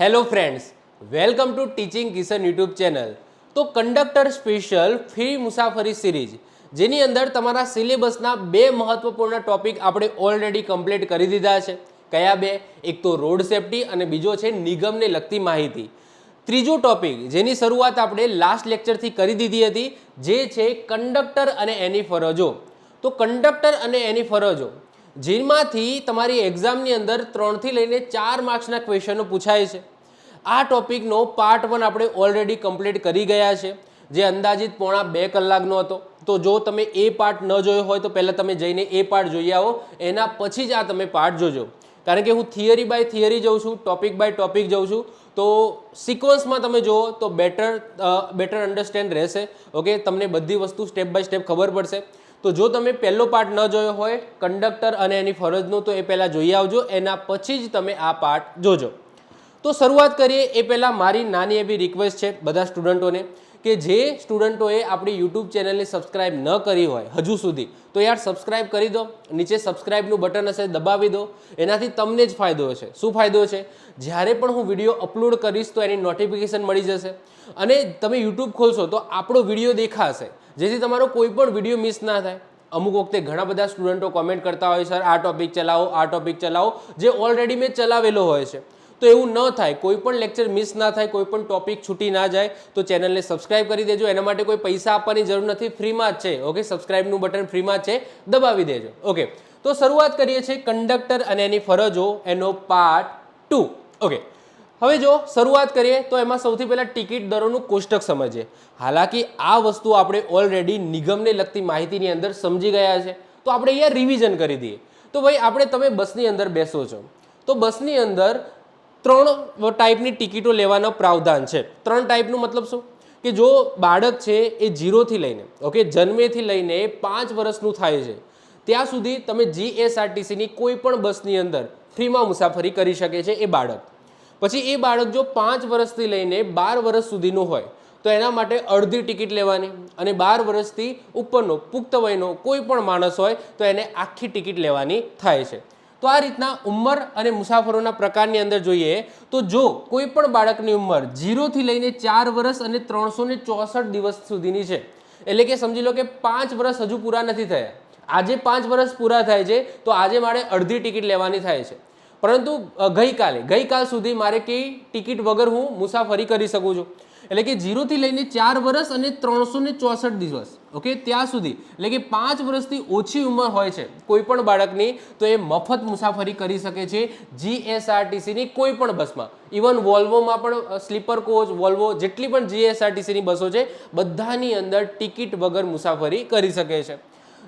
Hello friends, welcome to teaching Kishan YouTube channel. તો conductor special free મુસાફરી series જેની અંદર તમારા સિલેબસના બે મહત્વપૂર્ણ ટોપિક આપણે ઓલરેડી કમ્પ્લીટ કરી દીધા છે। કયા બે? એક તો રોડ સેફટી અને બીજો છે નિગમને લગતી માહિતી। ત્રીજો ટોપિક જેની શરૂઆત આપણે લાસ્ટ લેક્ચરથી કરી દીધી હતી જે છે કંડક્ટર અને એની ફરજો। તો કંડક્ટર અને એની ફરજો જેમાંથી તમારી એક્ઝામની અંદર 3 થી લઈને 4 માર્ક્સના ક્વેશ્ચનો પૂછાય છે। આ ટોપિકનો પાર્ટ 1 આપણે ઓલરેડી કમ્પ્લીટ કરી ગયા છે જે અંદાજિત પોણા 2 કલાકનો હતો। તો જો તમે એ પાર્ટ ન જોયો હોય તો પહેલાં તમે જઈને એ પાર્ટ જોઈ આવો, એના પછી જ આ તમે પાર્ટ જોજો, કારણ કે હું થિયરી બાય થિયરી જાઉં છું, ટોપિક બાય ટોપિક જાઉં છું। તો સિક્વન્સમાં તમે જુઓ તો બેટર અન્ડરસ્ટેન્ડ રહેશે। ઓકે, તમને બધી વસ્તુ સ્ટેપ બાય સ્ટેપ ખબર પડશે। તો જો તમે પહેલો પાર્ટ ન જોયો હોય કંડક્ટર અને એની ફરજનો તો એ પહેલાં જોઈ આવજો, એના પછી જ તમે આ પાર્ટ જોજો। તો શરૂઆત કરીએ એ પહેલાં મારી નાની એવી રિક્વેસ્ટ છે બધા સ્ટુડન્ટોને કે જે સ્ટુડન્ટોએ આપણી યુટ્યુબ ચેનલને સબસ્ક્રાઇબ ન કરી હોય હજુ સુધી તો યાર સબસ્ક્રાઇબ કરી દો, નીચે સબસ્ક્રાઇબનું બટન હશે દબાવી દો, એનાથી તમને જ ફાયદો હશે। શું ફાયદો છે? જ્યારે પણ હું વિડીયો અપલોડ કરીશ તો એની નોટિફિકેશન મળી જશે અને તમે યુટ્યુબ ખોલશો તો આપણો વિડીયો દેખાશે, જેથી તમારો કોઈ પણ વિડીયો મિસ ના થાય। અમુક વખતે ઘણા બધા સ્ટુડન્ટો કોમેન્ટ કરતા હોય સર આ ટોપિક ચલાવો, આ ટોપિક ચલાવો, જે ઓલરેડી મેં ચલાવેલો હોય છે। તો એવું ન થાય, કોઈ પણ લેક્ચર મિસ ના થાય, કોઈ પણ ટોપિક છૂટી ના જાય તો ચેનલને સબસ્ક્રાઇબ કરી દેજો। એના માટે કોઈ પૈસા આપવાની જરૂર નથી, ફ્રીમાં જ છે। ઓકે, સબસ્ક્રાઇબનું બટન ફ્રીમાં જ છે, દબાવી દેજો। ઓકે, તો શરૂઆત કરીએ છીએ કંડક્ટર અને એની ફરજો એનો પાર્ટ 2। ઓકે, હવે જો શરૂઆત કરીએ તો એમાં સૌથી પહેલાં ટિકિટ દરોનું કોષ્ટક સમજીએ। હાલાકી આ વસ્તુ આપણે ઓલરેડી નિગમને લગતી માહિતીની અંદર સમજી ગયા છે, તો આપણે અહીંયા રિવિઝન કરી દઈએ। તો ભાઈ આપણે તમે બસની અંદર બેસો છો તો બસની અંદર 3 ટાઈપની ટિકિટો લેવાનો પ્રાવધાન છે। 3 ટાઈપનું મતલબ શું કે જો બાળક છે એ 0થી લઈને ઓકે જન્મેથી લઈને 5 વર્ષનું થાય છે ત્યાં સુધી તમે જીએસઆરટીસીની કોઈ પણ બસની અંદર ફ્રીમાં મુસાફરી કરી શકે છે એ બાળક। પછી એ બાળક જો 5 વર્ષથી લઈને 12 વર્ષ સુધીનું હોય તો એના માટે અડધી ટિકિટ લેવાની, અને 12 વર્ષથી ઉપરનો પુખ્ત વયનો કોઈ પણ માણસ હોય તો એને આખી ટિકિટ લેવાની થાય છે। તો આ રીતના ઉંમર અને મુસાફરોના પ્રકારની અંદર જોઈએ તો જો કોઈ પણ બાળકની ઉંમર 0થી લઈને 4 વર્ષ અને 364 દિવસ સુધીની છે, એટલે કે સમજી લો કે 5 વર્ષ હજુ પૂરા નથી થયા, આજે 5 વર્ષ પૂરા થાય છે તો આજે મારે અડધી ટિકિટ લેવાની થાય છે, પરંતુ ગઈકાલ સુધી મારે કઈ ટિકિટ વગર હું મુસાફરી કરી શકું છું। એટલે કે 0થી લઈને 4 વર્ષ અને 364 દિવસ ઓકે ત્યાં સુધી, એટલે કે 5 વર્ષથી ઓછી ઉંમર હોય છે કોઈ પણ બાળકની તો એ મફત મુસાફરી કરી શકે છે જીએસઆરટીસીની કોઈ પણ બસમાં। ઇવન વોલ્વોમાં પણ સ્લીપર કોચ, વોલ્વો જેટલી પણ જીએસઆરટીસીની બસો છે બધાની અંદર ટિકિટ વગર મુસાફરી કરી શકે છે।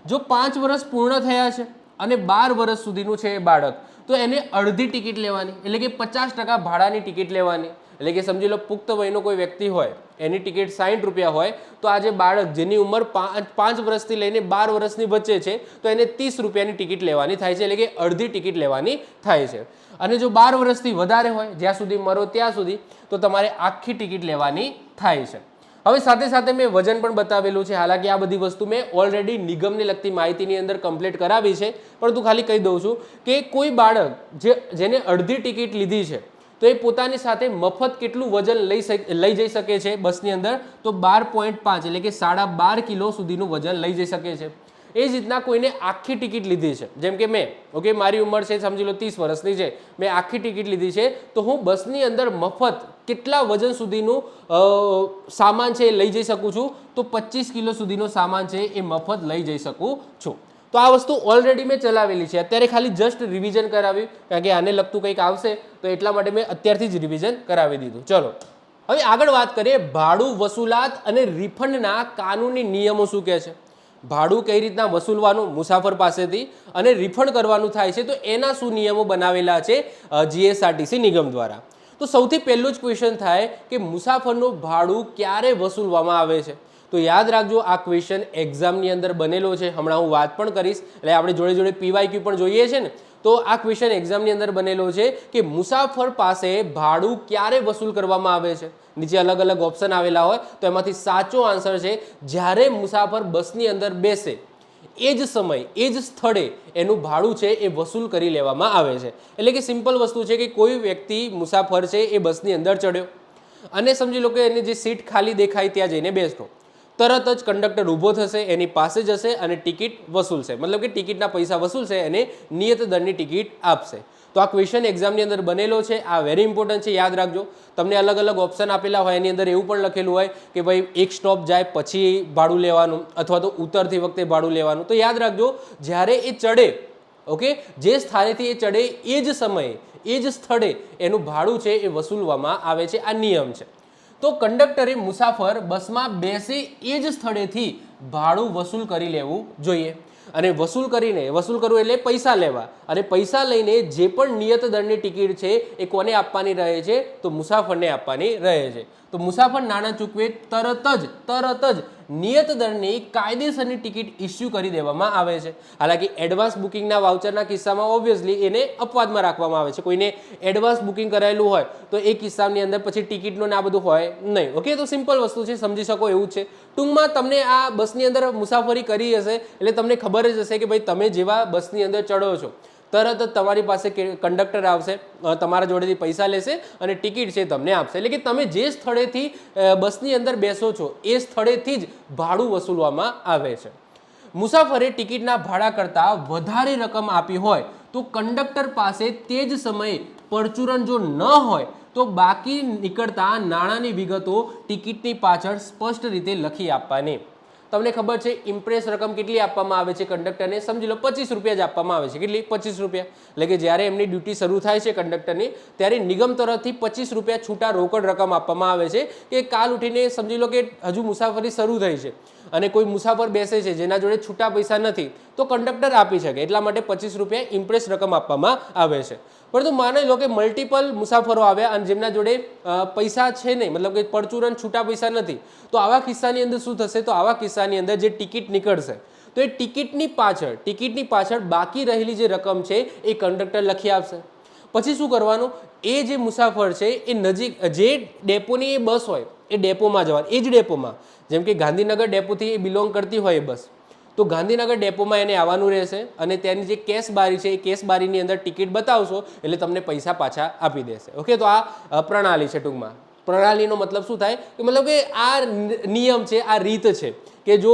જો 5 વર્ષ પૂર્ણ થયા છે અને 12 વર્ષ સુધીનું છે એ બાળક તો એને અડધી ટિકિટ લેવાની, એટલે કે 50% ભાડાની ટિકિટ લેવાની। એટલે કે સમજી લો પુખ્ત વયનો કોઈ વ્યક્તિ હોય એની ટિકિટ 60 રૂપિયા હોય તો આજે બાળક જેની ઉંમર 5 વર્ષથી લઈને 12 વર્ષની વચ્ચે છે તો એને 30 રૂપિયાની ટિકિટ લેવાની થાય છે, એટલે કે અડધી ટિકિટ લેવાની થાય છે। અને જો 12 વર્ષથી વધારે હોય જ્યાં સુધી મરો ત્યાં સુધી તો તમારે આખી ટિકિટ લેવાની થાય છે। હવે સાથે સાથે મેં વજન પણ બતાવેલું છે। હાલાકી આ બધી વસ્તુ મેં ઓલરેડી નિગમને લગતી માહિતીની અંદર કમ્પ્લીટ કરાવી છે, પરંતુ ખાલી કહી દઉં છું કે કોઈ બાળક જેને અડધી ટિકિટ લીધી છે તો એ પોતાની સાથે મફત કેટલું વજન લઈ જઈ શકે છે બસની અંદર તો 12.5 એટલે કે 12.5 કિલો સુધીનું વજન લઈ જઈ શકે છે। એ જ રીતના કોઈને આખી ટિકિટ લીધી છે, જેમ કે મેં ઓકે મારી ઉંમર છે સમજી લો 30 વર્ષની છે, મેં આખી ટિકિટ લીધી છે તો હું બસની અંદર મફત કેટલા વજન સુધીનું સામાન છે એ લઈ જઈ શકું છું તો 25 કિલો સુધીનો સામાન છે એ મફત લઈ જઈ શકું છું। તો આ વસ્તુ ઓલરેડી મેં ચલાવેલી છે, અત્યારે ખાલી જસ્ટ રિવિઝન કરાવ્યું કારણ કે આને લગતું કંઈક આવશે તો એટલા માટે મેં અત્યારથી જ રિવિઝન કરાવી દીધું। ચલો હવે આગળ વાત કરીએ ભાડું વસૂલાત અને રિફંડના કાનૂની નિયમો શું કહે છે। ભાડું કઈ રીતના વસૂલવાનું મુસાફર પાસેથી અને રિફંડ કરવાનું થાય છે તો એના શું નિયમો બનાવેલા છે જીએસઆરટીસી નિગમ દ્વારા। તો સૌથી પહેલું જ ક્વેશ્ચન થાય કે મુસાફરનું ભાડું ક્યારે વસૂલવામાં આવે છે। તો યાદ રાખજો આ ક્વેશ્ચન એક્ઝામની અંદર બનેલો છે, હમણાં હું વાત પણ કરીશ, એટલે આપણે જોડે જોડે પીવાયક્યુ પણ જોઈએ છે ને, તો આ ક્વેશ્ચન એક્ઝામની અંદર બનેલો છે કે મુસાફર પાસે ભાડું ક્યારે વસૂલ કરવામાં આવે છે। નીચે અલગ અલગ ઓપ્શન આવેલા હોય તો એમાંથી સાચો આન્સર છે જ્યારે મુસાફર બસની અંદર બેસે એ જ સમય એ જ સ્થળે એનું ભાડું છે એ વસૂલ કરી લેવામાં આવે છે. એટલે કે સિમ્પલ વસ્તુ છે કે કોઈ વ્યક્તિ મુસાફર છે એ બસની અંદર ચડ્યો અને સમજી લો કે એની જે સીટ ખાલી દેખાય ત્યાં જઈને બેસતો, તરત જ કંડક્ટર ઊભો થશે, એની પાસે જશે અને ટિકિટ વસૂલશે, મતલબ કે ટિકિટના પૈસા વસૂલશે, એને નિયત દરની ટિકિટ આપશે. તો આ ક્વેશ્ચન એક્ઝામની અંદર બનેલો છે, આ વેરી ઇમ્પોર્ટન્ટ છે, યાદ રાખજો. તમને અલગ અલગ ઓપ્શન આપેલા હોય, એની અંદર એવું પણ લખેલું હોય કે ભાઈ એક સ્ટોપ જાય પછી ભાડું લેવાનું અથવા તો ઉતરતી વખતે ભાડું લેવાનું. તો યાદ રાખજો, જ્યારે એ ચડે, ઓકે, જે સ્થાનેથી એ ચડે એ જ સમયે એ જ સ્થળે એનું ભાડું છે એ વસૂલવામાં આવે છે. આ નિયમ છે. તો કંડક્ટરે મુસાફર બસમાં બેસે એ જ સ્થળેથી ભાડું વસૂલ કરી લેવું જોઈએ. અને વસૂલ કરવું એટલે પૈસા લેવા, અને પૈસા લઈને જે પણ નિયત દરની ટિકિટ છે એ કોને આપવાની રહે છે? તો મુસાફરને આપવાની રહે છે. તો મુસાફર નાણાં ચૂકવે તરત જ નિયત દરની કાયદેસરની ટિકિટ ઇસ્યુ કરી દેવામાં આવે છે. હાલાકી એડવાન્સ બુકિંગના વાઉચરના કિસ્સામાં ઓબ્વિયસલી એને અપવાદમાં રાખવામાં આવે છે. કોઈને એડવાન્સ બુકિંગ કરાયેલું હોય તો એ કિસ્સાની અંદર પછી ટિકિટનું આ બધું હોય નહીં. ઓકે, તો સિમ્પલ વસ્તુ છે, સમજી શકો એવું છે. ટૂંકમાં તમને આ બસની અંદર મુસાફરી કરી હશે એટલે તમને ખબર જ હશે કે ભાઈ તમે જેવા બસની અંદર ચડો છો તરત જ તમારી પાસે કંડક્ટર આવશે, તમારા જોડેથી પૈસા લેશે અને ટિકિટ છે તમને આપશે. એટલે કે તમે જે સ્થળેથી બસની અંદર બેસો છો એ સ્થળેથી જ ભાડું વસૂલવામાં આવે છે. મુસાફરે ટિકિટના ભાડા કરતાં વધારે રકમ આપી હોય તો કંડક્ટર પાસે તે જ સમયે પરચુરણ જો ન હોય તો બાકી નીકળતા નાણાંની વિગતો ટિકિટની પાછળ સ્પષ્ટ રીતે લખી આપવાની. તમને ખબર છે ઇમ્પ્રેસ રકમ કેટલી આપવામાં આવે છે કંડક્ટરને? સમજી લો 25 રૂપિયા જ આપવામાં આવે છે. કેટલી? 25 રૂપિયા. એટલે કે જ્યારે એમની ડ્યુટી શરૂ થાય છે કંડક્ટરની ત્યારે નિગમ તરફથી 25 રૂપિયા છૂટા રોકડ રકમ આપવામાં આવે છે કે કાલ ઉઠીને સમજી લો કે હજુ મુસાફરી શરૂ થઈ છે અને કોઈ મુસાફર બેસે છે જેના જોડે છૂટા પૈસા નથી તો કંડક્ટર આપી શકે, એટલા માટે 25 રૂપિયા ઇમ્પ્રેસ રકમ આપવામાં આવે છે. પરંતુ માની લો કે મલ્ટિપલ મુસાફરો આવ્યા અને જેમના જોડે પૈસા છે નહીં, મતલબ કે પરચુરણ છૂટા પૈસા નથી, તો આવા કિસ્સાની અંદર શું થશે? તો આવા કિસ્સાની અંદર જે ટિકિટ નીકળશે તો એ ટિકિટની પાછળ બાકી રહેલી જે રકમ છે એ કંડક્ટર લખી આપશે. પછી શું કરવાનું? એ જે મુસાફર છે એ નજીક જે ડેપોની એ બસ હોય એ ડેપોમાં જવાનું, એ જ ડેપોમાં, જેમ કે ગાંધીનગર ડેપોથી એ બિલોંગ કરતી હોય એ બસ, તો ગાંધીનગર ડેપોમાં એને આવવાનું રહેશે અને તેની જે કેશ બારી છે એ કેશ બારીની અંદર ટિકિટ બતાવશો એટલે તમને પૈસા પાછા આપી દેશે. ઓકે, તો આ પ્રણાલી છે. ટૂંકમાં પ્રણાલીનો મતલબ શું થાય કે મતલબ કે આ નિયમ છે, આ રીત છે કે જો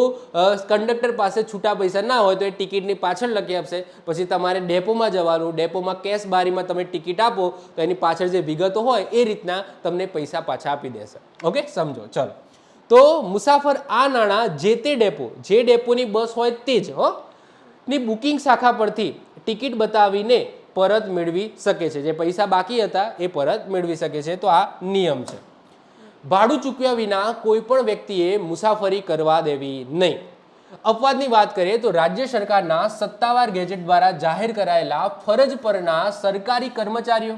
કંડક્ટર પાસે છૂટા પૈસા ના હોય તો એ ટિકિટની પાછળ લખી આપશે. પછી તમારે ડેપોમાં જવાનું, ડેપોમાં કેશ બારીમાં તમે ટિકિટ આપો તો એની પાછળ જે વિગતો હોય એ રીતના તમને પૈસા પાછા આપી દેશે. ઓકે, સમજો. ચલો, તો મુસાફર આ નાણાં જે ડેપોની બસ હોય તે જ ની બુકિંગ શાખા પરથી ટિકિટ બતાવીને પરત મેળવી શકે છે. જે પૈસા બાકી હતા એ પરત મેળવી શકે છે. તો આ નિયમ છે. ભાડું ચૂકવ્યા વિના કોઈ પણ વ્યક્તિએ મુસાફરી કરવા દેવી નહીં. અપવાદની વાત કરીએ તો રાજ્ય સરકારના સત્તાવાર ગેજેટ દ્વારા જાહેર કરાયેલા ફરજ પરના સરકારી કર્મચારીઓ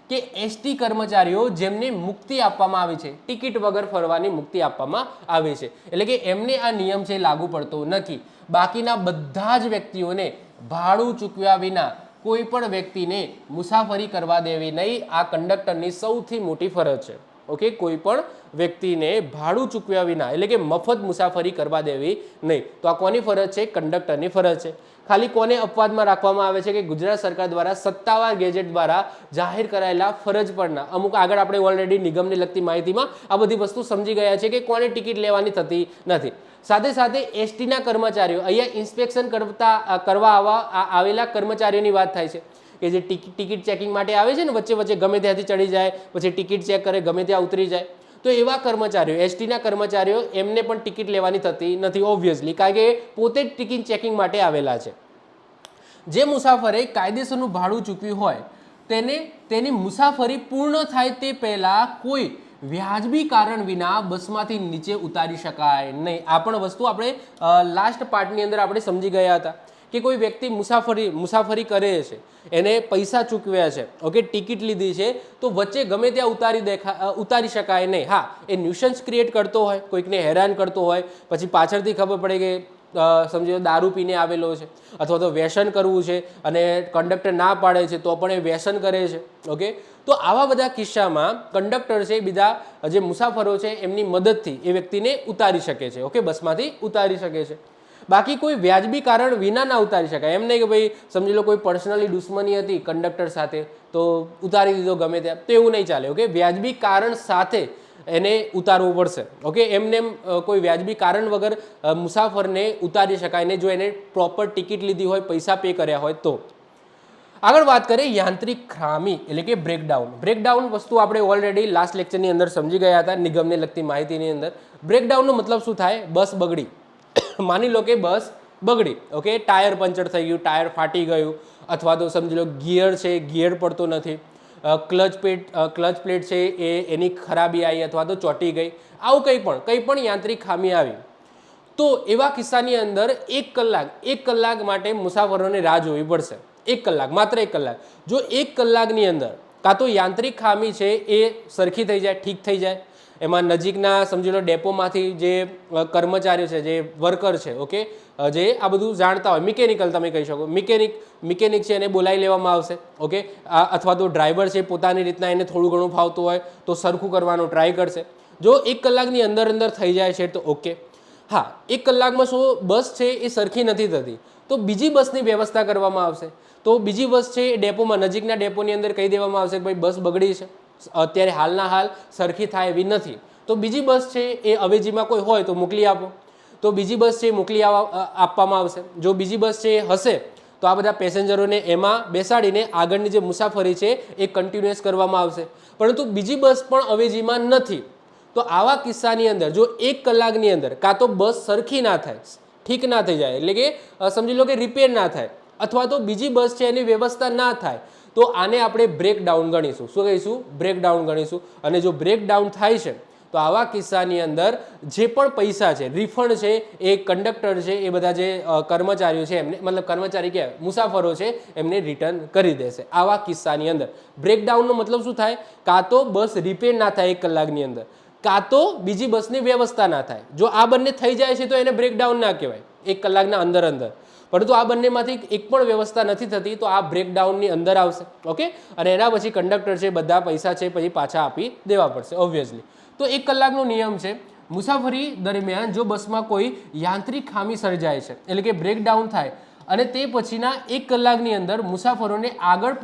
કે એસટી કર્મચારીઓ જેમને મુક્તિ આપવામાં આવી છે, ટિકિટ વગર ફરવાની મુક્તિ આપવામાં આવી છે, એટલે કે એમને આ નિયમ છે લાગુ પડતો નથી. બાકીના બધા જ વ્યક્તિઓને ભાડું ચૂકવ્યા વિના કોઈ પણ વ્યક્તિને મુસાફરી કરવા દેવી નહીં. આ કંડક્ટરની સૌથી મોટી ફરજ છે. ઓકે, કોઈ પણ વ્યક્તિને ભાડું ચૂકવ્યા વિના એટલે કે મફત મુસાફરી કરવા દેવી નહીં. તો આ કોની ફરજ છે? કંડક્ટરની ફરજ છે. ખાલી કોને અપવાદમાં રાખવામાં આવે છે કે ગુજરાત સરકાર દ્વારા સત્તાવાર ગેજેટ દ્વારા જાહેર કરાયેલા ફરજ પરના અમુક, આગળ આપણે ઓલરેડી નિગમને લગતી માહિતીમાં આ બધી વસ્તુ સમજી ગયા છે કે કોને ટિકિટ લેવાની થતી નથી. સાથે સાથે એસટીના કર્મચારીઓ, અહીંયા ઇન્સ્પેક્શન કરવા આવેલા કર્મચારીઓની વાત થાય છે કે જે ટિકિટ ચેકિંગ માટે આવે છે ને, વચ્ચે ગમે ત્યાંથી ચડી જાય પછી ટિકિટ ચેક કરે, ગમે ત્યાં ઉતરી જાય, તો એવા કર્મચારીઓ, એસટીના કર્મચારીઓ, એમને પણ ટિકિટ લેવાની થતી નથી ઓબ્વિયસલી, કારણ કે પોતે જ ટિકિટ ચેકિંગ માટે આવેલા છે. જે મુસાફરે કાયદેસરનું ભાડું ચૂકવ્યું હોય તેની મુસાફરી પૂર્ણ થાય તે પહેલા કોઈ વ્યાજબી કારણ વિના બસમાંથી નીચે ઉતારી શકાય નહીં. આ પણ વસ્તુ આપણે લાસ્ટ પાર્ટની અંદર આપણે સમજી ગયા હતા કે કોઈ વ્યક્તિ મુસાફરી કરે છે, એને પૈસા ચૂકવ્યા છે, ઓકે, ટિકિટ લીધી છે, તો વચ્ચે ગમે ત્યાં ઉતારી શકાય નહીં. હા, એ ન્યુસન્સ ક્રિએટ કરતો હોય, કોઈકને હેરાન કરતો હોય, પછી પાછળથી ખબર પડે કે સમજી લો દારૂ પીને આવેલો છે અથવા તો વ્યસન કરવું છે અને કંડક્ટર ના પાડે છે તો પણ એ વ્યસન કરે છે. ઓકે, તો આવા બધા કિસ્સામાં કંડક્ટર છે બીજા જે મુસાફરો છે એમની મદદથી એ વ્યક્તિને ઉતારી શકે છે. ઓકે, બસમાંથી ઉતારી શકે છે. બાકી કોઈ વ્યાજબી કારણ વિના ના ઉતારી શકાય. એમ નહીં કે ભાઈ સમજી લો કોઈ પર્સનલી દુશ્મની હતી કંડક્ટર સાથે તો ઉતારી દીધો ગમે ત્યાં, તો એવું નહીં ચાલે. ઓકે, વ્યાજબી કારણ સાથે એને ઉતારવું પડશે. ઓકે, એમને કોઈ વ્યાજબી કારણ વગર મુસાફરને ઉતારી શકાય ને જો એને પ્રોપર ટિકિટ લીધી હોય, પૈસા પે કર્યા હોય તો. આગળ વાત કરીએ યાંત્રિક ખામી એટલે કે બ્રેકડાઉન. બ્રેકડાઉન વસ્તુ આપણે ઓલરેડી લાસ્ટ લેક્ચરની અંદર સમજી ગયા હતા નિગમને લગતી માહિતીની અંદર. બ્રેકડાઉનનો મતલબ શું થાય? બસ બગડી. માની લો કે બસ બગડી. ઓકે, ટાયર પંચર થઈ ગયું, ટાયર ફાટી ગયું, અથવા તો સમજી લો ગિયર છે, ગિયર પડતો નથી, ક્લચ પ્લેટ છે એની ખરાબી આવી અથવા તો ચોંટી ગઈ, આવું કંઈ પણ યાંત્રિક ખામી આવી તો એવા કિસ્સાની અંદર 1 કલાક માટે મુસાફરોને રાહ જોવી પડશે. 1 કલાક, માત્ર 1 કલાક. જો 1 કલાકની અંદર કાં તો યાંત્રિક ખામી છે એ સરખી થઈ જાય, ઠીક થઈ જાય, એમાં નજીકના સમજી લો ડેપોમાંથી જે કર્મચારીઓ છે, જે વર્કર છે, ઓકે, જે આ બધું જાણતા હોય, મિકેનિકલ તમે કહી શકો, મિકેનિક છે એને બોલાવી લેવામાં આવશે. ઓકે, અથવા તો ડ્રાઈવર છે પોતાની રીતના એને થોડું ઘણું ફાવતું હોય તો સરખું કરવાનો ટ્રાય કરશે. જો 1 કલાકની અંદર થઈ જાય છે તો ઓકે. હા, 1 કલાકમાં શું બસ છે એ સરખી નથી થતી તો બીજી બસની વ્યવસ્થા કરવામાં આવશે. તો બીજી બસ છે એ ડેપોમાં, નજીકના ડેપોની અંદર કહી દેવામાં આવશે કે ભાઈ બસ બગડી છે, અત્યારે હાલના હાલ સરખી થાય એવી નથી, તો બીજી બસ છે એ અવેજીમાં કોઈ હોય તો મોકલી આપો. તો બીજી બસ છે એ મોકલી આપવામાં આવશે. જો બીજી બસ છે એ હશે તો આ બધા પેસેન્જરોને એમાં બેસાડીને આગળની જે મુસાફરી છે એ કન્ટિન્યુઅસ કરવામાં આવશે. પરંતુ બીજી બસ પણ અવેજીમાં નથી તો આવા કિસ્સાની અંદર જો 1 કલાકની અંદર કાં તો બસ સરખી ના થાય, ઠીક ના થઈ જાય, એટલે કે સમજી લો કે રિપેર ના થાય, અથવા તો બીજી બસ છે એની વ્યવસ્થા ના થાય, તો આને આપણે બ્રેકડાઉન ગણીશું. શું કહીશું? બ્રેકડાઉન ગણીશું. અને જો બ્રેકડાઉન થાય છે તો આવા કિસ્સાની અંદર જે પણ પૈસા છે, રિફંડ છે, એ કંડક્ટર છે એ બધા જે કર્મચારીઓ છે એમને, મતલબ કર્મચારી કે મુસાફરો છે એમને રિટર્ન કરી દેશે. આવા કિસ્સાની અંદર બ્રેકડાઉનનો મતલબ શું થાય? કાં તો બસ રિપેર ના થાય 1 કલાકની અંદર, કાં તો બીજી બસની વ્યવસ્થા ના થાય. જો આ બંને થઈ જાય છે તો એને બ્રેકડાઉન ના કહેવાય 1 કલાકના અંદર. પરંતુ આ બંનેમાંથી એક પણ વ્યવસ્થા નથી થતી તો આ બ્રેકડાઉનની અંદર આવશે. ઓકે, અને એના પછી કંડક્ટર છે બધા પૈસા છે પછી પાછા આપી દેવા પડશે ઓબ્વિયસલી. તો 1 કલાકનો નિયમ છે. મુસાફરી દરમિયાન જો બસમાં કોઈ યાંત્રિક ખામી સર્જાય છે એટલે કે બ્રેકડાઉન થાય અને તે પછીના 1 કલાકની અંદર મુસાફરોને આગળ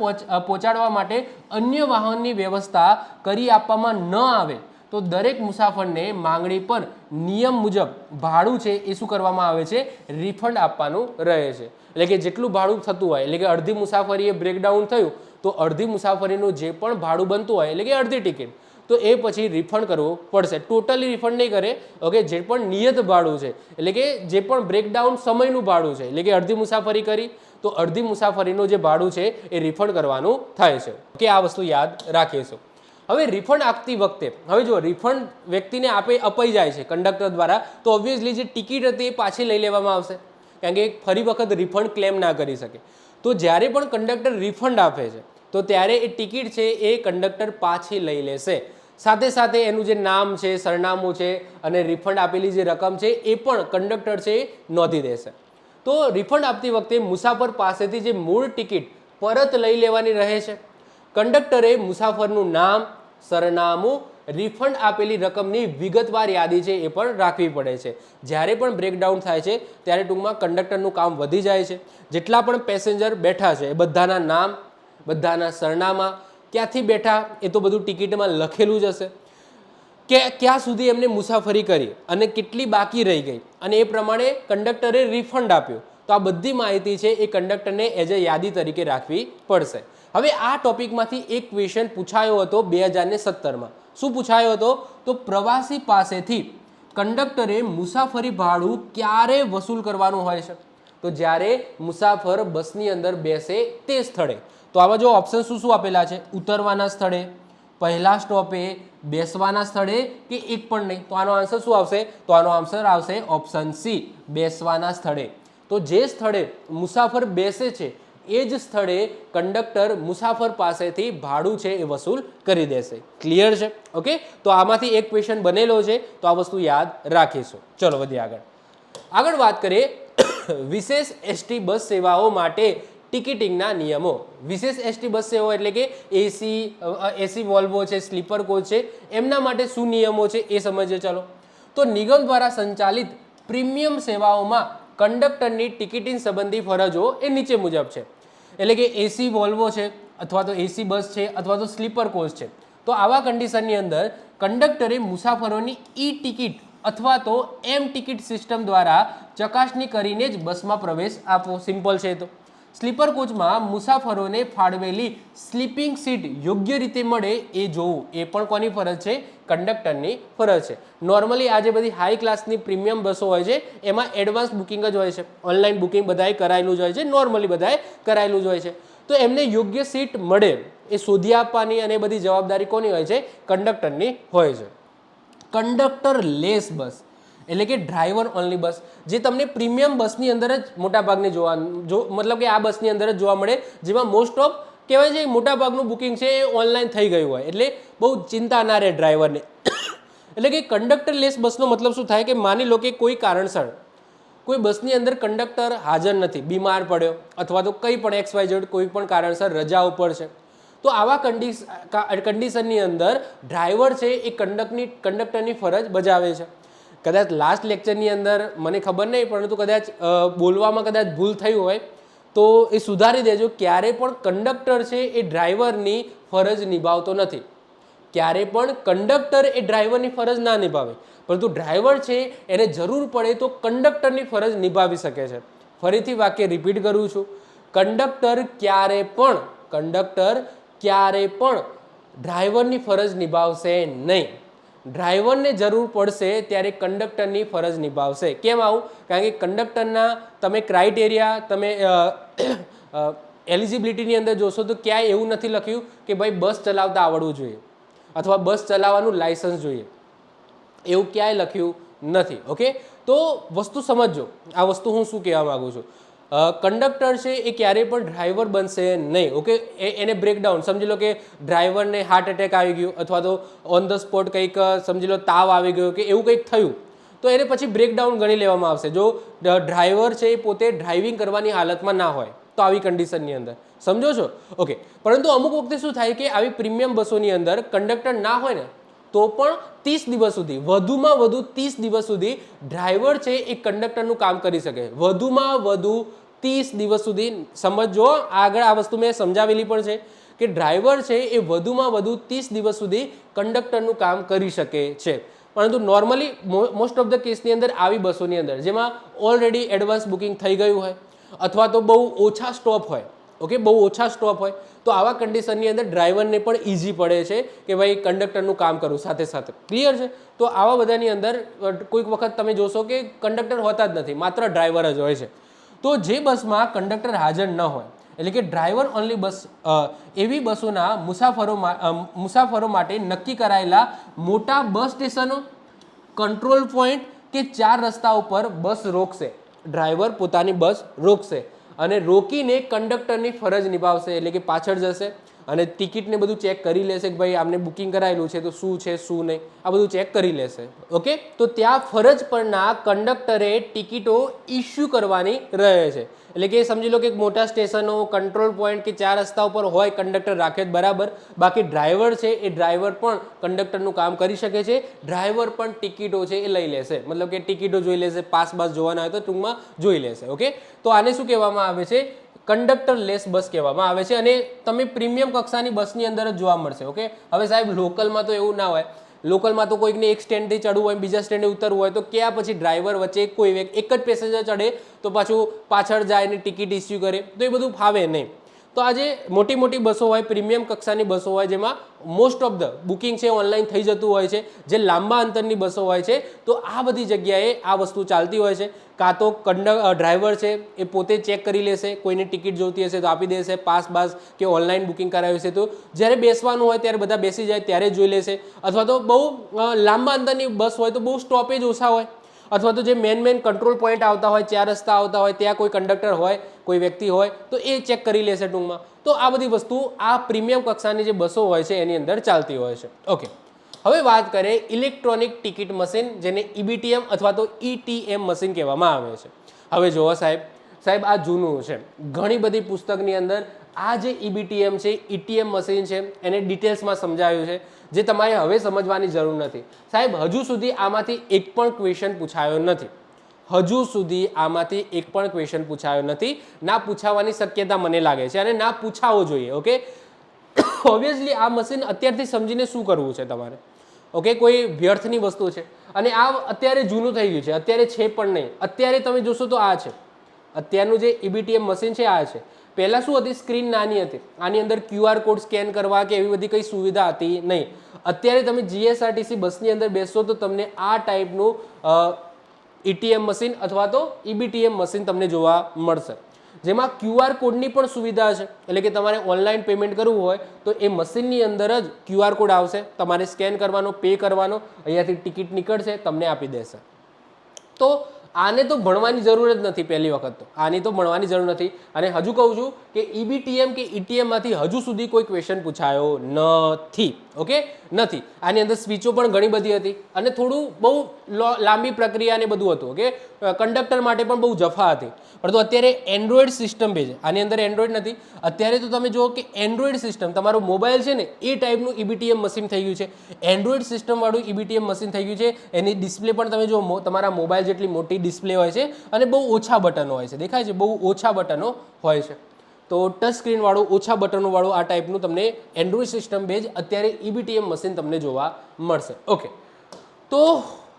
પહોંચાડવા માટે અન્ય વાહનની વ્યવસ્થા કરી આપવામાં ન આવે તો દરેક મુસાફરને માંગણી પર નિયમ મુજબ ભાડું છે એ શું કરવામાં આવે છે? રિફંડ આપવાનું રહે છે. એટલે કે જેટલું ભાડું થતું હોય, એટલે કે અડધી મુસાફરીએ બ્રેકડાઉન થયું તો અડધી મુસાફરીનું જે પણ ભાડું બનતું હોય એટલે કે અડધી ટિકિટ તો એ પછી રિફંડ કરવું પડશે. ટોટલી રિફંડ નહીં કરે. ઓકે, જે પણ નિયત ભાડું છે એટલે કે જે પણ બ્રેકડાઉન સમયનું ભાડું છે એટલે કે અડધી મુસાફરી કરી તો અડધી મુસાફરીનું જે ભાડું છે એ રિફંડ કરવાનું થાય છે. ઓકે, આ વસ્તુ યાદ રાખીશું. હવે રિફંડ આપતી વખતે, હવે જો રિફંડ વ્યક્તિને અપાઈ જાય છે કંડક્ટર દ્વારા તો ઓબ્વિયસલી જે ટિકિટ હતી એ પાછી લઈ લેવામાં આવશે, કારણ કે ફરી વખત રિફંડ ક્લેમ ના કરી શકે. તો જ્યારે પણ કંડક્ટર રિફંડ આપે છે તો ત્યારે એ ટિકિટ છે એ કંડક્ટર પાછી લઈ લેશે. સાથે સાથે એનું જે નામ છે, સરનામું છે અને રિફંડ આપેલી જે રકમ છે એ પણ કંડક્ટર છે એ નોંધી દેશે. તો રિફંડ આપતી વખતે મુસાફર પાસેથી જે મૂળ ટિકિટ પરત લઈ લેવાની રહે છે. કંડક્ટરે મુસાફરનું નામ, સરનામું, રિફંડ આપેલી રકમની વિગતવાર યાદી છે એ પણ રાખવી પડે છે. જ્યારે પણ બ્રેકડાઉન થાય છે ત્યારે ટૂંકમાં કંડક્ટરનું કામ વધી જાય છે. જેટલા પણ પેસેન્જર બેઠા છે એ બધાના નામ, બધાના સરનામા, ક્યાંથી બેઠા એ તો બધું ટિકિટમાં લખેલું જ હશે, કે ક્યાં સુધી એમને મુસાફરી કરી અને કેટલી બાકી રહી ગઈ અને એ પ્રમાણે કંડક્ટરે રિફંડ આપ્યું. તો આ બધી માહિતી છે એ કંડક્ટરને એઝ અ યાદી તરીકે રાખવી પડશે. હવે આ ટોપિકમાંથી એક ક્વેશ્ચન પૂછાયો હતો 2017માં. શું પૂછાયો હતો? તો પ્રવાસી પાસેથી કંડક્ટરે મુસાફરી ભાડું ક્યારે વસૂલ કરવાનું હોય છે? તો જ્યારે મુસાફર બસની અંદર બેસે તે સ્થળે. તો આવા જો ઓપ્શન શું આપેલા છે? ઉતરવાના સ્થળે, પહેલા સ્ટોપે, બેસવાના સ્થળે કે એક પણ નહીં. તો આનો આન્સર શું આવશે? તો આનો આન્સર આવશે ઓપ્શન સી, બેસવાના સ્થળે. તો જે સ્થળે મુસાફર બેસે છે એ જ સ્થળે કંડક્ટર મુસાફર પાસેથી ભાડું છે એ વસૂલ કરી દેશે. ક્લિયર છે? ઓકે, તો આમાંથી એક ક્વેશ્ચન બનેલો છે તો આ વસ્તુ યાદ રાખીશું. ચલો વધીએ આગળ વાત કરીએ વિશેષ એસટી બસ સેવાઓ માટે ટિકિટિંગના નિયમો. વિશેષ એસટી બસ સેવાઓ એટલે કે એસી વોલ્વો છે, સ્લીપર કોચ છે, એમના માટે શું નિયમો છે એ સમજીએ. ચલો, તો નિગમ દ્વારા સંચાલિત પ્રીમિયમ સેવાઓમાં કંડક્ટરની ટિકિટિંગ સંબંધી ફરજો એ નીચે મુજબ છે. એટલે કે એસી વોલ્વો છે અથવા તો એસી બસ છે અથવા તો સ્લીપર કોચ છે. તો આવા કન્ડિશનની અંદર કંડક્ટરે મુસાફરોની ઈ ટિકિટ અથવા તો એમ ટિકિટ સિસ્ટમ દ્વારા ચકાસણી કરીને જ બસમાં પ્રવેશ આપવો. સિમ્પલ છે. તો સ્લીપર કોચમાં મુસાફરોને ફાળવેલી સ્લીપિંગ સીટ યોગ્ય રીતે મળે એ જોવું એ પણ કોની ફરજ છે? કંડક્ટરની ફરજ છે. નોર્મલી આ જે બધી હાઈ ક્લાસની પ્રીમિયમ બસો હોય છે એમાં એડવાન્સ બુકિંગ જ હોય છે. ઓનલાઈન બુકિંગ બધાએ કરાયેલું જ હોય છે. નોર્મલી બધાએ કરાયેલું જ હોય છે. તો એમને યોગ્ય સીટ મળે એ શોધી આપવાની અને બધી જવાબદારી કોની હોય છે? કંડક્ટરની હોય છે. કંડક્ટર લેસ બસ એટલે કે ડ્રાઈવર ઓનલી બસ જે તમને પ્રીમિયમ બસની અંદર જ મોટાભાગની મતલબ કે આ બસની અંદર જ જોવા મળે, જેમાં મોસ્ટ ઓફ કહેવાય છે મોટાભાગનું બુકિંગ છે એ ઓનલાઈન થઈ ગયું હોય એટલે બહુ ચિંતા ના રહે ડ્રાઈવરને. એટલે કે કંડક્ટર લેસ બસનો મતલબ શું થાય કે માની લો કે કોઈ કારણસર કોઈ બસની અંદર કંડક્ટર હાજર નથી, બીમાર પડ્યો અથવા તો કંઈ પણ XYZ કોઈ પણ કારણસર રજા ઉપર છે, તો આવા કન્ડિશનની અંદર ડ્રાઈવર છે એ કંડક્ટરની ફરજ બજાવે છે. કદાચ લાસ્ટ લેક્ચરની અંદર મને ખબર નહીં પરંતુ કદાચ બોલવામાં કદાચ ભૂલ થઈ હોય તો એ સુધારી દેજો. ક્યારે પણ કંડક્ટર છે એ ડ્રાઈવરની ફરજ નિભાવતો નથી. ક્યારે પણ કંડક્ટર એ ડ્રાઈવરની ફરજ ના નિભાવે, પરંતુ ડ્રાઈવર છે એને જરૂર પડે તો કંડક્ટરની ફરજ નિભાવી શકે છે. ફરીથી વાક્ય રિપીટ કરું છું. કંડક્ટર ક્યારે પણ ડ્રાઈવરની ફરજ નિભાવશે નહીં. ડ્રાઈવરને જરૂર પડશે ત્યારે કંડક્ટરની ફરજ નિભાવશે. કેમ આવું? કારણ કે કંડક્ટરના તમે ક્રાઇટેરિયા તમે એલિજિબિલિટીની અંદર જોશો તો ક્યાંય એવું નથી લખ્યું કે ભાઈ બસ ચલાવતા આવડવું જોઈએ અથવા બસ ચલાવવાનું લાયસન્સ જોઈએ, એવું ક્યાંય લખ્યું નથી. ઓકે, તો વસ્તુ સમજો. આ વસ્તુ હું શું કહેવા માગું છું. કંડક્ટર છે એ ક્યારેય પણ ડ્રાઈવર બનશે નહીં. ઓકે, એને બ્રેકડાઉન સમજી લો કે ડ્રાઈવરને હાર્ટ એટેક આવી ગયું અથવા તો ઓન ધ સ્પોટ કંઈક સમજી લો તાવ આવી ગયો કે એવું કંઈક થયું તો એને પછી બ્રેકડાઉન ગણી લેવામાં આવશે. જો ડ્રાઈવર છે એ પોતે ડ્રાઇવિંગ કરવાની હાલતમાં ના હોય તો આવી કન્ડિશનની અંદર, સમજો છો? ઓકે, પરંતુ અમુક વખતે શું થાય કે આવી પ્રીમિયમ બસોની અંદર કંડક્ટર ના હોય ને તો પણ 30 દિવસ સુધી, વધુમાં વધુ 30 દિવસ સુધી ડ્રાઈવર છે એ કંડક્ટરનું કામ કરી શકે. વધુમાં વધુ 30 દિવસ સુધી. સમજો, આગળ આ વસ્તુ મેં સમજાવેલી પણ છે કે ડ્રાઈવર છે એ વધુમાં વધુ 30 દિવસ સુધી કંડક્ટરનું કામ કરી શકે છે. પરંતુ નોર્મલી મોસ્ટ ઓફ ધ કેસની અંદર આવી બસોની અંદર જેમાં ઓલરેડી એડવાન્સ બુકિંગ થઈ ગયું હોય અથવા તો બહુ ઓછા સ્ટોપ હોય, ઓકે, બહુ ઓછા સ્ટોપ હોય તો આવા કન્ડિશનની અંદર ડ્રાઈવરને પણ ઇઝી પડે છે કે ભાઈ કંડક્ટરનું કામ કરું સાથે સાથે. ક્લિયર છે? તો આવા બધાની અંદર કોઈક વખત તમે જોશો કે કંડક્ટર હોતા જ નથી, માત્ર ડ્રાઈવર જ હોય છે. તો જે બસમાં કંડક્ટર હાજર ન હોય એટલે કે ડ્રાઈવર ઓનલી બસ, એવી બસોના મુસાફરો માટે નક્કી કરાયેલા મોટા બસ સ્ટેશનો, કંટ્રોલ પોઈન્ટ કે 4 રસ્તા ઉપર બસ રોકશે. ડ્રાઈવર પોતાની બસ રોકશે અને રોકીને કંડક્ટરની ફરજ નિભાવશે. એટલે કે પાછળ જશે અને ટિકિટને બધું ચેક કરી લેશે કે ભાઈ આમને બુકિંગ કરાયેલું છે તો શું છે શું નહીં, આ બધું ચેક કરી લેશે. ઓકે, તો ત્યાં ફરજ પરના કંડક્ટરે ટિકિટો ઇસ્યુ કરવાની રહે છે. એટલે કે સમજી લો કે મોટા સ્ટેશનો, કંટ્રોલ પોઈન્ટ કે 4 રસ્તા ઉપર હોય કંડક્ટર રાખે જ બરાબર, બાકી ડ્રાઈવર છે એ ડ્રાઈવર પણ કંડક્ટરનું કામ કરી શકે છે. ડ્રાઈવર પણ ટિકિટો છે એ લઈ લેશે, મતલબ કે ટિકિટો જોઈ લેશે, પાસ જોવાના હોય તો ટૂંકમાં જોઈ લેશે. ઓકે, તો આને શું કહેવામાં આવે છે? કંડક્ટર લેસ બસ કહેવામાં આવે છે અને તમે પ્રીમિયમ કક્ષાની બસની અંદર જ જોવા મળશે. ઓકે, હવે સાહેબ લોકલમાં તો એવું ના હોય. લોકલમાં તો કોઈકને એક સ્ટેન્ડથી ચડવું હોય, બીજા સ્ટેન્ડે ઉતરવું હોય તો ક્યાં પછી ડ્રાઈવર વચ્ચે એક જ પેસેન્જર ચડે તો પાછું પાછળ જાય ને ટિકિટ ઇસ્યુ કરે તો એ બધું ફાવે નહીં. તો આજે મોટી મોટી બસો હોય, પ્રીમિયમ કક્ષાની બસો હોય જેમાં મોસ્ટ ઓફ ધ બુકિંગ છે ઓનલાઈન થઈ જતું હોય છે, જે લાંબા અંતરની બસો હોય છે, તો આ બધી જગ્યાએ આ વસ્તુ ચાલતી હોય છે. કાં તો ડ્રાઈવર છે એ પોતે ચેક કરી લેશે, કોઈને ટિકિટ જોઈતી હશે તો આપી દેશે, પાસ કે ઓનલાઈન બુકિંગ કરાવ્યું છે તો જ્યારે બેસવાનું હોય ત્યારે બધા બેસી જાય ત્યારે જોઈ લેશે. અથવા તો બહુ લાંબા અંતરની બસ હોય તો બહુ સ્ટોપેજ ઓછા હોય અથવા તો જે મેન કંટ્રોલ પોઈન્ટ આવતા હોય, 4 રસ્તા આવતા હોય, ત્યાં કોઈ કંડક્ટર હોય, કોઈ વ્યક્તિ હોય તો એ ચેક કરી લેશે ટૂંકમાં. તો આ બધી વસ્તુ આ પ્રીમિયમ કક્ષાની જે બસો હોય છે એની અંદર ચાલતી હોય છે. ઓકે, હવે વાત કરીએ ઇલેક્ટ્રોનિક ટિકિટ મશીન, જેને EBTM અથવા તો ETM મશીન કહેવામાં આવે છે. હવે જુઓ સાહેબ આ જૂનું છે. ઘણી બધી પુસ્તકની અંદર આ જે EBTM છે, ETM મશીન છે એને ડિટેલ્સમાં સમજાવ્યું છે, જે તમારે હવે સમજવાની જરૂર નથી. સાહેબ હજુ સુધી આમાંથી એક પણ ક્વેશ્ચન પૂછાયો નથી. હજુ સુધી આમાંથી એક પણ ક્વેશ્ચન પૂછાયો નથી, ના પૂછાવાની શક્યતા મને લાગે છે અને ના પૂછાવો જોઈએ. ઓકે, ઓબ્વિયસલી આ મશીન અત્યારથી સમજીને શું કરવું છે તમારે. ઓકે, કોઈ વ્યર્થની વસ્તુ છે અને આ અત્યારે જૂનું થઈ ગયું છે, અત્યારે છે પણ નહીં. અત્યારે તમે જોશો તો આ છે અત્યારનું જે EBTM મશીન છે, આ છે. પહેલાં શું હતી, સ્ક્રીન નાની હતી, આની અંદર QR કોડ સ્કેન કરવા કે એવી બધી કંઈ સુવિધા હતી નહીં. અત્યારે તમે GSRTC બસની અંદર બેસશો તો તમને આ ટાઈપનું ETM મશીન અથવા તો EBTM મશીન તમને જોવા મળશે, જેમાં QR કોડની પણ સુવિધા છે. એટલે કે તમારે ઓનલાઈન પેમેન્ટ કરવું હોય તો એ મશીનની અંદર જ QR કોડ આવશે, તમારે સ્કેન કરવાનો, પે કરવાનો, અહીંયાથી ટિકિટ નીકળશે, તમને આપી દેશે. તો આને તો ભણવાની જરૂર જ નથી. પહેલી વખત તો આની તો ભણવાની જરૂર નથી. અને હજુ કહું છું કે EBTM કે ETM માંથી હજુ સુધી કોઈ ક્વેશ્ચન પૂછાયો નથી. ઓકે, નથી. આની અંદર સ્વિચો પણ ઘણી બધી હતી અને થોડું બહુ લાંબી પ્રક્રિયા ને બધું હતું. ઓકે, કંડક્ટર માટે પણ બહુ જફા હતી. પરંતુ અત્યારે એન્ડ્રોઈડ સિસ્ટમ બેઝ, આની અંદર એન્ડ્રોઈડ નથી. અત્યારે તો તમે જુઓ કે એન્ડ્રોઈડ સિસ્ટમ, તમારો મોબાઈલ છે ને એ ટાઈપનું EBTM મશીન થઈ ગયું છે. એન્ડ્રોઈડ સિસ્ટમ વાળું EBTM મશીન થઈ ગયું છે. એની ડિસ્પ્લે પણ તમે જો તમારા મોબાઈલ જેટલી મોટી ડિસ્પ્લે હોય છે અને બહુ ઓછા બટનો હોય છે. દેખાય છે, બહુ ઓછા બટનો હોય છે. તો ટચ સ્ક્રીન વાળું, ઓછા બટનો વાળું આ ટાઈપનું તમને એન્ડ્રોઈડ સિસ્ટમ બેઝ અત્યારે EBTM મશીન તમને જોવા મળશે. ઓકે, તો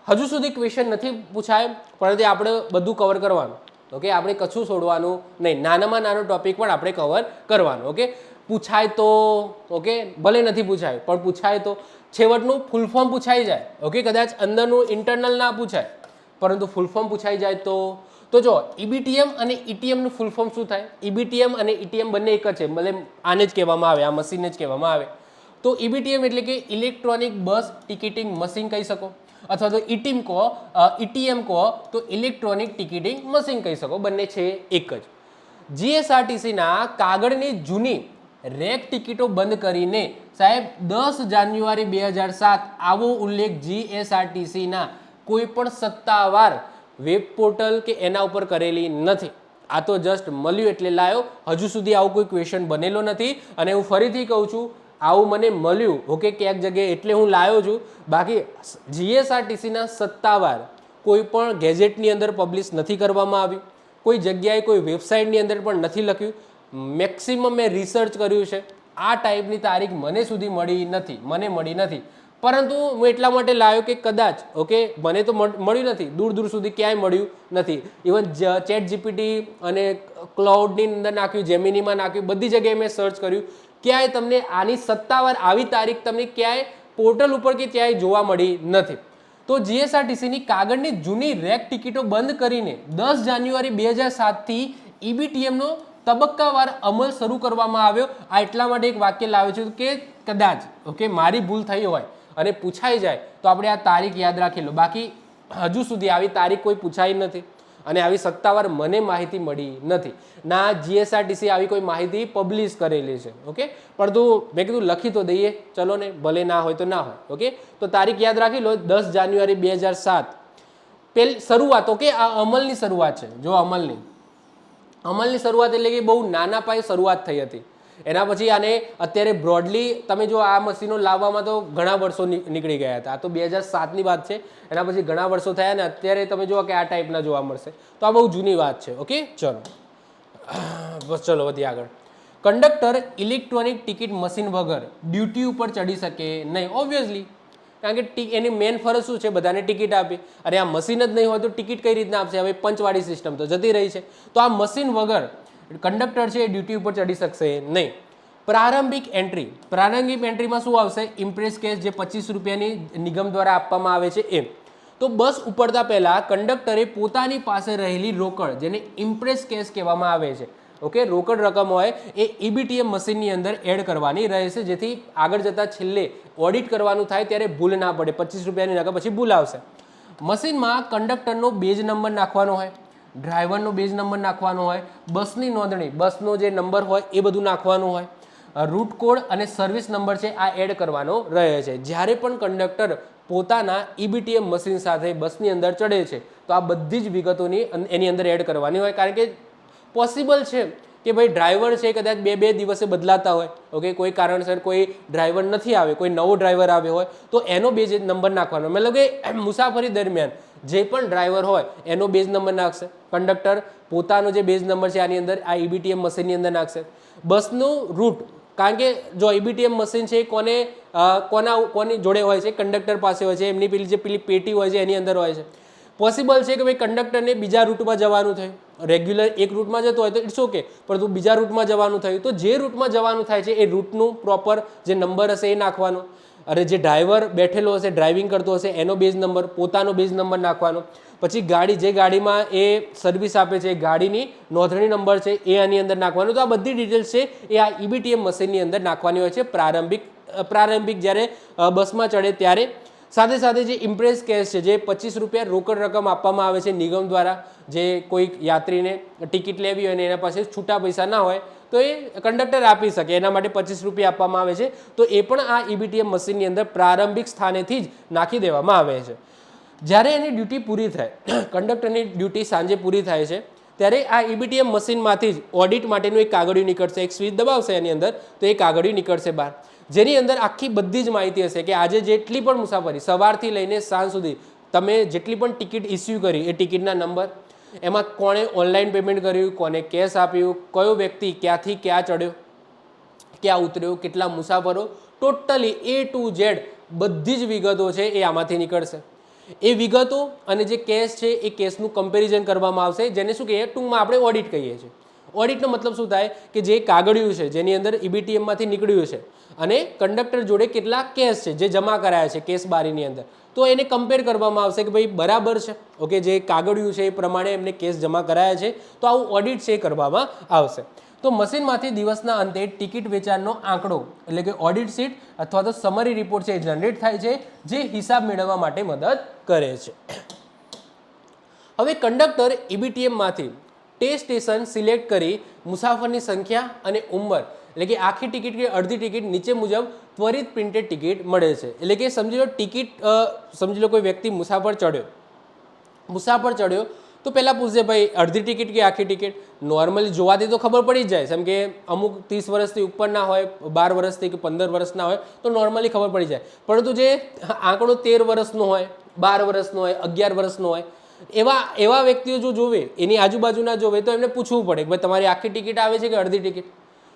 હજુ સુધી ક્વેશ્ચન નથી પૂછાય, પરંતુ આપણે બધું કવર કરવાનું. ઓકે, આપણે કશું છોડવાનું નહીં, નાનામાં નાનો ટોપિક પણ આપણે કવર કરવાનો. ઓકે, પૂછાય તો ઓકે, ભલે નથી પૂછાય પણ પૂછાય તો છેવટનું ફૂલ ફોર્મ પૂછાઈ જાય. ઓકે, કદાચ અંદરનું ઇન્ટરનલ ના પૂછાય પરંતુ ફૂલ ફોર્મ પૂછાઈ જાય તો જો EBTM અને ETM નું ફૂલ ફોર્મ શું થાય? EBTM અને ETM બંને એક જ છે, મતલબ આને જ કહેવામાં આવે, આ મશીનને જ કહેવામાં આવે. તો EBTM એટલે કે ઇલેક્ટ્રોનિક બસ ટિકિટિંગ મશીન કહી શકો, અથવા તો ETM કહો તો ઇલેક્ટ્રોનિક ટિકિટિંગ મશીન કહી શકો. બંને છે એક જ. GSRTC ના કાગળની જૂની રેક ટિકિટો બંધ કરીને સાહેબ 10 જાન્યુઆરી 2007 આવો ઉલ્લેખ GSRTC ના કોઈ પણ સત્તાવાર વેબ પોર્ટલ કે એના ઉપર કરેલી નથી. આ તો જસ્ટ મળ્યું એટલે લાયો. હજુ સુધી આવું કોઈ ક્વેશ્ચન બનેલો નથી અને હું ફરીથી કહું છું, આવું મને મળ્યું ઓકે ક્યાંક જગ્યાએ એટલે હું લાવ્યો છું. બાકી GSRTC ના સત્તાવાર કોઈ પણ ગેજેટની અંદર પબ્લિશ નથી કરવામાં આવ્યું, કોઈ જગ્યાએ કોઈ વેબસાઇટની અંદર પણ નથી લખ્યું. મેક્સિમમ મેં રિસર્ચ કર્યું છે, આ ટાઈપની તારીખ મને સુધી મળી નથી. પરંતુ હું એટલા માટે લાવ્યો કે કદાચ ઓકે મને તો મળ્યું નથી, દૂર દૂર સુધી ક્યાંય મળ્યું નથી. ઇવન ChatGPT અને ક્લાઉડની અંદર નાખ્યું, જેમિનીમાં નાખ્યું, બધી જગ્યાએ મેં સર્ચ કર્યું, ક્યાંય તમને આની સત્તાવાર આવી તારીખ તમને ક્યાંય પોર્ટલ ઉપર કે ક્યાંય જોવા મળી નથી. તો GSRTCની કાગળની જૂની રેક ટિકિટો બંધ કરીને 10 જાન્યુઆરી 2007થી EBTMનો તબક્કાવાર અમલ શરૂ કરવામાં આવ્યો. આ એટલા માટે એક વાક્ય લાવ્યો છું કે કદાચ ઓકે મારી ભૂલ થઈ હોય અને પૂછાઈ જાય તો આપણે આ તારીખ યાદ રાખી લો. બાકી હજુ સુધી આવી તારીખ કોઈ પૂછાઈ નથી અને આવી સત્તાવાર મને માહિતી મળી નથી. ના GSRTC આવી કોઈ માહિતી પબ્લિશ કરેલી છે. ઓકે, પરંતુ મેં કીધું લખી તો દઈએ, ચલો ને, ભલે ના હોય તો ના હોય. ઓકે, તો તારીખ યાદ રાખી લો 10 જાન્યુઆરી 2007 પહેલી શરૂઆત. ઓકે, આ અમલની શરૂઆત છે. જો અમલની શરૂઆત એટલે કે બહુ નાના પાયે શરૂઆત થઈ હતી. એના પછી આને અત્યારે બ્રોડલી તમે જો આ મશીનો લાવવામાં તો ઘણા વર્ષો નીકળી ગયા હતા. આ તો 2007ની વાત છે, એના પછી ઘણા વર્ષો થયા અને અત્યારે તમે જુઓ કે આ ટાઈપના જોવા મળશે. તો આ બહુ જૂની વાત છે. ઓકે, ચલો બસ ચલો વધીએ આગળ. કંડક્ટર ઇલેક્ટ્રોનિક ટિકિટ મશીન વગર ડ્યુટી ઉપર ચડી શકે નહીં. ઓબ્વિયસલી, કારણ કે એની મેન ફરજ શું છે? બધાને ટિકિટ આપી. અને આ મશીન જ નહીં હોય તો ટિકિટ કઈ રીતના આપશે? હવે પંચવાળી સિસ્ટમ તો જતી રહી છે. તો આ મશીન વગર કંડક્ટર છે એ ડ્યુટી ઉપર ચડી શકશે નહીં. પ્રારંભિક એન્ટ્રીમાં શું આવશે? ઇમ્પ્રેસ કેસ, જે 25 રૂપિયાની નિગમ દ્વારા આપવામાં આવે છે એ. તો બસ ઉપડતા પહેલા કંડક્ટરે પોતાની પાસે રહેલી રોકડ, જેને ઇમ્પ્રેસ કેસ કહેવામાં આવે છે, ઓકે, રોકડ રકમ હોય એ EBTM મશીનની અંદર એડ કરવાની રહે છે, જેથી આગળ જતાં છેલ્લે ઓડિટ કરવાનું થાય ત્યારે ભૂલ ના પડે. 25 રૂપિયાની રકમ પછી ભૂલ આવશે. મશીનમાં કંડક્ટરનો બેઝ નંબર નાખવાનો હોય, ડ્રાઈવરનો બેઝ નંબર નાખવાનો હોય, બસની નોંધણી, બસનો જે નંબર હોય એ બધું નાખવાનું હોય, રૂટ કોડ અને સર્વિસ નંબર છે આ એડ કરવાનો રહે છે. જ્યારે પણ કંડક્ટર પોતાના EBTM મશીન સાથે બસની અંદર ચડે છે તો આ બધી જ વિગતોની એની અંદર એડ કરવાની હોય. કારણ કે પોસિબલ છે કે ભાઈ ડ્રાઈવર છે કદાચ બે દિવસે બદલાતા હોય, ઓકે, કોઈ કારણસર કોઈ ડ્રાઈવર નથી આવે, કોઈ નવો ડ્રાઈવર આવ્યો હોય તો એનો બેઝ નંબર નાખવાનો, મતલબ કે મુસાફરી દરમિયાન જે પણ ડ્રાઈવર હોય એનો બેઝ નંબર નાખશે. કંડક્ટર પોતાનો જે બેઝ નંબર છે આની અંદર આ EBTM મશીનની અંદર નાખશે. બસનું રૂટ, કારણ કે જો EBTM મશીન છે કોની જોડે હોય છે, કંડક્ટર પાસે હોય છે, એમની પેલી પેટી હોય છે એની અંદર હોય છે. પોસિબલ છે કે ભાઈ કંડક્ટરને બીજા રૂટમાં જવાનું થયું, રેગ્યુલર એક રૂટમાં જતો હોય તો ઇટ્સ ઓકે, પરંતુ બીજા રૂટમાં જવાનું થયું તો જે રૂટમાં જવાનું થાય છે એ રૂટનું પ્રોપર જે નંબર હશે એ નાખવાનો. અને જે ડ્રાઈવર બેઠેલો હશે, ડ્રાઇવિંગ કરતો હશે એનો બેઝ નંબર, પોતાનો બેઝ નંબર નાખવાનો. પછી ગાડી, જે ગાડીમાં એ સર્વિસ આપે છે, ગાડીની નોંધણી નંબર છે એ આની અંદર નાખવાનો. તો આ બધી ડિટેલ્સ છે એ આ EBTM મશીનની અંદર નાખવાની હોય છે પ્રારંભિક જ્યારે બસમાં ચડે ત્યારે. સાથે સાથે જે ઇમ્પ્રેસ કેશ છે, જે 25 રૂપિયા રોકડ રકમ આપવામાં આવે છે નિગમ દ્વારા, જે કોઈક યાત્રીને ટિકિટ લેવી હોય અને એના પાસે છૂટા પૈસા ના હોય તો એ કંડક્ટર આપી શકે, એના માટે 25 રૂપિયા આપવામાં આવે છે. તો એ પણ આ EBTM મશીનની અંદર પ્રારંભિક સ્થાનેથી જ નાખી દેવામાં આવે છે. જ્યારે એની ડ્યુટી પૂરી થાય, કંડક્ટરની ડ્યુટી સાંજે પૂરી થાય છે, ત્યારે આ EBTM મશીનમાંથી જ ઓડિટ માટેનું એક કાગળિયું નીકળશે. એક સ્વિચ દબાવશે એની અંદર તો એ કાગળિયું નીકળશે બહાર, જેની અંદર આખી બધી જ માહિતી હશે કે આજે જેટલી પણ મુસાફરી સવારથી લઈને સાંજ સુધી તમે જેટલી પણ ટિકિટ ઇસ્યુ કરી એ ટિકિટના નંબર, એમાં કોણે ઓનલાઈન પેમેન્ટ કર્યું, કોને કેશ આપ્યું, કયો વ્યક્તિ ક્યાંથી ક્યાં ચડ્યો, ક્યાં ઉતર્યો, કેટલા મુસાફરો, ટોટલી A to Z બધી જ વિગતો છે એ આમાંથી નીકળશે. એ વિગતો અને જે કેશ છે એ કેશનું કમ્પેરિઝન કરવામાં આવશે, જેને શું કહીએ, ટૂંકમાં આપણે ઓડિટ કહીએ છીએ. ઓડિટનો મતલબ શું થાય કે જે કાગળિયું છે જેની અંદર EBTMમાંથી નીકળ્યું છે અને કંડક્ટર જોડે કેટલા કેશ છે જે જમા કરાયા છે કેશ બારીની અંદર, તો એને કમ્પેર કરવામાં આવશે કે ભાઈ બરાબર છે, ઓકે, જે કાગળિયું છે એ પ્રમાણે એમને કેશ જમા કરાયા છે, તો આવું ઓડિટ છે એ કરવામાં આવશે. તો મશીનમાંથી દિવસના અંતે ટિકિટ વેચાણનો આંકડો એટલે કે ઓડિટ શીટ અથવા તો સમરી રિપોર્ટ છે એ જનરેટ થાય છે, જે હિસાબ મેળવવા માટે મદદ કરે છે. હવે કંડક્ટર EBTMમાંથી ટેસ્ટ સ્ટેશન સિલેક્ટ કરી મુસાફરની સંખ્યા અને ઉંમર એટલે કે આખી ટિકિટ કે અડધી ટિકિટ નીચે મુજબ ત્વરિત પ્રિન્ટેડ ટિકિટ મળે છે. એટલે કે સમજી લો કોઈ વ્યક્તિ મુસાફર ચડ્યો તો પહેલાં પૂછશે ભાઈ અડધી ટિકિટ કે આખી ટિકિટ. નોર્મલી જોવાથી તો ખબર પડી જ જાય, જેમ કે અમુક 30 વર્ષથી ઉપરના હોય, 12 વર્ષથી કે 15 વર્ષના હોય તો નોર્મલી ખબર પડી જાય, પરંતુ જે આંકડો 13 વર્ષનો હોય, 12 વર્ષનો હોય, 11 વર્ષનો હોય, એવા વ્યક્તિઓ જો જોવે, એની આજુબાજુના જોવે તો એમને પૂછવું પડે કે ભાઈ તમારી આખી ટિકિટ આવે છે કે અડધી ટિકિટ.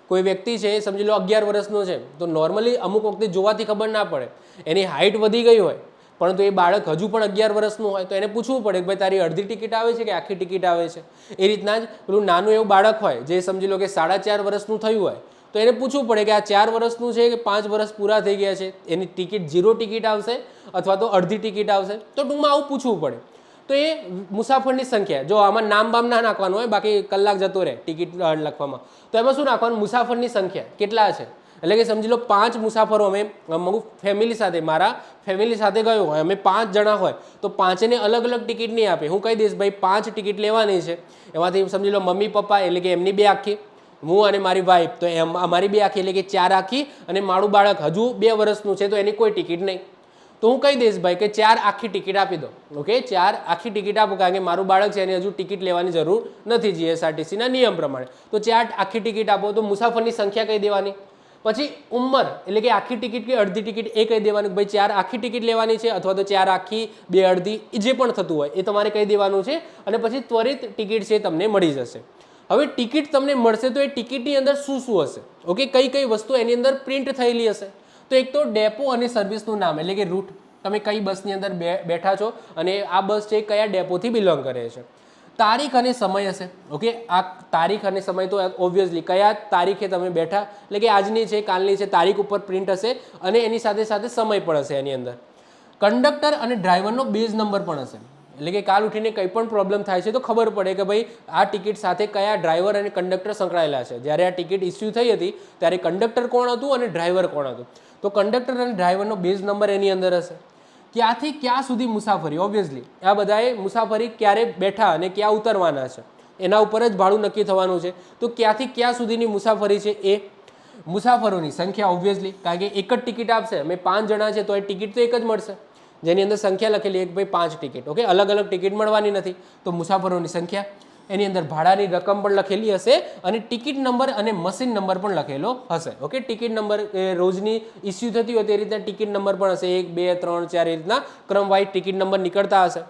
કોઈ વ્યક્તિ છે સમજી લો 11 વર્ષનો છે તો નોર્મલી અમુક વખતે જોવાથી ખબર ના પડે, એની હાઇટ વધી ગઈ હોય પરંતુ એ બાળક હજુ પણ 11 વર્ષનું હોય તો એને પૂછવું પડે કે ભાઈ તારી અડધી ટિકિટ આવે છે કે આખી ટિકિટ આવે છે. એ રીતના જ પેલું નાનું એવું બાળક હોય જે સમજી લો કે 4.5 વર્ષનું થયું હોય તો એને પૂછવું પડે કે આ 4 વર્ષનું છે કે 5 વર્ષ પૂરા થઈ ગયા છે, એની ટિકિટ 0 ટિકિટ આવશે અથવા તો અડધી ટિકિટ આવશે. તો ટૂંકમાં આવું પૂછવું પડે. તો એ મુસાફરની સંખ્યા, જો આમાં નામ બામ ના નાખવાનું હોય, બાકી કલાક જતો રહે ટિકિટ લખવામાં, તો એમાં શું નાખવાનું, મુસાફરની સંખ્યા કેટલા છે. એટલે કે સમજી લો 5 મુસાફરો, મારા ફેમિલી સાથે ગયો હોય, અમે 5 જણા હોય તો 5ને અલગ અલગ ટિકિટ નહીં આપે. હું કહી દઈશ ભાઈ 5 ટિકિટ લેવાની છે, એમાંથી સમજી લો મમ્મી પપ્પા એટલે કે એમની 2 આખી, હું અને મારી વાઈફ તો અમારી 2 આખી એટલે કે 4 આખી, અને મારું બાળક હજુ 2 વર્ષનું છે તો એની કોઈ ટિકિટ નહીં. તો હું કહી દઈશ ભાઈ કે 4 આખી ટિકિટ આપી દો, ઓકે, 4 આખી ટિકિટ આપો, કારણ કે મારું બાળક છે એને હજુ ટિકિટ લેવાની જરૂર નથી GSRTCના નિયમ પ્રમાણે. તો 4 આખી ટિકિટ આપો. તો મુસાફરની સંખ્યા કહી દેવાની. પછી ઉંમર એટલે કે આખી ટિકિટ કે અડધી ટિકિટ એ કહી દેવાનું કે ભાઈ 4 આખી ટિકિટ લેવાની છે અથવા તો 4 આખી 2 અડધી, જે પણ થતું હોય એ તમારે કહી દેવાનું છે. અને પછી ત્વરિત ટિકિટ છે તમને મળી જશે. હવે ટિકિટ તમને મળશે તો એ ટિકિટની અંદર શું હશે, ઓકે, કઈ વસ્તુ એની અંદર પ્રિન્ટ થયેલી હશે. તો એક તો ડેપો અને સર્વિસનું નામ એટલે કે રૂટ, તમે કઈ બસની અંદર બેઠા છો અને આ બસ છે કયા ડેપોથી બિલોંગ કરે છે. તારીખ અને સમય હશે, ઓકે, આ તારીખ અને સમય તો ઓબ્વિયસલી કયા તારીખે તમે બેઠા એટલે કે આજની છે, કાલની છે, તારીખ ઉપર પ્રિન્ટ હશે અને એની સાથે સાથે સમય પણ હશે એની અંદર. કંડક્ટર અને ડ્રાઈવરનો બેઝ નંબર પણ હશે, એટલે કે કાલ ઉઠીને કંઈ પણ પ્રોબ્લેમ થાય છે તો ખબર પડે કે ભાઈ આ ટિકિટ સાથે કયા ડ્રાઈવર અને કંડક્ટર સંકળાયેલા છે. જ્યારે આ ટિકિટ ઇસ્યુ થઈ હતી ત્યારે કંડક્ટર કોણ હતું અને ડ્રાઈવર કોણ હતું, તો કંડક્ટર અને ડ્રાઈવરનો બેઝ નંબર એની અંદર હશે. ક્યાંથી ક્યાં સુધી મુસાફરી, ઓબ્વિયસલી આ બધાએ મુસાફરી ક્યારે બેઠા અને ક્યાં ઉતરવાના છે એના ઉપર જ ભાડું નક્કી થવાનું છે. તો ક્યાંથી ક્યાં સુધીની મુસાફરી છે એ, મુસાફરોની સંખ્યા ઓબ્વિયસલી, કારણ કે એક જ ટિકિટ આપશે, અમે 5 જણા છે તો એ ટિકિટ તો એક જ મળશે, જેની અંદર સંખ્યા લખેલી એક ભાઈ 5 ટિકિટ, ઓકે, અલગ અલગ ટિકિટ મળવાની નથી. તો મુસાફરોની સંખ્યા, એની અંદર ભાડાની રકમ પણ લખેલી હશે અને ટિકિટ નંબર અને મશીન નંબર પણ લખેલો હશે. ઓકે, ટિકિટ નંબર રોજની ઇસ્યુ થતી હોય તે રીતના ટિકિટ નંબર પણ હશે, 1 2 3 4 એ રીતના ક્રમવાઇઝ ટિકિટ નંબર નીકળતા હશે.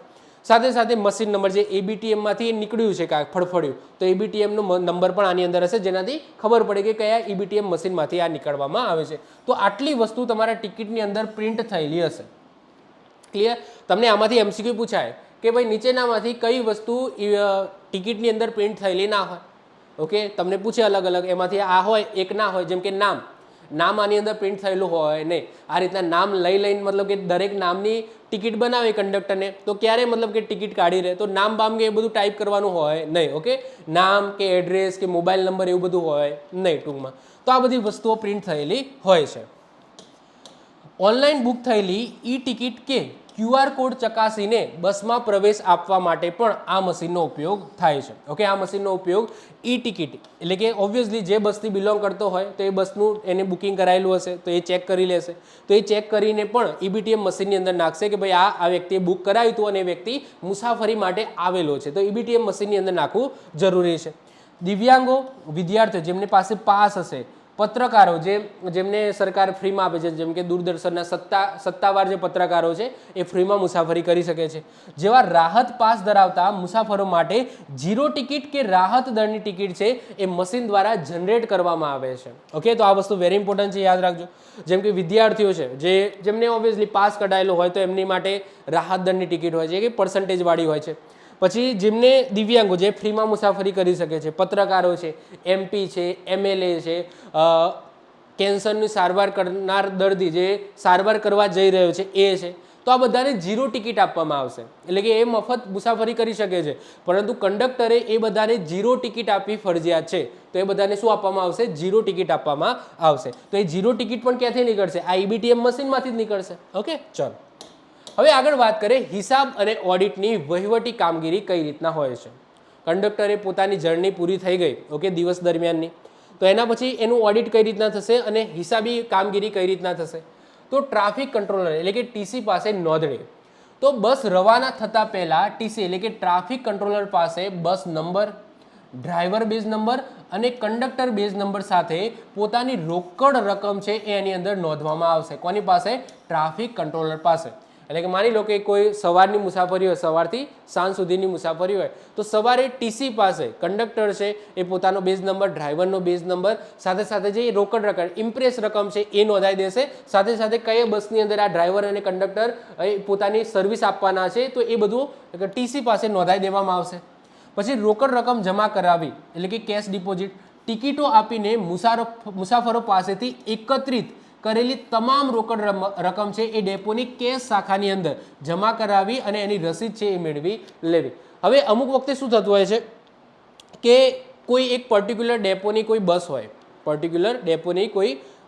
સાથે સાથે મશીન નંબર જે એબીટીએમમાંથી નીકળ્યું છે કાંઈક ફળફળ્યું તો એબીટીએમનો નંબર પણ આની અંદર હશે, જેનાથી ખબર પડે કે કયા એબીટીએમ મશીનમાંથી આ નીકળવામાં આવે છે. તો આટલી વસ્તુ તમારા ટિકિટની અંદર પ્રિન્ટ થયેલી હશે. ક્લિયર? તમને આમાંથી એમસીક્યુ પૂછાય કે ભાઈ નીચેનામાંથી કઈ વસ્તુ ટિકિટની અંદર પ્રિન્ટ થયેલી ના હોય. ઓકે, તમને પૂછે અલગ અલગ, એમાંથી આ હોય એક ના હોય, જેમ કે નામ આની અંદર પ્રિન્ટ થયેલું હોય નહીં. આ રીતના નામ લઈને મતલબ કે દરેક નામની ટિકિટ બનાવે કંડક્ટરને તો ક્યારે મતલબ કે ટિકિટ કાઢી રહે તો નામ બામ કે એ બધું ટાઈપ કરવાનું હોય નહીં. ઓકે, નામ કે એડ્રેસ કે મોબાઈલ નંબર એવું બધું હોય નહીં ટૂંકમાં. તો આ બધી વસ્તુઓ પ્રિન્ટ થયેલી હોય છે. ઓનલાઈન બુક થયેલી ઈ ટિકિટ કે QR કોડ ચકાસીને બસમાં પ્રવેશ આપવા માટે પણ આ મશીનનો ઉપયોગ થાય છે. ઓકે, આ મશીનનો ઉપયોગ ઈ ટિકિટ એટલે કે ઓબ્વિયસલી જે બસથી બિલોંગ કરતો હોય તો એ બસનું એને બુકિંગ કરાયેલું હશે તો એ ચેક કરી લેશે. તો એ ચેક કરીને પણ ઈબીટીએમ મશીનની અંદર નાખશે કે ભાઈ આ વ્યક્તિએ બુક કરાવ્યું હતું અને એ વ્યક્તિ મુસાફરી માટે આવેલો છે, તો ઈબીટીએમ મશીનની અંદર નાખવું જરૂરી છે. દિવ્યાંગો, વિદ્યાર્થીઓ જેમની પાસે પાસ હશે, પત્રકારો જેમને સરકાર ફ્રીમાં આપે છે, જેમ કે દૂરદર્શનના સત્તાવાર જે પત્રકારો છે એ ફ્રીમાં મુસાફરી કરી શકે છે. જેવા રાહત પાસ ધરાવતા મુસાફરો માટે 0 ટિકિટ કે રાહત દરની ટિકિટ છે એ મશીન દ્વારા જનરેટ કરવામાં આવે છે. ઓકે, તો આ વસ્તુ વેરી ઇમ્પોર્ટન્ટ છે, યાદ રાખજો. જેમ કે વિદ્યાર્થીઓ છે જેમને ઓબ્વિયસલી પાસ કઢાયેલો હોય તો એમની માટે રાહત દરની ટિકિટ હોય છે કે પર્સન્ટેજ વાળી હોય છે. પછી જેમને દિવ્યાંગો જે ફ્રીમાં મુસાફરી કરી શકે છે, પત્રકારો છે, MP છે, MLA છે, કેન્સરની સારવાર કરનાર દર્દી જે સારવાર કરવા જઈ રહ્યો છે એ છે, તો આ બધાને 0 ટિકિટ આપવામાં આવશે. એટલે કે એ મફત મુસાફરી કરી શકે છે, પરંતુ કંડક્ટરે એ બધાને 0 ટિકિટ આપવી ફરજિયાત છે. તો એ બધાને શું આપવામાં આવશે? 0 ટિકિટ આપવામાં આવશે. તો એ 0 ટિકિટ પણ ક્યાંથી નીકળશે? આ ઈબીટીએમ મશીનમાંથી જ નીકળશે. ઓકે, ચલો હવે આગળ વાત કરીએ હિસાબ અને ઓડિટની વહીવટી કામગીરી કઈ રીતના હોય છે. કંડક્ટરે પોતાની જર્ની પૂરી થઈ ગઈ, ઓકે, દિવસ દરમિયાનની, તો એના પછી એનું ઓડિટ કઈ રીતના થશે અને હિસાબી કામગીરી કઈ રીતના થશે? તો ટ્રાફિક કંટ્રોલર એટલે કે TC પાસે નોંધણી. તો બસ રવાના થતાં પહેલાં TC એટલે કે ટ્રાફિક કંટ્રોલર પાસે બસ નંબર, ડ્રાઈવર બેઝ નંબર અને કંડક્ટર બેઝ નંબર સાથે પોતાની રોકડ રકમ છે એ એની અંદર નોંધવામાં આવશે. કોની પાસે? ટ્રાફિક કંટ્રોલર પાસે. એટલે કે માની લો કે કોઈ સવારની મુસાફરી હોય, સવારથી સાંજ સુધીની મુસાફરી હોય તો સવારે TC પાસે કંડક્ટર છે એ પોતાનો બેઝ નંબર, ડ્રાઈવરનો બેઝ નંબર સાથે સાથે જે રોકડ રકમ ઇમ્પ્રેસ રકમ છે એ નોંધાઈ દેશે. સાથે સાથે કઈ બસની અંદર આ ડ્રાઈવર અને કંડક્ટર પોતાની સર્વિસ આપવાના છે તો એ બધું TC પાસે નોંધાઈ દેવામાં આવશે. પછી રોકડ રકમ જમા કરાવી એટલે કે કેશ ડિપોઝિટ, ટિકિટો આપીને મુસાફરો પાસેથી એકત્રિત કરેલી તમામ રોકડ રકમ છે એ ડેપોની કેશ શાખાની અંદર જમા કરાવી અને એની રસીદ છે એ મેળવી લેવી. હવે અમુક વખતે શું થતું હોય છે કે કોઈ એક પર્ટિક્યુલર ડેપોની કોઈ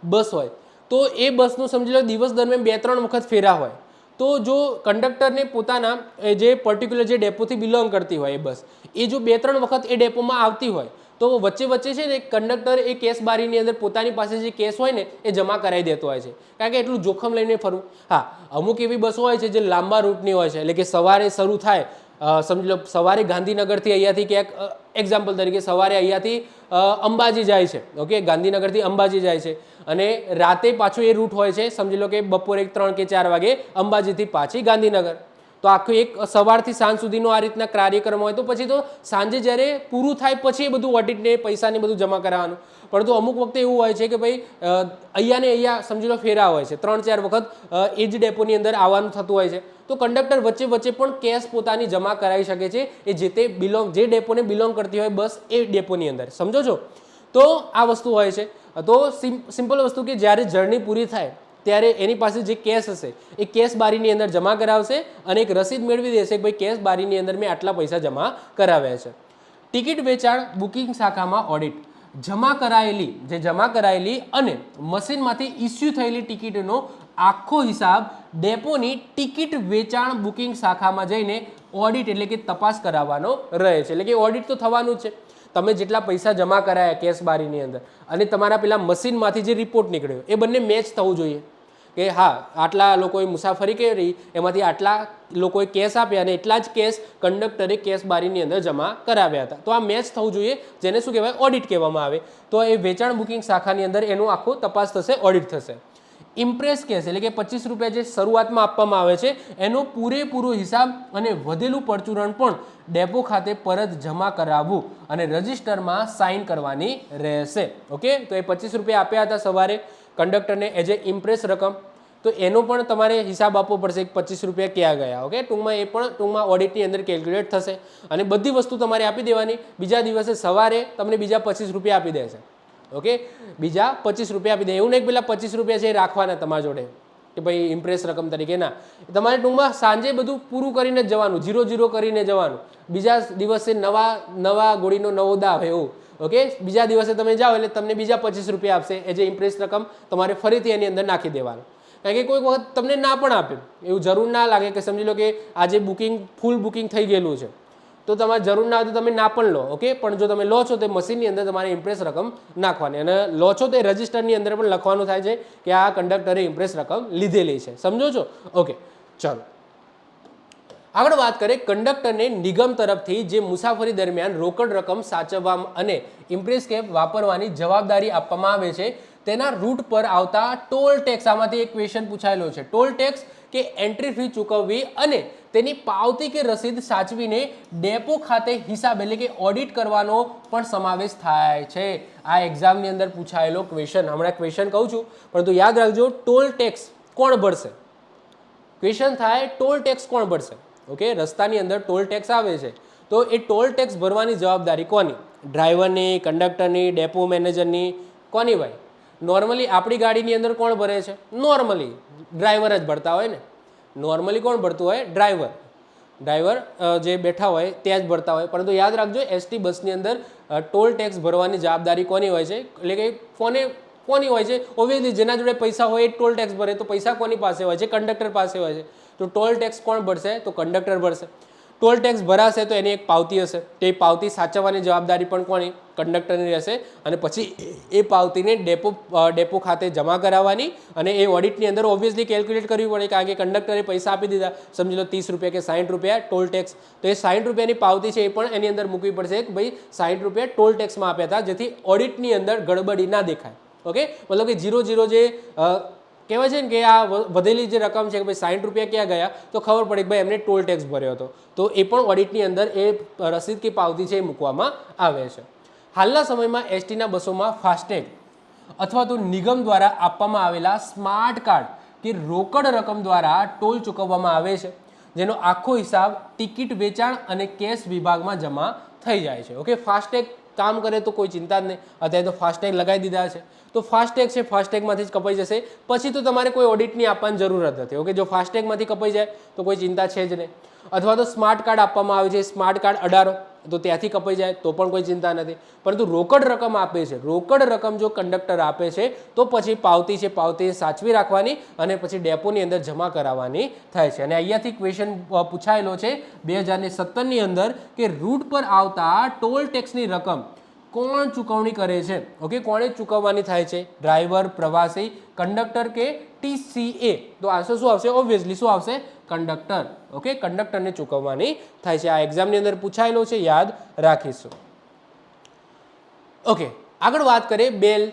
બસ હોય, તો એ બસનું સમજી લો દિવસ દરમિયાન 2-3 વખત ફેરા હોય, તો જો કંડક્ટરને પોતાના જે પર્ટિક્યુલર જે ડેપોથી બિલોંગ કરતી હોય એ બસ એ જો 2-3 વખત એ ડેપોમાં આવતી હોય તો વચ્ચે છે ને કંડક્ટર એ કેશ બારીની અંદર પોતાની પાસે જે કેશ હોય ને એ જમા કરાવી દેતો હોય છે, કારણ કે એટલું જોખમ લઈને ફરવું. હા, અમુક એવી બસો હોય છે જે લાંબા રૂટની હોય છે, એટલે કે સવારે શરૂ થાય, સમજી લો સવારે ગાંધીનગરથી અહીંયાથી ક્યાંક એક્ઝામ્પલ તરીકે સવારે અહીંયાથી અંબાજી જાય છે, ઓકે, ગાંધીનગરથી અંબાજી જાય છે અને રાતે પાછું એ રૂટ હોય છે, સમજી લો કે બપોરે 3 કે 4 વાગે અંબાજીથી પાછી ગાંધીનગર. તો આખું એક સવારથી સાંજ સુધીનો આ રીતના કાર્યક્રમ હોય તો પછી તો સાંજે જ્યારે પૂરું થાય પછી એ બધું ઓડિટને પૈસાને બધું જમા કરાવવાનું. પરંતુ અમુક વખતે એવું હોય છે કે ભાઈ અહીંયા સમજી લો ફેરા હોય છે, 3-4 વખત એ જ ડેપોની અંદર આવવાનું થતું હોય છે, તો કંડક્ટર વચ્ચે પણ કેશ પોતાની જમા કરાવી શકે છે એ જે ડેપોને બિલોંગ કરતી હોય બસ એ ડેપોની અંદર. સમજો છો? તો આ વસ્તુ હોય છે. તો સિમ્પલ વસ્તુ કે જ્યારે જર્ની પૂરી થાય ત્યારે એની પાસે જે કેશ હશે એ કેશ બારીની અંદર જમા કરાવશે અને એક રસીદ મેળવી દેશે કે ભાઈ કેશ બારીની અંદર મેં આટલા પૈસા જમા કરાવ્યા છે. ટિકિટ વેચાણ બુકિંગ શાખામાં ઓડિટ. જમા કરાયેલી અને મશીનમાંથી ઇસ્યુ થયેલી ટિકિટનો આખો હિસાબ ડેપોની ટિકિટ વેચાણ બુકિંગ શાખામાં જઈને ઓડિટ એટલે કે તપાસ કરાવવાનો રહે છે. એટલે કે ઓડિટ તો થવાનું જ છે. તમે જેટલા પૈસા જમા કરાયા કેશ બારીની અંદર અને તમારા પેલા મશીનમાંથી જે રિપોર્ટ નીકળ્યો એ બંને મેચ થવું જોઈએ. કે હા આટલા લોકોએ મુસાફરી કરી એમાંથી આટલા લોકોએ કેસ આપ્યા અને એટલા જ કેસ કંડક્ટરે કેસ બારીની અંદર જમા કરાવ્યા હતા. તો આ મેચ થવું જોઈએ, જેને શું કહેવાય ઓડિટ કહેવામાં આવે. તો એ વેચાણ બુકિંગ શાખાની અંદર એનું આખું તપાસ થશે, ઓડિટ થશે. ઇમ્પ્રેસ કેસ એટલે કે 25 રૂપિયા જે શરૂઆતમાં આપવામાં આવે છે એનો પૂરેપૂરો હિસાબ અને વધેલું પરચુરણ પણ ડેપો ખાતે પરત જમા કરાવવું અને રજિસ્ટરમાં સાઇન કરવાની રહેશે. ઓકે, તો એ 25 રૂપિયા આપ્યા હતા સવારે કંડક્ટરને એઝ એ ઇમ્પ્રેસ રકમ, તો એનો પણ તમારે હિસાબ આપવો પડશે કે 25 રૂપિયા ક્યાં ગયા. ઓકે, ટૂંકમાં એ પણ ટૂંકમાં ઓડિટની અંદર કેલ્ક્યુલેટ થશે અને બધી વસ્તુ તમારે આપી દેવાની. બીજા દિવસે સવારે તમને બીજા 25 રૂપિયા આપી દેશે. ઓકે, બીજા 25 રૂપિયા આપી દે. એવું નહીં પેલા 25 રૂપિયા છે એ રાખવાના તમારા જોડે કે ભાઈ ઇમ્પ્રેસ રકમ તરીકે, ના, તમારે ટૂંકમાં સાંજે બધું પૂરું કરીને જ જવાનું, 0-0 કરીને જવાનું. બીજા દિવસે નવા ગોળીનો નવો દાવ એવું. ઓકે, બીજા દિવસે તમે જાઓ એટલે તમને બીજા 25 રૂપિયા આપશે એ જે ઇમ્પ્રેસ રકમ તમારે ફરીથી એની અંદર નાખી દેવાનું. કારણ કે કોઈ વખત તમને ના પણ આપે, એવું જરૂર ના લાગે કે સમજી લો કે આજે બુકિંગ ફૂલ બુકિંગ થઈ ગયેલું છે તો તમારે જરૂર ના હોય તો તમે ના પણ લો. ઓકે, પણ જો તમે લો છો તો મશીનની અંદર તમારે ઇમ્પ્રેસ રકમ નાખવાની અને લો છો તો એ રજિસ્ટરની અંદર પણ લખવાનું થાય છે કે આ કંડક્ટરે ઇમ્પ્રેસ રકમ લીધેલી છે. સમજો છો? ઓકે, ચાલો આગળ વાત કરીએ. કંડક્ટરને નિગમ તરફથી જે મુસાફરી દરમિયાન રોકડ રકમ સાચવવા અને ઇમ્પ્રેસ કેપ વાપરવાની જવાબદારી આપવામાં આવે છે તેના રૂટ પર આવતા ટોલ ટેક્સ, આમાંથી એક ક્વેશ્ચન પૂછાયેલો છે. ટોલ ટેક્સ કે એન્ટ્રી ફી ચૂકવવી અને તેની પાવતી કે રસીદ સાચવીને ડેપો ખાતે હિસાબ એટલે કે ઓડિટ કરવાનો પણ સમાવેશ થાય છે. આ એક્ઝામની અંદર પૂછાયેલો ક્વેશ્ચન, હમણાં ક્વેશ્ચન કહું છું પરંતુ યાદ રાખજો, ટોલ ટેક્સ કોણ ભરશે? ક્વેશ્ચન થાય ટોલ ટેક્સ કોણ ભરશે? ઓકે, રસ્તાની અંદર ટોલ ટેક્સ આવે છે તો એ ટોલ ટેક્સ ભરવાની જવાબદારી કોની? ડ્રાઈવરની, કંડક્ટરની, ડેપો મેનેજરની, કોની ભાઈ? નોર્મલી આપણી ગાડીની અંદર કોણ ભરે છે? નોર્મલી ડ્રાઈવર જ ભરતા હોય ને. નોર્મલી કોણ ભરતું હોય? ડ્રાઈવર જે બેઠા હોય ત્યાં જ ભરતા હોય. પરંતુ યાદ રાખજો, એસટી બસની અંદર ટોલ ટેક્સ ભરવાની જવાબદારી કોની હોય છે? એટલે કે કોની હોય છે? ઓબ્વિયસલી જેના જોડે પૈસા હોય એ ટોલ ટેક્સ ભરે. તો પૈસા કોની પાસે હોય છે? કંડક્ટર પાસે હોય છે. તો ટોલ ટેક્સ કોણ ભરશે? તો કંડક્ટર ભરશે. ટોલ ટેક્સ ભરાશે તો એની એક પાવતી હશે, તો એ પાવતી સાચવવાની જવાબદારી પણ કોની? કંડક્ટરની રહેશે. અને પછી એ પાવતીને ડેપો ખાતે જમા કરાવવાની અને એ ઓડિટની અંદર ઓબ્વિયસલી કેલ્ક્યુલેટ કરવી પડે, કારણ કે કંડક્ટરે પૈસા આપી દીધા, સમજી લો 30 રૂપિયા કે 60 રૂપિયા ટોલ ટેક્સ, તો એ 60 રૂપિયાની પાવતી છે એ પણ એની અંદર મૂકવી પડશે કે ભાઈ 60 રૂપિયા ટોલ ટેક્સમાં આપ્યા હતા, જેથી ઓડિટની અંદર ગડબડી ના દેખાય. ઓકે, મતલબ કે 0-0 જે કહેવાય છે ને કે આ વધેલી જે રકમ છે કે ભાઈ 60 રૂપિયા ક્યાં ગયા, તો ખબર પડે કે ભાઈ એમને ટોલ ટેક્સ ભર્યો હતો, તો એ પણ ઓડિટની અંદર એ રસીદ કે પાવતી છે એ મૂકવામાં આવે છે. હાલના સમયમાં એસટીના બસોમાં ફાસ્ટેગ અથવા તો નિગમ દ્વારા આપવામાં આવેલા સ્માર્ટ કાર્ડ કે રોકડ રકમ દ્વારા ટોલ ચૂકવવામાં આવે છે, જેનો આખો હિસાબ ટિકિટ વેચાણ અને કેશ વિભાગમાં જમા થઈ જાય છે. ઓકે, ફાસ્ટેગ કામ કરે તો કોઈ ચિંતા જ નહીં. અત્યારે તો ફાસ્ટેગ લગાવી દીધા છે તો ફાસ્ટેગ છે ફાસ્ટેગમાંથી જ કપાઈ જશે, પછી તો તમારે કોઈ ઓડિટની આપવાની જરૂરત નથી. ઓકે, જો ફાસ્ટેગમાંથી કપાઈ જાય તો કોઈ ચિંતા છે જ નહીં. અથવા તો સ્માર્ટ કાર્ડ આપવામાં આવે છે, સ્માર્ટ કાર્ડ 18 તો ત્યાંથી કપાઈ જાય તો પણ કોઈ ચિંતા નથી. પરંતુ રોકડ રકમ આપે છે, રોકડ રકમ જો કંડક્ટર આપે છે તો પછી પાવતી છે, પાવતી સાચવી રાખવાની અને પછી ડેપોની અંદર જમા કરાવવાની થાય છે. અને અહીંયાથી ક્વેશ્ચન પૂછાયેલો છે 2017ની અંદર કે રૂટ પર આવતા ટોલ ટેક્સની રકમ કોણ ચૂકવણી કરે છે? ઓકે, કોણે ચૂકવવાની થાય છે? ડ્રાઈવર, પ્રવાસી, કંડક્ટર કે TCA? તો આન્સર શું આવશે? ઓબ્વિયસલી શું આવશે? કંડક્ટર. ઓકે, કંડક્ટરને ચૂકવવાની થાય છે. આ એક્ઝામની અંદર પૂછાયેલો છે, યાદ રાખીશું. ઓકે, આગળ વાત કરીએ બેલ,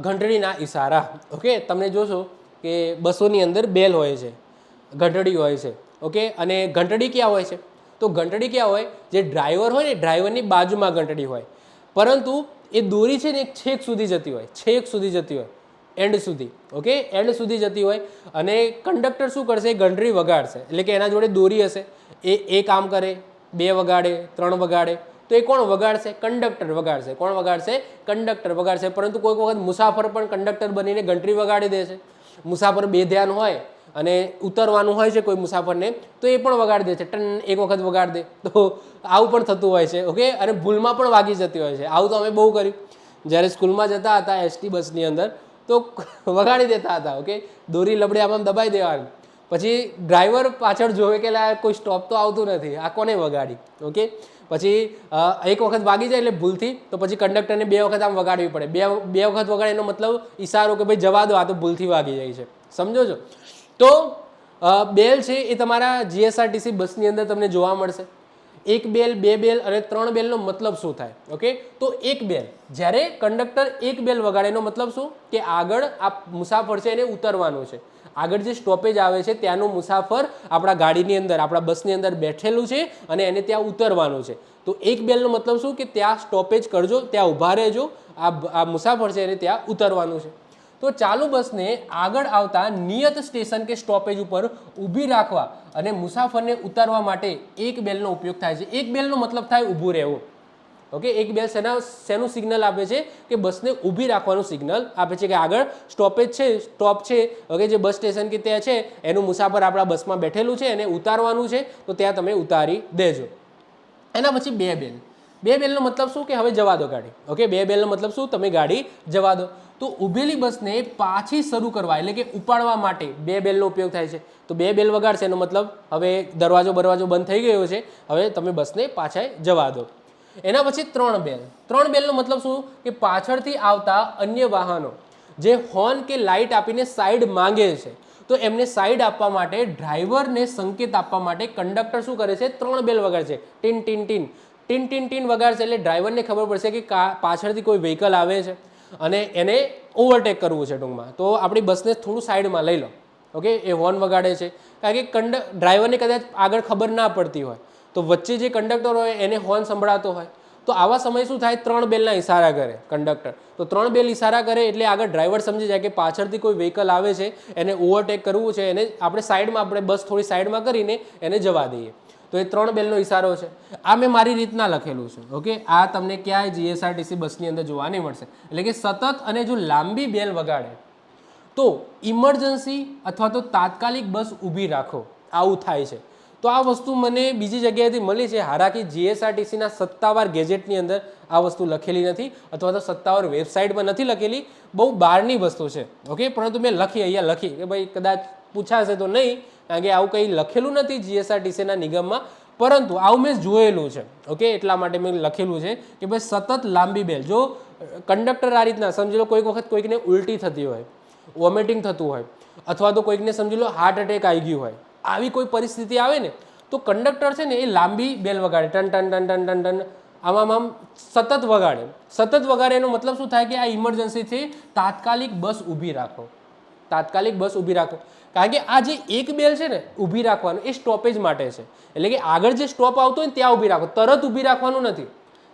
ઘંટડીના ઇશારા. ઓકે, તમને જોશો કે બસોની અંદર બેલ હોય છે, ઘંટડી હોય છે. ઓકે, અને ઘંટડી ક્યાં હોય છે? તો ઘંટડી ક્યાં હોય? જે ડ્રાઈવર હોય ને, ડ્રાઈવરની બાજુમાં ઘંટડી હોય, પરંતુ એ દોરી છે ને એક છેક સુધી જતી હોય, છેક સુધી જતી હોય, એન્ડ સુધી. ઓકે, એન્ડ સુધી જતી હોય અને કંડક્ટર શું કરશે? ઘંટડી વગાડશે. એટલે કે એના જોડે દોરી હશે, એ કામ કરે, 2 વગાડે, 3 વગાડે, તો એ કોણ વગાડશે? કંડક્ટર વગાડશે. કોણ વગાડશે? કંડક્ટર વગાડશે. પરંતુ કોઈક વખત મુસાફર પણ કંડક્ટર બનીને ઘંટડી વગાડી દે છે. મુસાફર બેધ્યાન હોય અને ઉતરવાનું હોય છે કોઈ મુસાફરને, તો એ પણ વગાડી દે છે, ટન એક વખત વગાડી દે, તો આવું પણ થતું હોય છે. ઓકે, અને ભૂલમાં પણ વાગી જતી હોય છે. આવું તો અમે બહુ કર્યું જ્યારે સ્કૂલમાં જતા હતા એસટી બસની અંદર, તો વગાડી દેતા હતા. ઓકે, દોરી લબડે આમાં દબાઈ દેવાની, પછી ડ્રાઈવર પાછળ જોવે કે કોઈ સ્ટોપ તો આવતું નથી, આ કોને વગાડી. ઓકે, પછી એક વખત વાગી જાય એટલે ભૂલથી, તો પછી કંડક્ટરને 2 વખત આમ વગાડવી પડે. બે વખત વગાડે એનો મતલબ ઈશારો કે ભાઈ જવા દો, આ તો ભૂલથી વાગી જાય છે. સમજો છો? તો બેલ છે એ તમારા જીએસઆરટીસી બસની અંદર તમને જોવા મળશે. 1 બેલ, 2 બેલ અને 3 બેલનો મતલબ શું થાય? ઓકે, તો 1 બેલ, જ્યારે કંડક્ટર 1 બેલ વગાડે એનો મતલબ શું કે આગળ આ મુસાફર છે એને ઉતરવાનું છે. આગળ જે સ્ટોપેજ આવે છે ત્યાંનું મુસાફર આપણા ગાડીની અંદર, આપણા બસની અંદર બેઠેલું છે અને એને ત્યાં ઉતરવાનું છે. તો 1 બેલનો મતલબ શું કે ત્યાં સ્ટોપેજ કરજો, ત્યાં ઊભા રહેજો, આ મુસાફર છે એને ત્યાં ઉતરવાનું છે. તો ચાલુ બસને આગળ આવતા નિયત સ્ટેશન કે સ્ટોપેજ ઉપર ઊભી રાખવા અને મુસાફરને ઉતારવા માટે 1 બેલનો ઉપયોગ થાય છે. 1 બેલનો મતલબ થાય ઊભું રહેવું. ઓકે, 1 બેલ શેનું સિગ્નલ આપે છે કે બસને ઊભી રાખવાનું સિગ્નલ આપે છે કે આગળ સ્ટોપેજ છે, સ્ટોપ છે, ઓકે, જે બસ સ્ટેશન કે ત્યાં છે એનું મુસાફર આપણા બસમાં બેઠેલું છે એને ઉતારવાનું છે, તો ત્યાં તમે ઉતારી દેજો. એના પછી 2 બેલ. 2 બેલનો મતલબ શું કે હવે જવા દો ગાડી. ઓકે, 2 બેલનો મતલબ શું? તમે ગાડી જવા દો. તો ઊભેલી બસને પાછી શરૂ કરવા એટલે કે ઉપાડવા માટે 2 બેલનો ઉપયોગ થાય છે. તો 2 બેલ વગાડશે એનો મતલબ હવે દરવાજો બંધ થઈ ગયો છે, હવે તમે બસને પાછા જવા દો. એના પછી 3 બેલ. 3 બેલનો મતલબ શું કે પાછળથી આવતા અન્ય વાહનો જે હોર્ન કે લાઇટ આપીને સાઈડ માંગે છે, તો એમને સાઈડ આપવા માટે ડ્રાઈવરને સંકેત આપવા માટે કંડક્ટર શું કરે છે? 3 બેલ વગાડશે. ટીન ટીન ટીન ટીન ટીન ટીન વગાડશે એટલે ડ્રાઈવરને ખબર પડશે કે પાછળથી કોઈ વ્હીકલ આવે છે અને એને ઓવરટેક કરવું છે ટૂંકમાં. તો આપણી બસને થોડું સાઈડમાં લઈ લો. ઓકે, એ હોર્ન વગાડે છે કારણ કે ડ્રાઈવરને કદાચ આગળ ખબર ના પડતી હોય, તો વચ્ચે જે કંડક્ટર હોય એને હોર્ન સંભળાતો હોય, તો આવા સમય શું થાય? 3 બેલના ઇશારા કરે કંડક્ટર. તો 3 બેલ ઇશારા કરે એટલે આગળ ડ્રાઈવર સમજી જાય કે પાછળથી કોઈ વ્હીકલ આવે છે, એને ઓવરટેક કરવું છે, એને આપણે બસ થોડી સાઈડમાં કરીને એને જવા દઈએ. તો એ 3 બેલનો ઇશારો છે. આ મેં મારી રીતના લખેલું છે. ઓકે, આ તમને ક્યાંય જીએસઆરટીસી બસની અંદર જોવા નહીં મળશે. એટલે કે સતત અને જો લાંબી બેલ વગાડે તો ઇમરજન્સી અથવા તો તાત્કાલિક બસ ઊભી રાખો, આવું થાય છે. તો આ વસ્તુ મને બીજી જગ્યાએથી મળી છે. હાલાકી જીએસઆરટીસીના સત્તાવાર ગેજેટની અંદર આ વસ્તુ લખેલી નથી અથવા તો સત્તાવાર વેબસાઇટમાં નથી લખેલી, બહુ બહારની વસ્તુ છે. ઓકે, પરંતુ મેં અહીંયા લખી કે ભાઈ કદાચ પૂછાશે તો નહીં, કારણ કે આવું કંઈ લખેલું નથી જીએસઆરટીસીના નિગમમાં, પરંતુ આવું મેં જોયેલું છે. ઓકે, એટલા માટે મેં લખેલું છે કે ભાઈ સતત લાંબી બેલ. જો કંડક્ટર આ રીતના સમજી લો, કોઈક વખત કોઈકને ઉલટી થતી હોય, વોમિટિંગ થતું હોય, અથવા તો કોઈકને સમજી લો હાર્ટ એટેક આવી ગયું હોય, આવી કોઈ પરિસ્થિતિ આવે ને તો કંડક્ટર છે ને એ લાંબી બેલ વગાડે, ton ton ton ton ton ton, આમ સતત વગાડે. સતત વગાડે એનો મતલબ શું થાય કે આ ઇમરજન્સીથી તાત્કાલિક બસ ઊભી રાખો, તાત્કાલિક બસ ઊભી રાખો. કારણ કે આ જે 1 બેલ છે ને ઊભી રાખવાનું, એ સ્ટોપેજ માટે છે. એટલે કે આગળ જે સ્ટોપ આવતો હોય ને ત્યાં ઊભી રાખો, તરત ઊભી રાખવાનું નથી.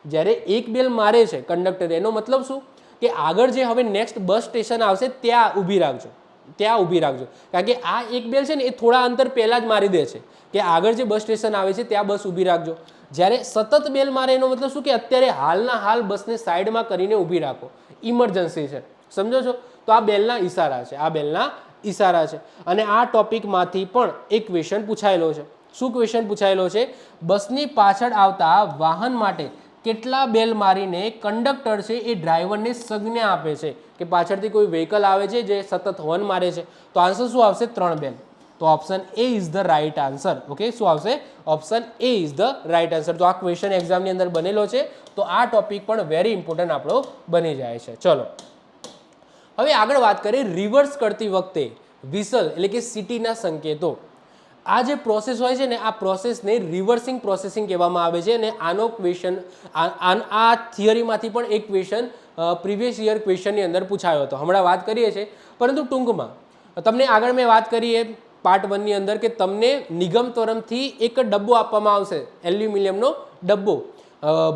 જ્યારે 1 બેલ મારે છે કંડક્ટર, એનો મતલબ શું કે આગળ જે હવે નેક્સ્ટ બસ સ્ટેશન આવશે ત્યાં ઊભી રાખજો, ત્યાં ઊભી રાખજો. કારણ કે આ 1 બેલ છે ને એ થોડા અંતર પહેલાં જ મારી દે છે કે આગળ જે બસ સ્ટેશન આવે છે ત્યાં બસ ઊભી રાખજો. જ્યારે સતત બેલ મારે એનો મતલબ શું કે અત્યારે હાલના હાલ બસને સાઈડમાં કરીને ઊભી રાખો, ઇમરજન્સી છે. સમજો છો? તો આ બેલના ઇશારા છે, આ બેલના ઇશારા છે. અને આ ટોપિકમાંથી પણ એક ક્વેશ્ચન પૂછાયેલો છે. શું ક્વેશ્ચન પૂછાયેલો છે? બસની પાછળ આવતા વાહન માટે કેટલા બેલ મારીને કંડક્ટર છે એ ડ્રાઈવરને સંજ્ઞા આપે છે કે પાછળથી કોઈ વ્હીકલ આવે છે જે સતત હોર્ન મારે છે? તો આન્સર શું આવશે? 3 બેલ. તો option A is the right answer. Okay, શું આવશે? Option A is the right answer. તો આ ક્વેશ્ચન એક્ઝામની અંદર બનેલો છે, તો આ ટોપિક પણ વેરી ઇમ્પોર્ટન્ટ આપણો બની જાય છે. ચલો હવે આગળ વાત કરીએ રિવર્સ કરતી વખતે વિસલ એટલે કે સીટીના સંકેતો. આ જે પ્રોસેસ હોય છે ને, આ પ્રોસેસને રિવર્સિંગ પ્રોસેસિંગ કહેવામાં આવે છે. અને આનો ક્વેશ્ચન આ થિયરીમાંથી પણ એક ક્વેશ્ચન પ્રીવિયસ યર ક્વેશ્ચનની અંદર પૂછાયો હતો. હમણાં વાત કરીએ છીએ, પરંતુ ટૂંકમાં તમને આગળ મેં વાત કરી એ પાર્ટ 1 ની અંદર કે તમને નિગમ તરફથી એક ડબ્બો આપવામાં આવશે, એલ્યુમિનિયમનો ડબ્બો,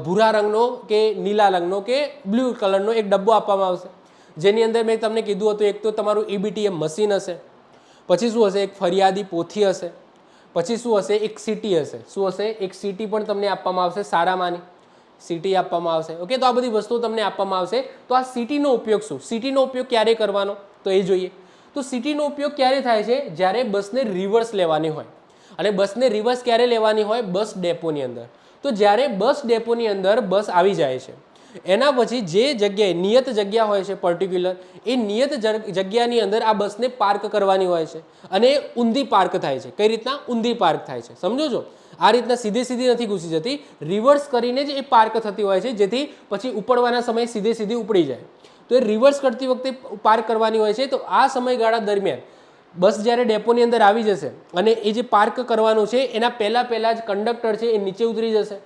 ભૂરા રંગનો કે નીલા રંગનો કે બ્લુ કલરનો એક ડબ્બો આપવામાં આવશે, જેની અંદર મેં તમને કીધું હતું એક તો તમારું EBTM મશીન હશે, પછી શું હશે? એક ફરિયાદી પોથી હશે, પછી શું હશે? એક સીટી હશે. શું હશે? એક સીટી પણ તમને આપવામાં આવશે, શાળામાંની સીટી આપવામાં આવશે. ઓકે, તો આ બધી વસ્તુઓ તમને આપવામાં આવશે. તો આ સીટીનો ઉપયોગ શું? સીટીનો ઉપયોગ ક્યારે કરવાનો તો એ જોઈએ. તો સીટીનો ઉપયોગ ક્યારે થાય છે? જ્યારે બસને રિવર્સ લેવાની હોય. અને બસને રિવર્સ ક્યારે લેવાની હોય? બસ ડેપોની અંદર. તો જ્યારે બસ ડેપોની અંદર બસ આવી જાય છે, એના પછી જે જગ્યાએ નિયત જગ્યા હોય છે પર્ટિક્યુલર, એ નિયત જગ્યાની અંદર આ બસને પાર્ક કરવાની હોય છે અને ઊંધી પાર્ક થાય છે. કઈ રીતના? ઊંધી પાર્ક થાય છે. સમજો છો? આ રીતના સીધે સીધી નથી ઘૂસી જતી, રિવર્સ કરીને જ એ પાર્ક થતી હોય છે, જેથી પછી ઉપડવાના સમયે સીધે સીધી ઉપડી જાય. તો એ રિવર્સ કરતી વખતે પાર્ક કરવાની હોય છે. તો આ સમયગાળા દરમિયાન બસ જ્યારે ડેપોની અંદર આવી જશે અને એ જે પાર્ક કરવાનું છે એના પહેલાં જ કંડક્ટર છે એ નીચે ઉતરી જશે.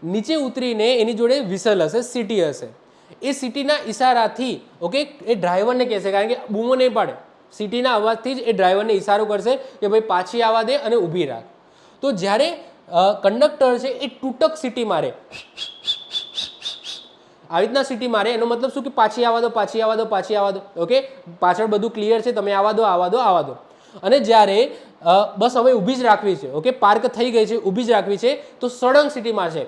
નીચે ઉતરીને એની જોડે વિસલ હશે, સીટી હશે. એ સીટીના ઈશારાથી ઓકે એ ડ્રાઈવરને કહેશે, કારણ કે બૂમો નહીં પાડે, સીટીના અવાજથી જ એ ડ્રાઈવરને ઈશારો કરશે કે ભાઈ પાછી આવવા દે અને ઊભી રાખ. તો જ્યારે કંડક્ટર છે એ તૂટક સીટી મારે, આવી રીતના સીટી મારે, એનો મતલબ શું કે પાછી આવવા દો, પાછી આવવા દો, પાછી આવવા દો. ઓકે, પાછળ બધું ક્લિયર છે, તમે આવવા દો, આવવા દો, આવવા દો. અને જ્યારે બસ હવે ઊભી જ રાખવી છે, ઓકે પાર્ક થઈ ગઈ છે, ઊભી જ રાખવી છે, તો સળંગ સીટી મારશે.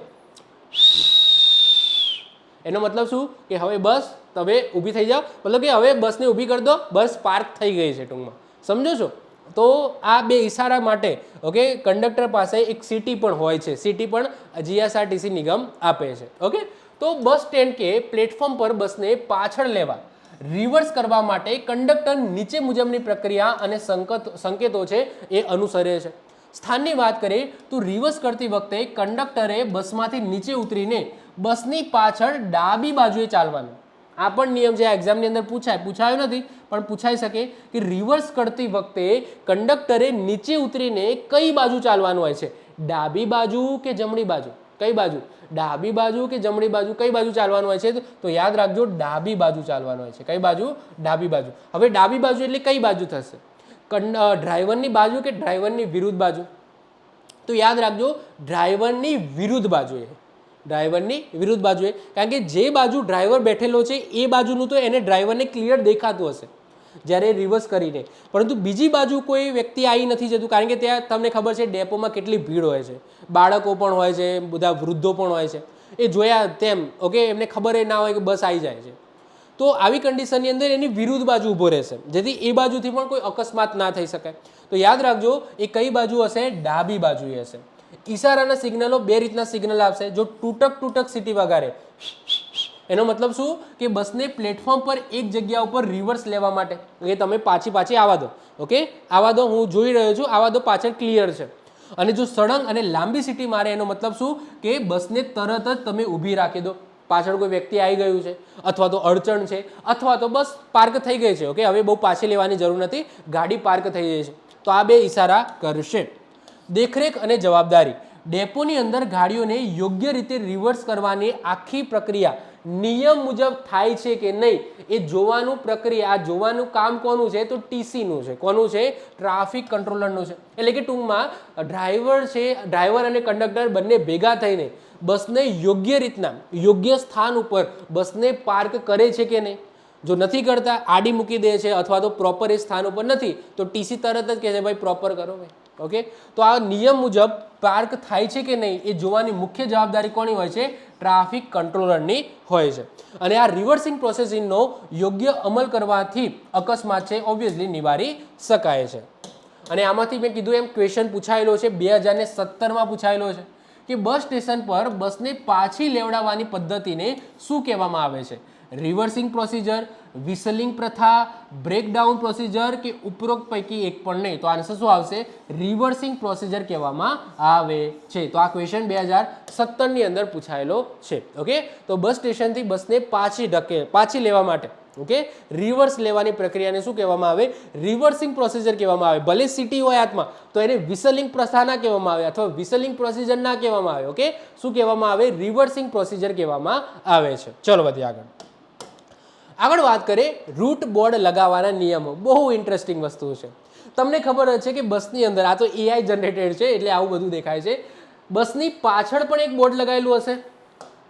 એનો મતલબ શું કે હવે બસ તમે ઊભી થઈ જાઓ, મતલબ કે હવે બસને ઊભી કરી દો, બસ પાર્ક થઈ ગઈ છે ટૂંકમાં. સમજો છો? તો આ બે ઈશારા માટે ઓકે કંડક્ટર પાસે એક સીટી પણ હોય છે, સીટી પણ જીએસઆરટીસી નિગમ આપે છે. ઓકે, તો બસ સ્ટેન્ડ કે પ્લેટફોર્મ પર બસને પાછળ લેવા, રિવર્સ કરવા માટે કંડક્ટર નીચે મુજબની પ્રક્રિયા અને સંકેતો છે એ અનુસરે છે. સ્થાનની વાત કરીએ તો રિવર્સ કરતી વખતે કંડક્ટરે બસમાંથી નીચે ઉતરીને બસની પાછળ ડાબી બાજુએ ચાલવાનું. આ પણ નિયમ છે, આ એક્ઝામની અંદર પૂછાયો નથી પણ પૂછાઈ શકે કે રિવર્સ કરતી વખતે કંડક્ટરે નીચે ઉતરીને કઈ બાજુ ચાલવાનું હોય છે, ડાબી બાજુ કે જમણી બાજુ? કઈ બાજુ? ડાબી બાજુ કે જમણી બાજુ? કઈ બાજુ ચાલવાનું હોય છે? તો યાદ રાખજો ડાબી બાજુ ચાલવાનું હોય છે. કઈ બાજુ? ડાબી બાજુ. હવે ડાબી બાજુ એટલે કઈ બાજુ થશે? ડ્રાઈવરની બાજુ કે ડ્રાઈવરની વિરુદ્ધ બાજુ? તો યાદ રાખજો ડ્રાઈવરની વિરુદ્ધ બાજુએ, ડ્રાઈવરની વિરુદ્ધ બાજુએ, કારણ કે જે બાજુ ડ્રાઈવર બેઠેલો છે એ બાજુનું તો એને ડ્રાઈવરને ક્લિયર દેખાતું હશે જ્યારે રિવર્સ કરીને, પરંતુ બીજી બાજુ કોઈ વ્યક્તિ આવી નથી જતું, કારણ કે ત્યાં તમને ખબર છે ડેપોમાં કેટલી ભીડ હોય છે, બાળકો પણ હોય છે, બધા વૃદ્ધો પણ હોય છે, એ જોયા તેમ ઓકે એમને ખબર ના હોય કે બસ આવી જાય છે. તો આવી કન્ડિશનની અંદર એની વિરુદ્ધ બાજુ ઊભો રહેશે, જેથી એ બાજુથી પણ કોઈ અકસ્માત ના થઈ શકે. તો યાદ રાખજો એ કઈ બાજુ હશે? ડાબી બાજુએ હશે. ઈશારાના સિગ્નલો બે રીતના સિગ્નલ આપશે. જો તૂટક સીટી વગાડે એનો મતલબ શું કે બસને પ્લેટફોર્મ પર એક જગ્યા ઉપર રિવર્સ લેવા માટે કે તમે પાછી આવવા દો, ઓકે આવવા દો, હું જોઈ રહ્યો છું, આવવા દો, પાછળ ક્લિયર છે. અને જો સળંગ અને લાંબી સીટી મારે એનો મતલબ શું કે બસને તરત જ તમે ઊભી રાખી દો, પાછળ કોઈ વ્યક્તિ આવી ગયું છે અથવા તો અડચણ છે અથવા તો બસ પાર્ક થઈ ગઈ છે, ઓકે હવે બહુ પાછી લેવાની જરૂર નથી, ગાડી પાર્ક થઈ ગઈ છે. તો આ બે ઈશારા કરશે. દેખરેખ અને જવાબદારી. ડેપોની અંદર ગાડીઓને યોગ્ય રીતે રિવર્સ કરવાની આખી પ્રક્રિયા નિયમ મુજબ થાય છે કે નહીં એ જોવાનું પ્રક્રિયા, આ જોવાનું કામ કોનું છે? તો ટીસીનું છે. કોનું છે? ટ્રાફિક કંટ્રોલરનું છે. એટલે કે ટૂંકમાં ડ્રાઈવર અને કંડક્ટર બંને ભેગા થઈને બસને યોગ્ય રીતના યોગ્ય સ્થાન ઉપર બસને પાર્ક કરે છે કે નહીં. જો નથી કરતા, આડી મૂકી દે છે અથવા તો પ્રોપર એ સ્થાન ઉપર નથી, તો ટીસી તરત જ કહે છે ભાઈ પ્રોપર કરો ભાઈ. ઓકે, તો આ નિયમ મુજબ પાર્ક થાય છે કે નહીં એ જોવાની મુખ્ય જવાબદારી કોની હોય છે? ટ્રાફિક કંટ્રોલરની હોય છે. અને આ રિવર્સિંગ પ્રોસેસિંગનો યોગ્ય અમલ કરવાથી અકસ્માત છે ઓબ્વિયસલી નિવારી શકાય છે. અને આમાંથી મેં કીધું એમ ક્વેશ્ચન પૂછાયેલો છે, 2017માં પૂછાયેલો છે કે બસ સ્ટેશન પર બસને પાછી લેવડાવવાની પદ્ધતિને શું કહેવામાં આવે છે? રિવર્સિંગ પ્રોસિજર, વિસલિંગ પ્રથા, બ્રેકડાઉન પ્રોસિજર કે ઉપરોક્ત પૈકી એક પણ નહીં. તો આન્સર શું આવશે? રિવર્સિંગ પ્રોસિજર કહેવામાં આવે છે. તો આ ક્વેશ્ચન 2017ની અંદર પૂછાયેલો છે. ઓકે, તો બસ સ્ટેશનથી બસને પાછી લેવા માટે ઓકે રિવર્સ લેવાની પ્રક્રિયાને શું કહેવામાં આવે? રિવર્સિંગ પ્રોસિજર કહેવામાં આવે. ભલે સિટી હોય હાથમાં તો એને વિસલિંગ પ્રથા ના કહેવામાં આવે અથવા વિસલિંગ પ્રોસિજર ના કહેવામાં આવે. ઓકે, શું કહેવામાં આવે? રિવર્સિંગ પ્રોસિજર કહેવામાં આવે છે. ચલો વધીએ આગળ વાત કરીએ રૂટ બોર્ડ લગાવવાના નિયમો. બહુ ઇન્ટરેસ્ટિંગ વસ્તુ છે. તમને ખબર છે કે બસની અંદર આ તો એઆઈ જનરેટેડ છે એટલે આવું બધું દેખાય છે. બસની પાછળ પણ એક બોર્ડ લગાવેલું હશે.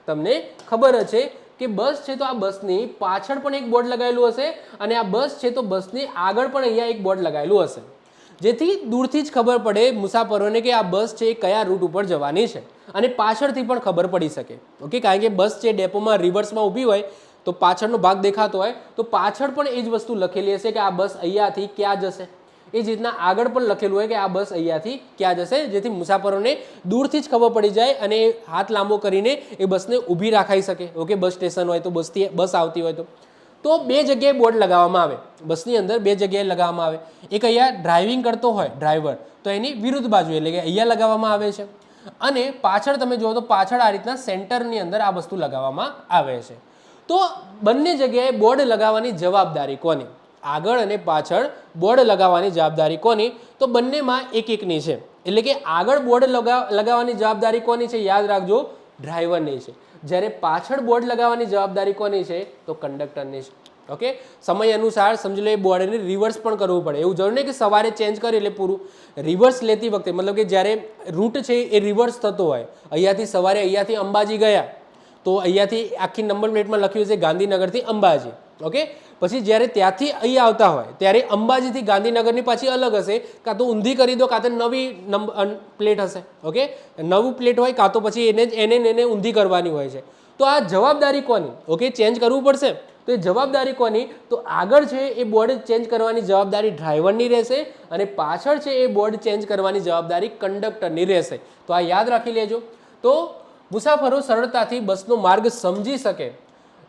તમને ખબર છે કે બસ છે તો આ બસની પાછળ પણ એક બોર્ડ લગાવેલું હશે અને આ બસ છે તો બસની આગળ પણ અહીંયા એક બોર્ડ લગાવેલું હશે, જેથી દૂરથી જ ખબર પડે મુસાફરોને કે આ બસ છે એ કયા રૂટ ઉપર જવાની છે અને પાછળથી પણ ખબર પડી શકે. ઓકે, કારણ કે બસ છે ડેપોમાં રિવર્સમાં ઊભી હોય તો પાછળનો ભાગ દેખાતો હોય તો પાછળ પણ એ જ વસ્તુ લખેલી હશે કે આ બસ અહીંયાથી ક્યાં જશે. એ જ રીતના આગળ પણ લખેલું હોય કે આ બસ અહીંયાથી ક્યાં જશે, જેથી મુસાફરોને દૂરથી જ ખબર પડી જાય અને હાથ લાંબો કરીને એ બસને ઊભી રાખાઈ શકે. ઓકે, બસ સ્ટેશન હોય તો બસ આવતી હોય તો બે જગ્યાએ બોર્ડ લગાવવામાં આવે, બસની અંદર બે જગ્યાએ લગાવવામાં આવે. એક અહીંયા ડ્રાઇવિંગ કરતો હોય ડ્રાઈવર તો એની વિરુદ્ધ બાજુ એટલે કે અહીંયા લગાવવામાં આવે છે, અને પાછળ તમે જુઓ તો પાછળ આ રીતના સેન્ટરની અંદર આ વસ્તુ લગાવવામાં આવે છે. તો બંને જગ્યાએ બોર્ડ લગાવવાની જવાબદારી કોની? આગળ અને પાછળ બોર્ડ લગાવવાની જવાબદારી કોની? તો બંનેમાં એક એકની છે. એટલે કે આગળ બોર્ડ લગાવવાની જવાબદારી કોની છે? યાદ રાખજો, ડ્રાઈવરની છે. જ્યારે પાછળ બોર્ડ લગાવવાની જવાબદારી કોની છે? તો કંડક્ટરની છે. ઓકે, સમય અનુસાર સમજી લો એ બોર્ડને રિવર્સ પણ કરવું પડે. એવું જરૂર નહીં કે સવારે ચેન્જ કરી એટલે પૂરું. રિવર્સ લેતી વખતે મતલબ કે જ્યારે રૂટ છે એ રિવર્સ થતો હોય, અહીંયાથી સવારે અહીંયાથી અંબાજી ગયા તો અહીંયાથી આખી નંબર પ્લેટમાં લખ્યું છે ગાંધીનગરથી અંબાજી. ઓકે, પછી જ્યારે ત્યાંથી અહીં આવતા હોય ત્યારે અંબાજીથી ગાંધીનગરની પાછી અલગ હશે, કાં તો ઊંધી કરી દો કાં તો નવી પ્લેટ હશે. ઓકે, નવું પ્લેટ હોય કાં તો પછી એને ઊંધી કરવાની હોય છે. તો આ જવાબદારી કોની? ઓકે, ચેન્જ કરવું પડશે તો એ જવાબદારી કોની? તો આગળ છે એ બોર્ડ ચેન્જ કરવાની જવાબદારી ડ્રાઈવરની રહેશે અને પાછળ છે એ બોર્ડ ચેન્જ કરવાની જવાબદારી કંડક્ટરની રહેશે. તો આ યાદ રાખી લેજો. તો મુસાફરો સરળતાથી બસનો માર્ગ સમજી શકે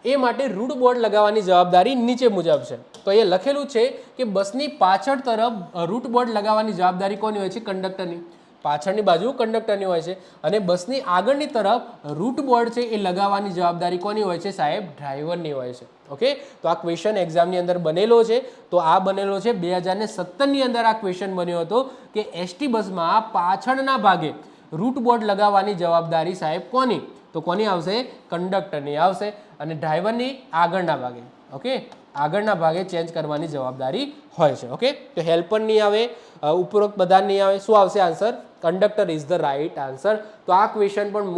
એ માટે રૂટ બોર્ડ લગાવવાની જવાબદારી નીચે મુજબ છે. તો એ લખેલું છે કે બસની પાછળ તરફ રૂટ બોર્ડ લગાવવાની જવાબદારી કોની હોય છે? કંડક્ટરની. પાછળની બાજુ કંડક્ટરની હોય છે અને બસની આગળની તરફ રૂટ બોર્ડ છે એ લગાવવાની જવાબદારી કોની હોય છે? સાહેબ, ડ્રાઈવરની હોય છે. ઓકે, તો આ ક્વેશ્ચન એક્ઝામની અંદર બનેલો છે. તો આ બનેલો છે 2017ની અંદર આ ક્વેશ્ચન બન્યો હતો કે એસટી બસમાં પાછળના ભાગે રૂટ બોર્ડ લગાવવાની જવાબદારી સાહેબ કોની? તો કોની આવશે? કંડક્ટરની આવશે. અને ડ્રાઈવરની આગળના ભાગે. ઓકે, આગળના ભાગે ચેન્જ કરવાની જવાબદારી હોય છે. ઓકે, તો હેલ્પર નહીં આવે, ઉપરોક્ત બધા નહીં આવે. શું આવશે answer? Conductor is the right answer. તો આ ક્વેશ્ચન પણ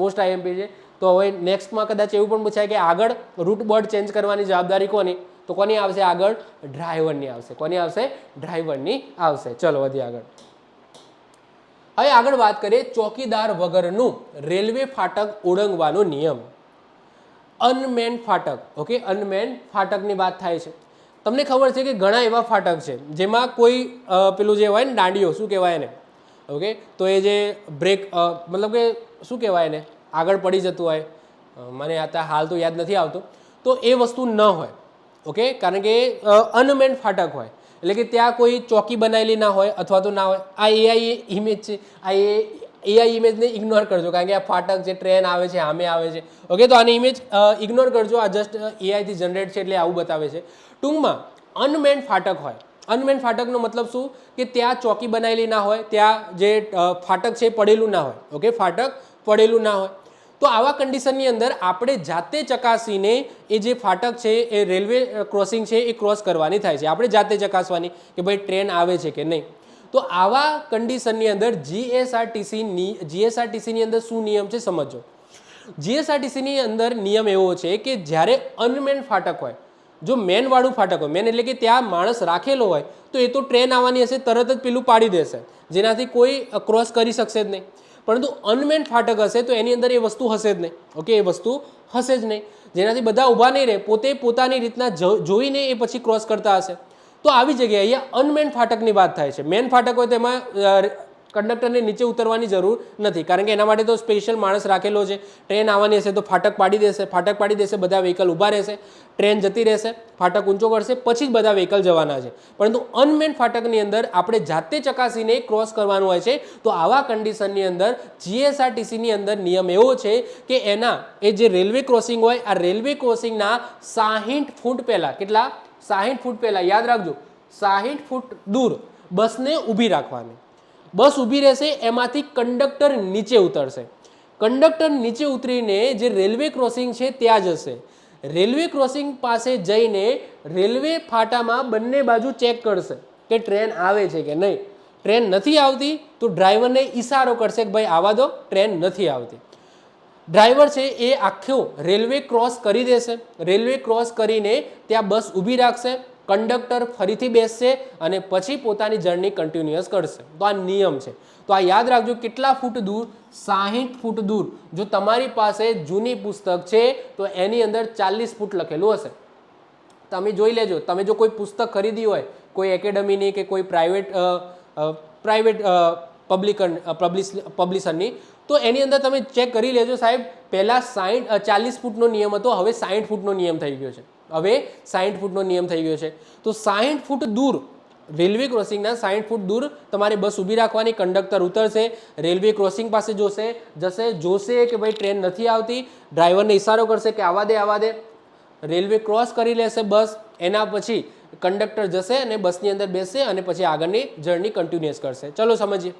મોસ્ટ આઈએમપી છે. તો હવે નેક્સ્ટમાં કદાચ એવું પણ પૂછાય કે આગળ રૂટ બોર્ડ ચેન્જ કરવાની જવાબદારી કોની? તો કોની આવશે? આગળ ડ્રાઈવરની આવશે. કોની આવશે? ડ્રાઈવરની આવશે. ચલો વધીએ આગળ. હવે આગળ વાત કરીએ ચોકીદાર વગરનું રેલવે ફાટક ઓળંગવાનો નિયમ. અનમેન ફાટક. ઓકે, અનમેન ફાટકની વાત થાય છે. તમને ખબર છે કે ઘણા એવા ફાટક છે જેમાં કોઈ પેલું જે હોય ને દાંડીઓ, શું કહેવાય એને? ઓકે, તો એ જે બ્રેક મતલબ કે શું કહેવાય એને, આગળ પડી જતું હોય, મને અત્યારે હાલ તો યાદ નથી આવતું, તો એ વસ્તુ ન હોય. ઓકે, કારણ કે અનમેન ફાટક હોય એટલે કે ત્યાં કોઈ ચોકી બનાવેલી ના હોય અથવા તો ના હોય. આ એઆઈ ઇમેજ છે. આ એઆઈ ઇમેજને ઇગ્નોર કરજો કારણ કે આ ફાટક છે, ટ્રેન આવે છે, સામે આવે છે. ઓકે, તો આની ઇમેજ ઇગ્નોર કરજો. આ જસ્ટ એઆઈથી જનરેટ છે એટલે આવું બતાવે છે. ટૂંકમાં અનમેન ફાટક હોય. અનમેન ફાટકનો મતલબ શું? કે ત્યાં ચોકી બનાવેલી ના હોય, ત્યાં જે ફાટક છે પડેલું ના હોય. ઓકે, ફાટક પડેલું ના હોય. તો આવા કન્ડિશનની અંદર આપણે જાતે ચકાસીને એ જે ફાટક છે એ રેલવે ક્રોસિંગ છે એ ક્રોસ કરવાની થાય છે. આપણે જાતે ચકાસવાની કે ભાઈ ટ્રેન આવે છે કે નહીં. તો આવા કન્ડિશનની અંદર જીએસઆરટીસીની અંદર શું નિયમ છે સમજો. જીએસઆરટીસીની અંદર નિયમ એવો છે કે જ્યારે અનમેન ફાટક હોય, જો મેન વાળું ફાટક હોય, મેન એટલે કે ત્યાં માણસ રાખેલો હોય, તો એ તો ટ્રેન આવવાની હશે તરત જ પેલું પાડી દેશે, જેનાથી કોઈ ક્રોસ કરી શકશે જ નહીં. પરંતુ અનમેન ફાટક હશે તો એની અંદર એ વસ્તુ હશે જ નહીં. ઓકે, એ વસ્તુ હશે જ નહીં, જેનાથી બધા ઊભા નહીં રહે, પોતે પોતાની રીતના જોઈને એ પછી ક્રોસ કરતા હશે. તો આવી જગ્યાએ અહીંયા અનમેન ફાટકની વાત થાય છે. મેન ફાટક હોય તેમાં કંડક્ટરને નીચે ઉતરવાની જરૂર નથી, કારણ કે એના માટે તો સ્પેશિયલ માણસ રાખેલો છે. ટ્રેન આવવાની હશે તો ફાટક પાડી દેશે, બધા વ્હીકલ ઊભા રહેશે, ટ્રેન જતી રહેશે, ફાટક ઊંચો કરશે, પછી જ બધા વ્હીકલ જવાના છે. પરંતુ અનમેન ફાટકની અંદર આપણે જાતે ચકાસીને ક્રોસ કરવાનું હોય છે. તો આવા કન્ડિશનની અંદર જીએસઆરટીસીની અંદર નિયમ એવો છે કે એના એ જે રેલવે ક્રોસિંગ હોય, આ રેલવે ક્રોસિંગના 60 ફૂટ પહેલાં, કેટલા? 60 ફૂટ પહેલાં, યાદ રાખજો, 60 ફૂટ દૂર બસને ઊભી રાખવાની. બસ ઊભી રહેશે, એમાંથી કંડક્ટર નીચે ઉતરશે. કંડક્ટર નીચે ઉતરીને જે રેલવે ક્રોસિંગ છે ત્યાં જશે. રેલવે ક્રોસિંગ પાસે જઈને રેલવે ફાટામાં બંને બાજુ ચેક કરશે કે ટ્રેન આવે છે કે નહીં. ટ્રેન નથી આવતી તો ડ્રાઈવરને ઈશારો કરશે કે ભાઈ આવા દો, ટ્રેન નથી આવતી. ડ્રાઈવર છે એ આખો રેલવે ક્રોસ કરી દેશે. રેલવે ક્રોસ કરીને ત્યાં બસ ઊભી રાખશે, કંડક્ટર ફરીથી બેસશે અને પછી પોતાની જર્ની કન્ટિન્યુઅસ કરશે. તો આ નિયમ છે. તો આ યાદ રાખજો. કેટલા ફૂટ દૂર? 60 ફૂટ દૂર. જો તમારી પાસે જૂની પુસ્તક છે તો એની અંદર 40 ફૂટ લખેલું હશે. તમે જોઈ લેજો. તમે જો કોઈ પુસ્તક ખરીદી હોય કોઈ એકેડમીની કે કોઈ પ્રાઇવેટ પબ્લિશરની, તો એની અંદર તમે ચેક કરી લેજો સાહેબ, પહેલાં 40 ફૂટનો નિયમ હતો, હવે 60 ફૂટનો નિયમ થઈ ગયો છે. હવે 60 ફૂટનો નિયમ થઈ ગયો છે. તો 60 ફૂટ દૂર રેલવે ક્રોસિંગના 60 ફૂટ દૂર તમારે બસ ઊભી રાખવાની. કંડક્ટર ઉતરશે, રેલવે ક્રોસિંગ પાસે જોશે કે ભાઈ ટ્રેન નથી આવતી, ડ્રાઈવરને ઇશારો કરશે કે આવા દે. રેલવે ક્રોસ કરી લેશે બસ. એના પછી કંડક્ટર જશે અને બસની અંદર બેસશે અને પછી આગળની જર્ની કન્ટિન્યુઅસ કરશે. ચલો સમજીએ.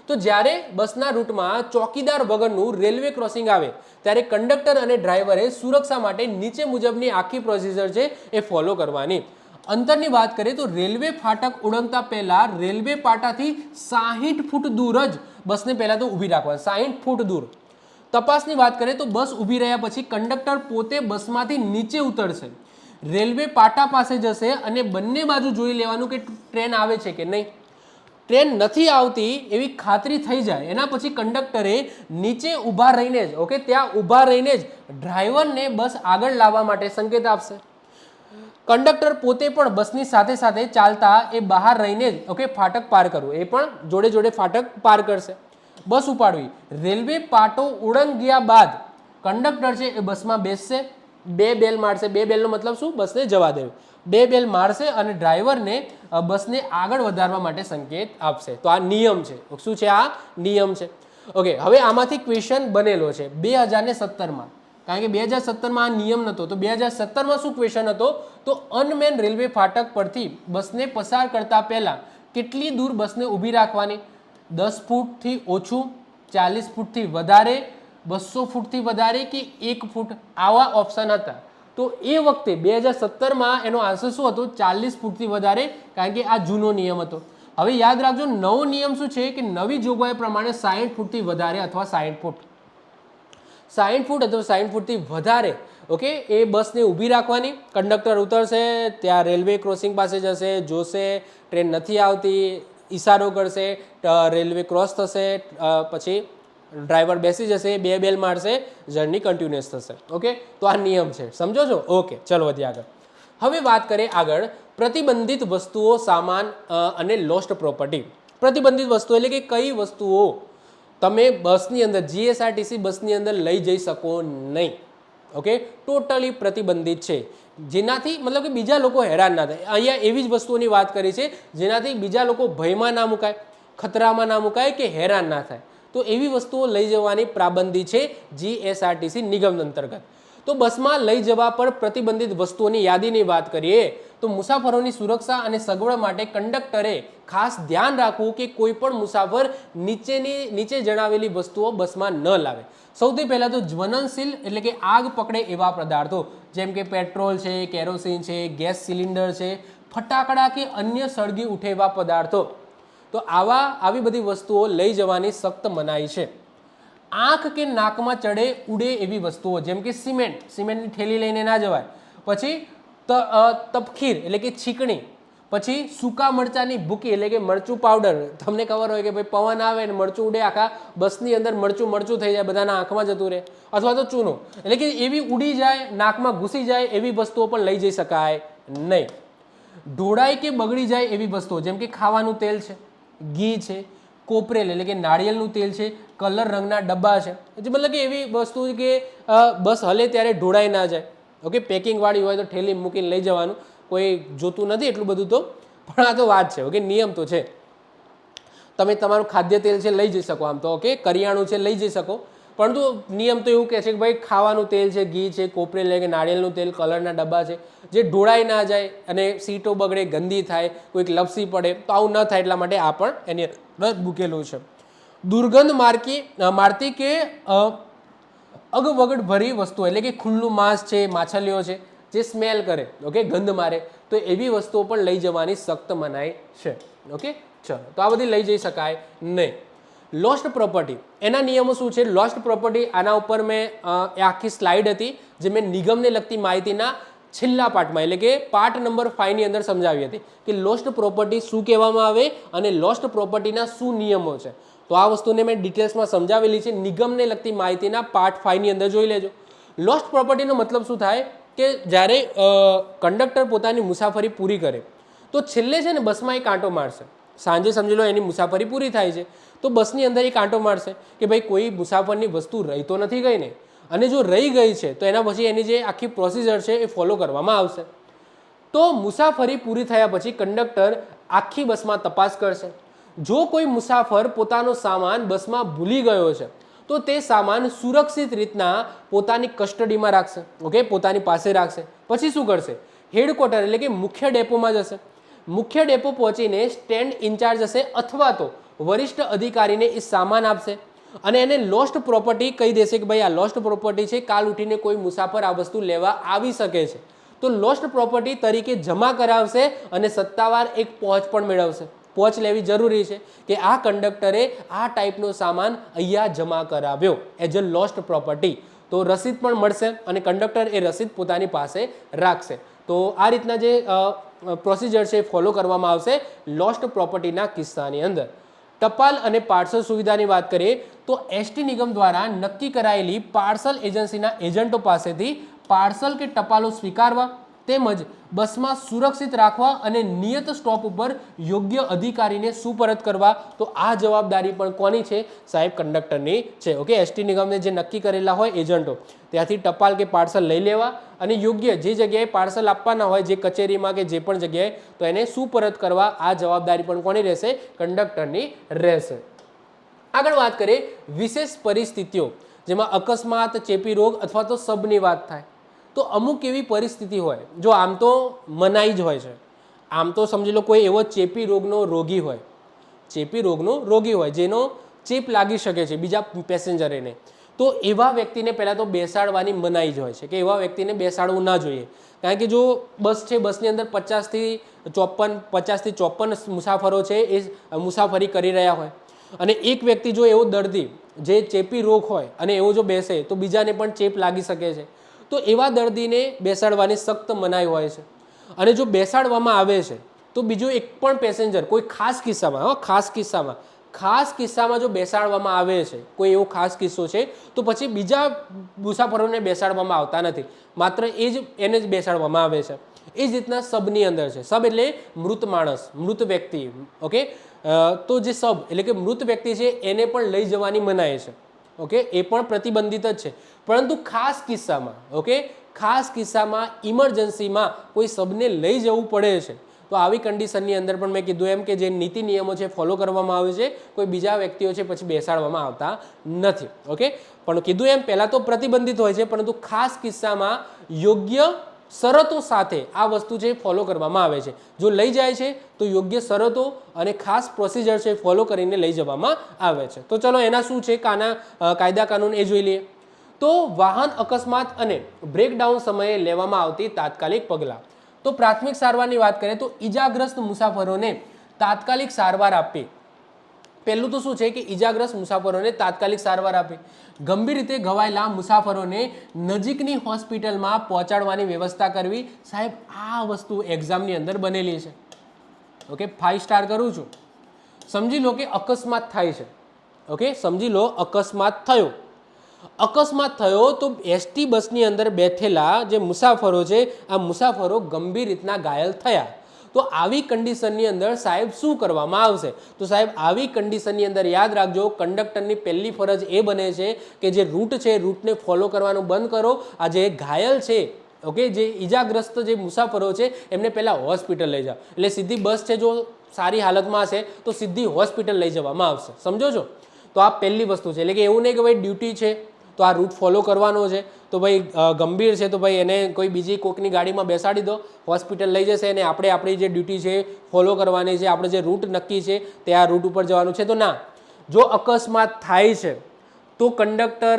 તો જ્યારે બસના રૂટમાં ચોકીદાર વગરનું રેલવે ક્રોસિંગ આવે ત્યારે કંડક્ટર અને ડ્રાઈવરે સુરક્ષા માટે નીચે મુજબની આખી પ્રોસિજર છે એ ફોલો કરવાની. અંતરની વાત કરીએ તો રેલવે ફાટક ઓળંગતા પહેલા રેલવે પાટાથી 60 ફૂટ દૂર જ બસને પહેલા તો ઊભી રાખવાની. 60 ફૂટ દૂર. તપાસની વાત કરીએ તો બસ ઊભી રહ્યા પછી કંડક્ટર પોતે બસમાંથી નીચે ઉતરશે, રેલવે પાટા પાસે જશે અને બંને બાજુ જોઈ લેવાનું કે ટ્રેન આવે છે કે નહીં. ટ્રેન નથી આવતી એવી ખાતરી થઈ જાય એના પછી કંડક્ટરે નીચે ઊભા રહીને જ ત્યાં ઊભા રહીને જ ડ્રાઈવરને બસ આગળ લાવવા માટે સંકેત આપશે. કંડક્ટર પોતે પણ બસની સાથે સાથે ચાલતા એ બહાર રહીને જ ફાટક પાર કરવું, એ પણ જોડે જોડે ફાટક પાર કરશે. બસ ઉપાડવી. રેલવે પાટો ઓળંગ્યા બાદ કંડક્ટર છે એ બસમાં બેસશે, 2 બેલ મારશે. 2 બેલનો મતલબ શું? બસને જવા દેવું. 2 બેલ મારશે અને ડ્રાઈવરને બસને આગળ વધારવા માટે સંકેત આપશે. તો આ નિયમ છે. શું છે? આ નિયમ છે. ઓકે, હવે આમાંથી ક્વેશ્ચન બનેલો છે 2017માં, કારણ કે 2017માં આ નિયમ નહોતો. તો 2017માં શું ક્વેશ્ચન હતો? તો અનમેન રેલવે ફાટક પરથી બસને પસાર કરતા પહેલા કેટલી દૂર બસને ઊભી રાખવાની? 10 ફૂટથી ઓછું, 40 ફૂટથી વધારે, 200 ફૂટથી વધારે કે 1 ફૂટ? આવા ઓપ્શન હતા. તો એ વખતે 2017માં એનો આન્સર શું હતો? 40 ફૂટથી વધારે, કારણ કે આ જૂનો નિયમ હતો. હવે યાદ રાખજો, નવો નિયમ શું છે કે નવી જોગવાઈ પ્રમાણે 60 ફૂટથી વધારે અથવા 60 ફૂટ 60 ફૂટ અથવા 60 ફૂટથી વધારે એ બસને ઊભી રાખવાની. કંડક્ટર ઉતરશે, ત્યાં રેલવે ક્રોસિંગ પાસે જશે, જોશે ટ્રેન નથી આવતી, ઇશારો કરશે, રેલવે ક્રોસ થશે, પછી ડ્રાઈવર બેસી જશે, 2 બેલ મારશે, જર્ની કન્ટિન્યુઅસ થશે. તો આ નિયમ છે, સમજો છો? ચલો વધીએ આગળ. હવે વાત કરીએ આગળ પ્રતિબંધિત વસ્તુઓ, સામાન અને લોસ્ટ પ્રોપર્ટી. પ્રતિબંધિત વસ્તુઓ એટલે કે કઈ વસ્તુઓ તમે બસની અંદર, જીએસઆરટીસી બસની અંદર લઈ જઈ શકો નહીં. ટોટલી પ્રતિબંધિત છે, જેનાથી મતલબ કે બીજા લોકો હેરાન ના થાય. અહીંયા એવી જ વસ્તુઓની વાત કરી છે જેનાથી બીજા લોકો ભયમાં ના મુકાય, ખતરામાં ના મુકાય કે હેરાન ના થાય. તો એવી વસ્તુઓ લઈ જવાની પાબંદી છે જીએસઆરટીસી નિગમ અંતર્ગત. તો બસમાં લઈ જવા પર પ્રતિબંધિત વસ્તુઓની યાદીની વાત કરીએ તો મુસાફરોની સુરક્ષા અને સગવડ માટે કંડક્ટરે ખાસ ધ્યાન રાખવું કે કોઈ પણ મુસાફર નીચે જણાવેલી વસ્તુઓ બસમાં ન લાવે. સૌથી પહેલાં તો જ્વલનશીલ એટલે કે આગ પકડે એવા પદાર્થો જેમ કે પેટ્રોલ છે, કેરોસીન છે, ગેસ સિલિન્ડર છે, ફટાકડા કે અન્ય સળગી ઉઠે એવા પદાર્થો. તો આવી બધી વસ્તુઓ લઈ જવાની સખ્ત મનાઈ છે. આંખ કે નાકમાં ચડે ઉડે એવી વસ્તુઓ જેમ કે સિમેન્ટની થેલી લઈને ના જવાય. પછી તપખીર એટલે કે છીકણી, પછી સૂકા મરચાની ભૂકી એટલે કે મરચું પાવડર. તમને ખબર હોય કે ભાઈ પવન આવે ને મરચું ઉડે, આખા બસની અંદર મરચું થઈ જાય, બધાના આંખમાં જતું રહે. અથવા તો ચૂનો એટલે કે એવી ઉડી જાય, નાકમાં ઘૂસી જાય એવી વસ્તુઓ પણ લઈ જઈ શકાય નહીં. ઢોળાય કે બગડી જાય એવી વસ્તુઓ જેમ કે ખાવાનું તેલ છે, ઘી છે, કોપરેલ એટલે કે નાળિયેરનું તેલ છે, કલર રંગના ડબ્બા છે, મતલબ કે એવી વસ્તુ કે બસ હલે ત્યારે ઢોળાઈ ના જાય. પેકિંગ વાળી હોય તો ઠેલી મૂકીને લઈ જવાનું, કોઈ જોતું નથી એટલું બધું. તો પણ આ તો વાત છે, નિયમ તો છે. તમે તમારું ખાદ્ય તેલ છે લઈ જઈ શકો, આમ તો કરિયાણું છે લઈ જઈ શકો, પરંતુ નિયમ તો એવું કહે છે કે ભાઈ ખાવાનું તેલ છે, ઘી છે, કોપરેલ એટલે કે નાળિયેરનું તેલ, કલરના ડબ્બા છે, જે ઢોળાઈ ના જાય અને સીટો બગડે, ગંદી થાય, કોઈક લપસી પડે, તો આવું ન થાય એટલા માટે આ પણ એની અંદર મૂકેલું છે. દુર્ગંધ મારતી કે અગવગડ ભરી વસ્તુઓ એટલે કે ખુલ્લું માંસ છે, માછલીઓ છે જે સ્મેલ કરે, ગંધ મારે, તો એવી વસ્તુઓ પણ લઈ જવાની સખ્ત મનાઈ છે. ચલો, તો આ બધી લઈ જઈ શકાય નહીં. લોસ્ટ પ્રોપર્ટી, એના નિયમો શું છે? લોસ્ટ પ્રોપર્ટી, આના ઉપર મેં આખી સ્લાઇડ હતી જે મેં નિગમને લગતી માહિતીના છેલ્લા પાર્ટમાં એટલે કે પાર્ટ નંબર 5 ની અંદર સમજાવી હતી કે લોસ્ટ પ્રોપર્ટી શું કહેવામાં આવે અને લોસ્ટ પ્રોપર્ટીના શું નિયમો છે. તો આ વસ્તુને મેં ડિટેલ્સમાં સમજાવેલી છે. નિગમને લગતી માહિતીના પાર્ટ 5 ની અંદર જોઈ લેજો. લોસ્ટ પ્રોપર્ટીનો મતલબ શું થાય કે જ્યારે કંડક્ટર પોતાની મુસાફરી પૂરી કરે તો છેલ્લે છે ને બસમાં એ કાંટો મારશે. સાંજે સમજી લો એની મુસાફરી પૂરી થાય છે તો બસની અંદર એ કાંટો મારશે કે ભાઈ કોઈ મુસાફરની વસ્તુ રહી તો નથી ગઈ ને, અને જો રહી ગઈ છે તો એના પછી એની જે આખી પ્રોસિજર છે એ ફોલો કરવામાં આવશે. તો મુસાફરી પૂરી થયા પછી કંડક્ટર આખી બસમાં તપાસ કરશે. જો કોઈ મુસાફર પોતાનો સામાન બસમાં ભૂલી ગયો છે તો તે સામાન સુરક્ષિત રીતના પોતાની કસ્ટડીમાં રાખશે. ઓકે, પોતાની પાસે રાખશે. પછી શું કરશે? હેડક્વાર્ટર એટલે કે મુખ્ય ડેપોમાં જશે. મુખ્ય ડેપો પહોંચીને સ્ટેન્ડ ઇન્ચાર્જ હશે અથવા તો વરિષ્ઠ અધિકારીને એ સામાન આપશે અને એને લોસ્ટ પ્રોપર્ટી કહી દેશે કે ભાઈ આ લોસ્ટ પ્રોપર્ટી છે, કાલ ઉઠીને કોઈ મુસાફર આ વસ્તુ લેવા આવી શકે છે. તો લોસ્ટ પ્રોપર્ટી તરીકે જમા કરાવશે અને સત્તાવાર એક પહોંચ પણ મેળવશે. પહોંચ લેવી જરૂરી છે કે આ કંડક્ટરે આ ટાઈપનો સામાન અહીંયા જમા કરાવ્યો એઝ અ લોસ્ટ પ્રોપર્ટી. તો રસીદ પણ મળશે અને કંડક્ટર એ રસીદ પોતાની પાસે રાખશે. તો આ રીતના જે પ્રોસિજર છે એ ફોલો કરવામાં આવશે લોસ્ટ પ્રોપર્ટીના કિસ્સાની અંદર. ટપાલ અને પાર્સલ સુવિધાની વાત કરીએ તો એસટી નિગમ દ્વારા નક્કી કરાયેલી પાર્સલ એજન્સીના એજન્ટો પાસેથી પાર્સલ કે ટપાલો સ્વીકારવા તેમજ બસમાં સુરક્ષિત રાખવા અને નિયત સ્ટોપ ઉપર યોગ્ય અધિકારીને સુપરત કરવા. તો આ જવાબદારી પણ કોની છે? સાહેબ કંડક્ટરની છે. ઓકે, એસટી નિગમને જે નક્કી કરેલા હોય એજન્ટો ત્યાંથી ટપાલ કે પાર્સલ લઈ લેવા અને યોગ્ય જે જગ્યાએ પાર્સલ આપવાના હોય, જે કચેરીમાં કે જે પણ જગ્યાએ, તો એને સુપરત કરવા. આ જવાબદારી પણ કોની રહેશે? કંડક્ટરની રહેશે. આગળ વાત કરીએ વિશેષ પરિસ્થિતિઓ જેમાં અકસ્માત, ચેપી રોગ અથવા તો સબની વાત થાય. તો અમુક એવી પરિસ્થિતિ હોય, જો આમ તો મનાઈ જ હોય છે, આમ તો સમજી લો કોઈ એવો ચેપી રોગનો રોગી હોય, ચેપી રોગનો રોગી હોય જેનો ચેપ લાગી શકે છે બીજા પેસેન્જરને, તો એવા વ્યક્તિને પહેલાં તો બેસાડવાની મનાઈ જ હોય છે કે એવા વ્યક્તિને બેસાડવું ના જોઈએ. કારણ કે જો બસ છે, બસની અંદર 50 થી 54 મુસાફરો છે એ મુસાફરી કરી રહ્યા હોય અને એક વ્યક્તિ જો એવો દર્દી જે ચેપી રોગ હોય અને એવો જો બેસે તો બીજાને પણ ચેપ લાગી શકે છે. તો એવા દર્દીને બેસાડવાની સખ્ત મનાઈ હોય છે. અને જો બેસાડવામાં આવે છે તો બીજો એક પણ પેસેન્જર કોઈ ખાસ કિસ્સામાં જો બેસાડવામાં આવે છે, કોઈ એવો ખાસ કિસ્સો છે, તો પછી બીજા મુસાફરોને બેસાડવામાં આવતા નથી, માત્ર એને જ બેસાડવામાં આવે છે. એ જ રીતના સબની અંદર છે. સબ એટલે મૃત માણસ, મૃત વ્યક્તિ. ઓકે, તો જે સબ એટલે કે મૃત વ્યક્તિ છે એને પણ લઈ જવાની મનાઈ છે. ઓકે, એ પણ પ્રતિબંધિત જ છે. પરંતુ ખાસ કિસ્સામાં, ઓકે, ખાસ કિસ્સામાં ઇમરજન્સીમાં કોઈ સબને લઈ જવું પડે છે તો આવી કન્ડિશનની અંદર પણ મેં કીધું એમ કે જે નીતિ નિયમો છે ફોલો કરવામાં આવે છે, કોઈ બીજા વ્યક્તિઓ છે પછી બેસાડવામાં આવતા નથી. ઓકે, પણ કીધું એમ પહેલાં તો પ્રતિબંધિત હોય છે, પરંતુ ખાસ કિસ્સામાં યોગ્ય શરતો સાથે આ વસ્તુ છે ફોલો કરવામાં આવે છે. જો લઈ જાય છે તો યોગ્ય શરતો અને ખાસ પ્રોસિજર છે ફોલો કરીને લઈ જવામાં આવે છે. તો ચલો એના શું છે કાયદા કાનૂન એ જોઈ લઈએ. તો વાહન અકસ્માત અને બ્રેકડાઉન સમયે લેવામાં આવતી તાત્કાલિક પગલાં. તો પ્રાથમિક સારવારની વાત કરીએ તો ઈજાગ્રસ્ત મુસાફરોને તાત્કાલિક સારવાર આપવી. પહેલું તો શું છે કે ઈજાગ્રસ્ત મુસાફરોને તાત્કાલિક સારવાર આપવી. ગંભીર રીતે ઘવાયેલા મુસાફરોને નજીકની હોસ્પિટલમાં પહોંચાડવાની વ્યવસ્થા કરવી. સાહેબ આ વસ્તુ એક્ઝામની અંદર બનેલી છે. ઓકે, 5 સ્ટાર કરું છું. સમજી લો કે અકસ્માત થાય છે. ઓકે, સમજી લો અકસ્માત થયો તો એસટી બસની અંદર બેઠેલા જે મુસાફરો છે આ મુસાફરો ગંભીર રીતના ઘાયલ થયા. તો આવી કન્ડિશનની અંદર સાહેબ શું કરવામાં આવશે? તો સાહેબ આવી કન્ડિશનની અંદર યાદ રાખજો, કંડક્ટરની પહેલી ફરજ એ બને છે કે જે રૂટ છે રૂટને ફોલો કરવાનું બંધ કરો. આ જે ઘાયલ છે, ઓકે, જે ઈજાગ્રસ્ત જે મુસાફરો છે એમને પહેલાં હોસ્પિટલ લઈ જાઓ. એટલે સીધી બસ છે જો સારી હાલતમાં હશે તો સીધી હોસ્પિટલ લઈ જવામાં આવશે. સમજો છો? તો આ પહેલી વસ્તુ છે. એટલે કે એવું નહીં કે ભાઈ ડ્યુટી છે તો આ રૂટ ફોલો કરવાનો છે, તો ભાઈ ગંભીર છે તો ભાઈ એને કોઈ બીજી કોકની ગાડીમાં બેસાડી દો, હોસ્પિટલ લઈ જશે અને આપણે આપણી જે ડ્યુટી છે ફોલો કરવાની છે, આપણે જે રૂટ નક્કી છે તે આ રૂટ ઉપર જવાનું છે. તો ના, જો અકસ્માત થાય છે તો કંડક્ટર,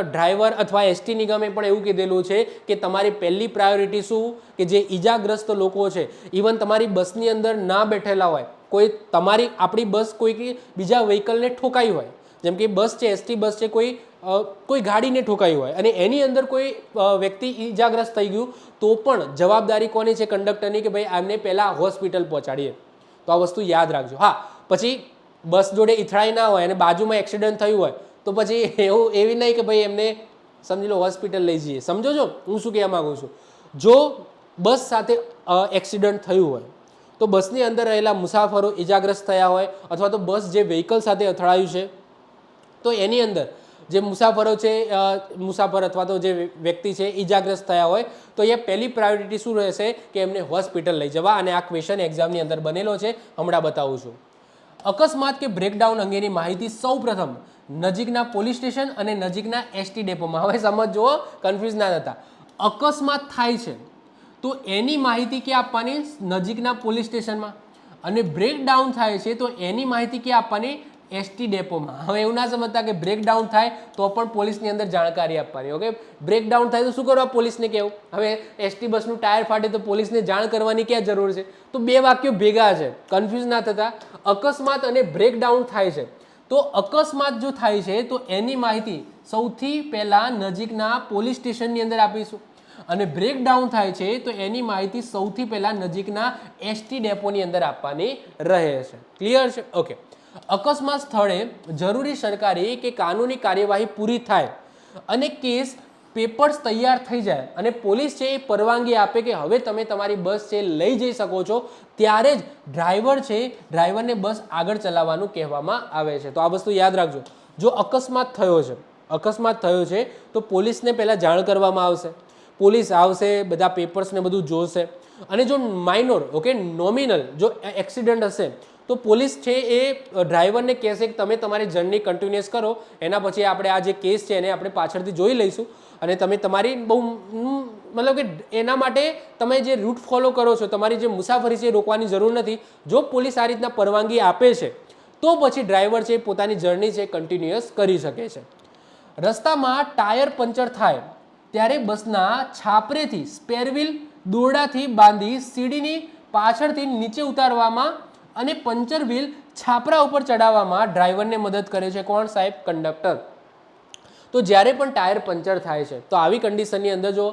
ડ્રાઈવર અથવા એસટી નિગમે પણ એવું કીધેલું છે કે તમારી પહેલી પ્રાયોરિટી શું કે જે ઈજાગ્રસ્ત લોકો છે, ઇવન તમારી બસની અંદર ના બેઠેલા હોય, કોઈ આપણી બસ કોઈ બીજા વ્હીકલને ઠોકાઈ હોય, જેમ કે બસ છે, એસટી બસ છે, કોઈ ગાડીને ઠોકાઈ હોય અને એની અંદર કોઈ વ્યક્તિ ઈજાગ્રસ્ત થઈ ગયું તો પણ જવાબદારી કોની છે? કંડક્ટરની, કે ભાઈ આમને પહેલાં હોસ્પિટલ પહોંચાડીએ. તો આ વસ્તુ યાદ રાખજો. હા, પછી બસ જોડે ઈથડાઈ ના હોય અને બાજુમાં એક્સિડન્ટ થયું હોય તો પછી એવી નહીં કે ભાઈ એમને સમજી લો હોસ્પિટલ લઈ જઈએ. સમજો છો હું શું કહેવા માગું છું? જો બસ સાથે એક્સિડન્ટ થયું હોય તો બસની અંદર રહેલા મુસાફરો ઇજાગ્રસ્ત થયા હોય અથવા તો બસ જે વ્હીકલ સાથે અથડાયું છે તો એની અંદર જે મુસાફરો છે મુસાફર અથવા તો જે વ્યક્તિ છે ઇજાગ્રસ્ત થયા હોય તો એ પહેલી પ્રાયોરિટી શું રહેશે કે એમને હોસ્પિટલ લઈ જવા. અને આ ક્વેશ્ચન એક્ઝામની અંદર બનેલો છે, હમણાં બતાવું છું. અકસ્માત કે બ્રેકડાઉન અંગેની માહિતી સૌપ્રથમ નજીકના પોલીસ સ્ટેશન અને નજીકના એસટી ડેપોમાં. હવે સમજો, કન્ફ્યુઝ ના થતા. અકસ્માત થાય છે તો એની માહિતી ક્યાં આપવાની? નજીકના પોલીસ સ્ટેશનમાં. અને બ્રેકડાઉન થાય છે તો એની માહિતી ક્યાં આપવાની? એસટી ડેપોમાં. હવે એવું ના સમજતા કે બ્રેકડાઉન થાય તો પણ પોલીસની અંદર જાણકારી આપવાની. ઓકે, બ્રેકડાઉન થાય તો શું કરવા? પોલીસને કહેવું. હવે એસટી બસનું ટાયર ફાટે તો પોલીસને જાણ કરવાની ક્યાં જરૂર છે? તો બે વાક્યો ભેગા છે, કન્ફ્યુઝ ના થતા. અકસ્માત અને બ્રેકડાઉન થાય છે તો અકસ્માત જો થાય છે તો એની માહિતી સૌથી પહેલા નજીકના પોલીસ સ્ટેશનની અંદર આપીશું. અને બ્રેકડાઉન થાય છે તો એની માહિતી સૌથી પહેલા નજીકના એસટી ડેપોની અંદર આપવાની રહે છે. ક્લિયર છે? ઓકે. અકસ્માત સ્થળે જરૂરી સરકારી કે કાનૂની કાર્યવાહી પૂરી થાય અને કેસ પેપર્સ તૈયાર થઈ જાય અને પોલીસ છે એ પરવાનગી આપે કે હવે તમે તમારી બસ છે લઈ જઈ શકો છો, ત્યારે જ ડ્રાઈવર છે ડ્રાઈવરને બસ આગળ ચલાવવાનું કહેવામાં આવે છે. તો આ વસ્તુ યાદ રાખજો. જો અકસ્માત થયો છે તો પોલીસને પહેલાં જાણ કરવામાં આવશે. પોલીસ આવશે, બધા પેપર્સને બધું જોશે. અને જો માઇનોર ઓકે નોમિનલ જો એક્સિડન્ટ હશે તો પોલીસ છે એ ડ્રાઈવરને કહેશે કે તમે તમારી જર્ની કન્ટિન્યુઅસ કરો, એના પછી આપણે આ જે કેસ છે એને આપણે પાછળથી જોઈ લઈશું અને તમે તમારી બહુ મતલબ કે એના માટે તમે જે રૂટ ફોલો કરો છો, તમારી જે મુસાફરી છે એ રોકવાની જરૂર નથી. જો પોલીસ આ રીતના પરવાનગી આપે છે તો પછી ડ્રાઈવર છે પોતાની જર્ની છે કન્ટિન્યુઅસ કરી શકે છે. રસ્તામાં ટાયર પંચર થાય ત્યારે બસના છાપરેથી સ્પેરવ્હીલ દોરડાથી બાંધી સીડીની પાછળથી નીચે ઉતારવામાં અને પંચર વ્હીલ છાપરા ઉપર ચડાવવામાં ડ્રાઈવરને મદદ કરે છે. કોણ સાહેબ? કંડક્ટર. તો જ્યારે પણ ટાયર પંચર થાય છે તો આવી કન્ડિશનની અંદર જો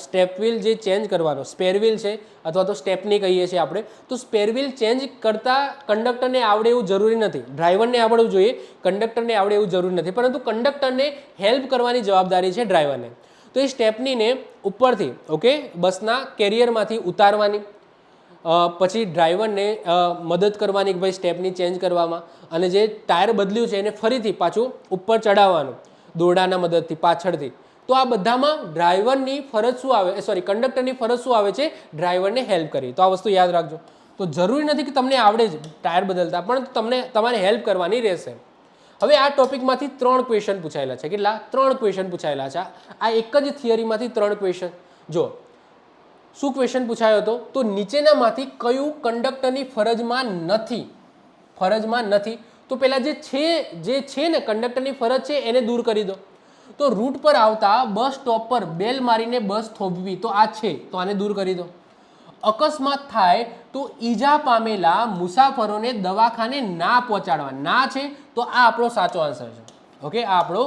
સ્ટેપ વ્હીલ જે ચેન્જ કરવાનો, સ્પેર વ્હીલ છે અથવા તો સ્ટેપની કહીએ છીએ આપણે, તો સ્પેર વ્હીલ ચેન્જ કરતાં કંડક્ટરને આવડે એવું જરૂરી નથી. ડ્રાઈવરને આવડવું જોઈએ, કંડક્ટરને આવડે એવું જરૂરી નથી, પરંતુ કંડક્ટરને હેલ્પ કરવાની જવાબદારી છે ડ્રાઈવરને. તો એ સ્ટેપનીને ઉપરથી ઓકે બસના કેરિયરમાંથી ઉતારવાની, પછી ડ્રાઈવરને મદદ કરવાની કે ભાઈ સ્ટેપની ચેન્જ કરવામાં, અને જે ટાયર બદલ્યું છે એને ફરીથી પાછું ઉપર ચડાવવાનું દોરડાના મદદથી પાછળથી. તો આ બધામાં ડ્રાઈવરની ફરજ શું આવે, સોરી કંડક્ટરની ફરજ શું આવે છે? ડ્રાઈવરને હેલ્પ કરી. તો આ વસ્તુ યાદ રાખજો. તો જરૂરી નથી કે તમને આવડે જ ટાયર બદલતા, પણ તમારે હેલ્પ કરવાની રહેશે. હવે આ ટોપિકમાંથી 3 ક્વેશ્ચન પૂછાયેલા છે. કેટલા? 3 ક્વેશ્ચન પૂછાયેલા છે. આ એક જ થિયરીમાંથી 3 ક્વેશ્ચન. જો શું ક્વેશ્ચન પૂછાયો હતો? તો નીચેનામાંથી કયું કંડક્ટરની ફરજમાં નથી? તો પેલા જે છે ને કંડક્ટરની ફરજ છે એને દૂર કરી દો. તો રૂટ પર આવતા બસ સ્ટોપ પર બેલ મારીને બસ થોભવી, તો આ છે, તો આને દૂર કરી દો. અકસ્માત થાય તો ઈજા પામેલા મુસાફરોને દવાખાને ના પહોંચાડવા, ના છે તો આ આપણો સાચો આન્સર છે. ઓકે, આ આપણો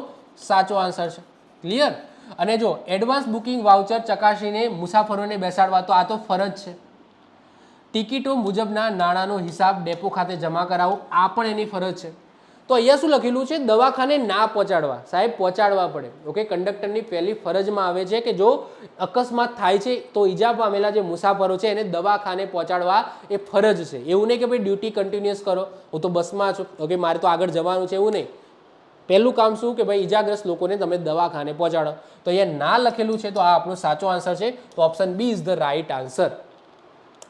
સાચો આન્સર છે. ક્લિયર? અને જો એડવાન્સ બુકિંગ વાઉચર ચકાસીને મુસાફરોને બેસાડવા, તો આ તો ફરજ છે. ટિકિટો મુજબના નાણાંનો હિસાબ ડેપો ખાતે જમા કરાવો, આ પણ એની ફરજ છે. તો અહીંયા શું લખેલું છે? દવાખાને ના પહોંચાડવા. સાહેબ પહોંચાડવા પડે. ઓકે, કંડક્ટરની પહેલી ફરજમાં આવે છે કે જો અકસ્માત થાય છે તો ઈજા પામેલા જે મુસાફરો છે એને દવાખાને પહોંચાડવા એ ફરજ છે. એવું નહીં કે ભાઈ ડ્યુટી કન્ટિન્યુઅસ કરો, હું તો બસમાં છું, ઓકે મારે તો આગળ જવાનું છે, એવું નહીં. પહેલું કામ શું કે ભાઈ ઈજાગ્રસ્ત લોકોને તમે દવાખાને પહોંચાડો. તો અહીંયા ના લખેલું છે તો આ આપણો સાચો આન્સર છે. તો option B is the right answer.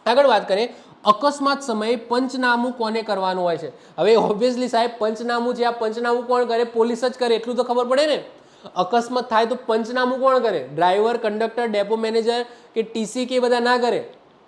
આગળ વાત કરીએ, અકસ્માત સમયે પંચનામું કોને કરવાનું હોય છે? હવે ઓબ્વિયસલી સાહેબ પંચનામું છે, આ પંચનામું કોણ કરે? પોલીસ જ કરે, એટલું તો ખબર પડે ને. અકસ્માત થાય તો પંચનામું કોણ કરે? ડ્રાઈવર, કંડક્ટર, ડેપો મેનેજર કે ટીસી કે બધા ના કરે.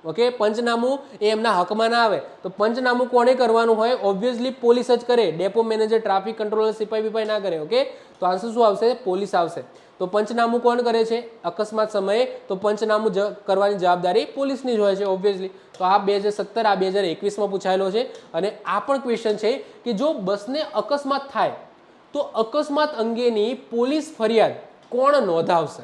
ઓકે, પંચનામું એ એમના હકમાં ના આવે. તો પંચનામું કોને કરવાનું હોય? ઓબ્વિયસલી પોલીસ જ કરે. ડેપો મેનેજર, ટ્રાફિક કંટ્રોલર, સિપાઈ ના કરે. ઓકે, તો આન્સર શું આવશે? પોલીસ આવશે. તો પંચનામું કોણ કરે છે અકસ્માત સમયે? તો પંચનામું કરવાની જવાબદારી પોલીસની જ હોય છે ઓબ્વિયસલી. તો આ 2017 આ 2021માં પૂછાયેલો છે. અને આ પણ ક્વેશ્ચન છે કે જો બસને અકસ્માત થાય તો અકસ્માત અંગેની પોલીસ ફરિયાદ કોણ નોંધાવશે?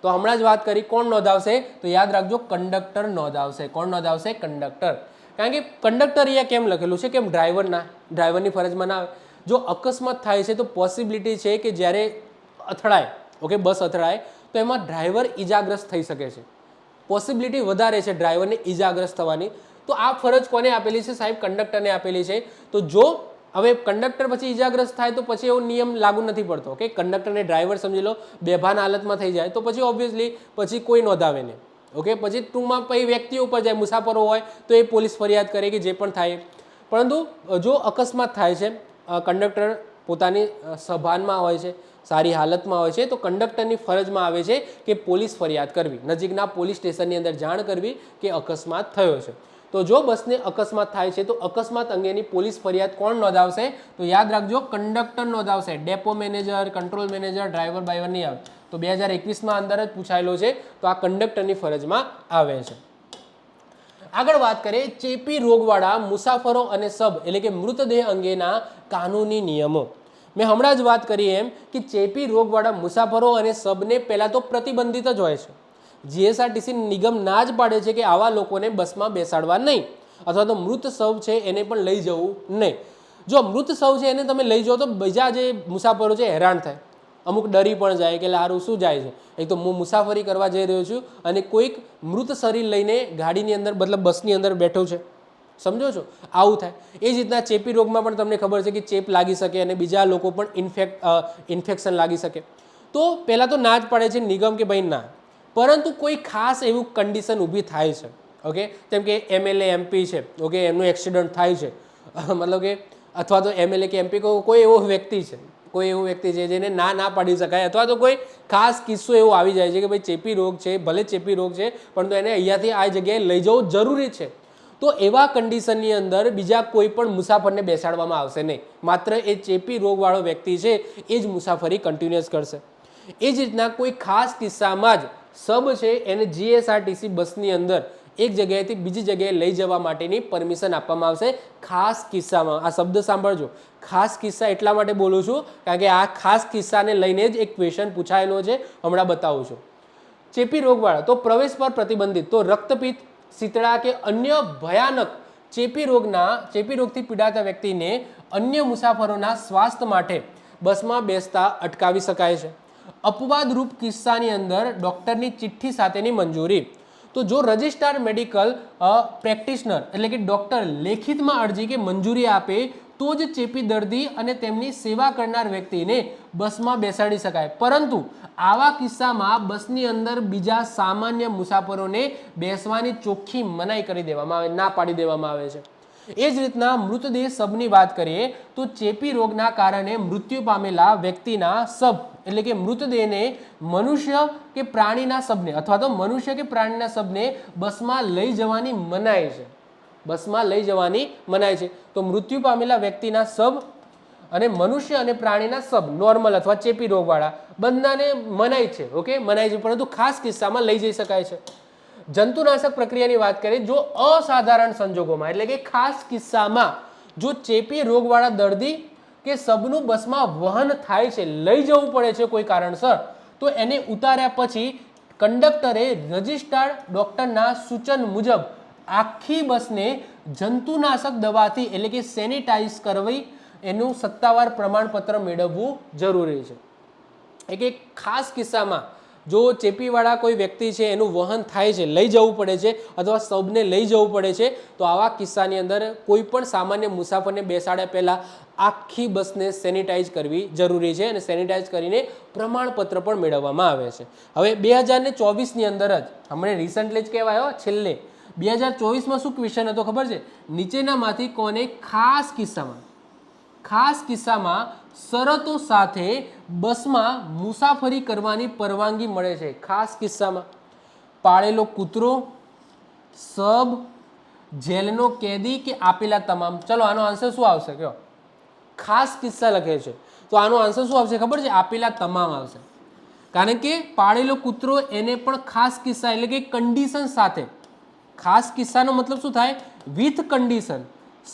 તો હમણાં જ વાત કરી, કોણ નોંધાવશે? તો યાદ રાખજો, કંડક્ટર નોંધાવશે. કોણ નોંધાવશે? કંડક્ટર. કારણ કે કંડક્ટર અહીંયા કેમ લખેલું છે? કેમ ડ્રાઈવરની ફરજમાં ના આવે? જો અકસ્માત થાય છે તો પોસિબિલિટી છે કે જ્યારે અથડાય, ઓકે બસ અથડાય તો એમાં ડ્રાઈવર ઈજાગ્રસ્ત થઈ શકે છે. પોસિબિલિટી વધારે છે ડ્રાઈવરને ઈજાગ્રસ્ત થવાની. તો આ ફરજ કોને આપેલી છે સાહેબ? કંડક્ટરને આપેલી છે. તો જો હવે કંડક્ટર પછી ઈજાગ્રસ્ત થાય તો પછી એવો નિયમ લાગુ નથી પડતો. ઓકે, કંડક્ટરને ડ્રાઈવર સમજી લો બેભાન હાલતમાં થઈ જાય તો પછી ઓબ્વિયસલી પછી કોઈ નોંધાવે નહીં. ઓકે, પછી ટૂંકમાં પછી વ્યક્તિઓ ઉપર જાય, મુસાફરો હોય તો એ પોલીસ ફરિયાદ કરે કે જે પણ થાય. પરંતુ જો અકસ્માત થાય છે, કંડક્ટર પોતાની સભાનમાં હોય છે, સારી હાલતમાં હોય છે, તો કંડક્ટરની ફરજમાં આવે છે કે પોલીસ ફરિયાદ કરવી, નજીકના પોલીસ સ્ટેશનની અંદર જાણ કરવી કે અકસ્માત થયો છે. તો જો બસને અકસ્માત થાય છે તો અકસ્માત અંગેની પોલીસ ફરિયાદ કોણ નોંધાવશે? તો યાદ રાખજો, કંડક્ટર નોંધાવશે. Depot manager, control manager, driver બાઈવર નહીં આવે. તો 2021માં અંદર જ પૂછાયેલો છે, તો આ કંડક્ટરની ફરજમાં આવે છે. આગળ વાત કરીએ ચેપી રોગવાળા મુસાફરો અને સબ એટલે કે મૃતદેહ અંગેના કાનૂની નિયમો. મેં હમણાં જ વાત કરી એમ કે ચેપી રોગવાળા મુસાફરો અને સબને પહેલાં તો પ્રતિબંધિત જ હોય છે. જીએસઆરટીસી નિગમ ના જ પાડે છે કે આવા લોકોને બસમાં બેસાડવા નહીં, અથવા તો મૃત શવ છે એને પણ લઈ જવું નહીં. જો મૃત શવ છે એને તમે લઈ જાઓ તો બીજા જે મુસાફરો છે હેરાન થાય, અમુક ડરી પણ જાય કે લારું શું જાય છે, એક તો હું મુસાફરી કરવા જઈ રહ્યો છું અને કોઈક મૃત શરીર લઈને ગાડીની અંદર મતલબ બસની અંદર બેઠો છે, સમજો છો, આવું થાય. એ જ રીતના ચેપી રોગમાં પણ તમને ખબર છે કે ચેપ લાગી શકે અને બીજા લોકો પણ ઇન્ફેક્શન લાગી શકે. તો પહેલાં તો ના જ પાડે છે નિગમ કે ભાઈ ના, પરંતુ કોઈ ખાસ એવું કન્ડિશન ઊભી થાય છે. ઓકે, જેમ કે એમએલએ એમપી છે, ઓકે, એમનું એક્સિડન્ટ થાય છે, મતલબ કે અથવા તો એમએલએ કે એમપી કોઈ એવો વ્યક્તિ છે, કોઈ એવું વ્યક્તિ છે જેને ના પાડી શકાય, અથવા તો કોઈ ખાસ કિસ્સો એવો આવી જાય છે કે ભાઈ ચેપી રોગ છે, ભલે ચેપી રોગ છે પરંતુ એને અહીંયાથી આ જગ્યાએ લઈ જવું જરૂરી છે. તો એવા કન્ડિશનની અંદર બીજા કોઈ પણ મુસાફરને બેસાડવામાં આવશે નહીં, માત્ર એ ચેપી રોગવાળો વ્યક્તિ છે એ જ મુસાફરી કન્ટિન્યુઅસ કરશે. એ જ રીતના કોઈ ખાસ કિસ્સામાં જ સબ છે એને જીએસઆરટીસી બસની અંદર એક જગ્યાએથી બીજી જગ્યાએ લઈ જવા માટેની પરમિશન આપવામાં આવશે ખાસ કિસ્સામાં. આ શબ્દ સાંભળજો, ખાસ કિસ્સા એટલા માટે બોલું છું કારણ કે આ ખાસ કિસ્સાને લઈને જ એક ક્વેશ્ચન પૂછાયેલો છે, હમણાં બતાવું છું. ચેપી રોગવાળા તો પ્રવેશ પર પ્રતિબંધિત, તો રક્તપિત્ત, શીતળા કે અન્ય ભયાનક ચેપી રોગથી પીડાતા વ્યક્તિને અન્ય મુસાફરોના સ્વાસ્થ્ય માટે બસમાં બેસતા અટકાવી શકાય છે. અપવાદરૂપ કિસ્સાની અંદર ડૉક્ટરની ચિઠ્ઠી સાથેની મંજૂરી. તો જો રજિસ્ટર્ડ મેડિકલ પ્રેક્ટિશનર એટલે કે ડૉક્ટર લેખિતમાં અરજી કે મંજૂરી આપે તો જ ચેપી દર્દી અને તેમની સેવા કરનાર વ્યક્તિને બસમાં બેસાડી શકાય. પરંતુ આવા કિસ્સામાં બસની અંદર બીજા સામાન્ય મુસાફરોને બેસવાની ચોખ્ખી મનાઈ કરી દેવામાં આવે, ના પાડી દેવામાં આવે છે. એ જ રીતના મૃતદેહ શબની વાત કરીએ તો ચેપી રોગના કારણે મૃત્યુ પામેલા વ્યક્તિના શબ એટલે કે મૃતદેહને મનુષ્ય કે પ્રાણીના શબને અથવા તો મનુષ્ય કે પ્રાણીના શબને બસમાં લઈ જવાની મનાઈ છે, બસમાં લઈ જવાની મનાઈ છે. તો મૃત્યુ પામેલા વ્યક્તિના શબ અને મનુષ્ય અને પ્રાણીના શબ નોર્મલ અથવા ચેપી રોગવાળા બંનેને મનાઈ છે. ઓકે, મનાઈ છે, પરંતુ ખાસ કિસ્સામાં લઈ જઈ શકાય છે. જંતુનાશક પ્રક્રિયાની વાત કરીએ, જો અસાધારણ સંજોગોમાં એટલે કે ખાસ કિસ્સામાં જો ચેપી રોગવાળા દર્દી કે શબનું બસમાં વહન થાય છે, લઈ જવું પડે છે કોઈ કારણસર, તો એને ઉતાર્યા પછી કંડક્ટરે રજિસ્ટર્ડ ડૉક્ટરના સૂચન મુજબ આખી બસને જંતુનાશક દવાથી એટલે કે સેનિટાઈઝ કરવી એનું સત્તાવાર પ્રમાણપત્ર મેળવવું જરૂરી છે. એક ખાસ કિસ્સામાં જો ચેપીવાળા કોઈ વ્યક્તિ છે એનું વહન થાય છે, લઈ જવું પડે છે અથવા શબને લઈ જવું પડે છે, તો આવા કિસ્સાની અંદર કોઈ પણ સામાન્ય મુસાફરને બેસાડ્યા પહેલાં આખી બસને સેનિટાઈઝ કરવી જરૂરી છે અને સેનિટાઈઝ કરીને પ્રમાણપત્ર પણ મેળવવામાં આવે છે. હવે 2024ની અંદર જ હમણાં રિસન્ટલી જ કહેવાયો, છેલ્લે 2024માં શું ક્વેશ્ચન હતો ખબર છે? નીચેનામાંથી કોને ખાસ કિસ્સામાં શરતો સાથે બસમાં મુસાફરી કરવાની પરવાનગી મળે છે. ખાસ કિસ્સામાં પાળેલો કૂતરો, શબ, જેલનો કેદી કે આપેલા તમામ. ચલો આનો આન્સર શું આવશે? કયો? ખાસ કિસ્સા લખે છે તો આનો આન્સર શું આવશે ખબર છે? આપેલા તમામ આવશે. કારણ કે પાળેલો કૂતરો એને પણ ખાસ કિસ્સા એટલે કે કન્ડિશન સાથે, ખાસ કિસ્સાનો મતલબ શું થાય? With condition.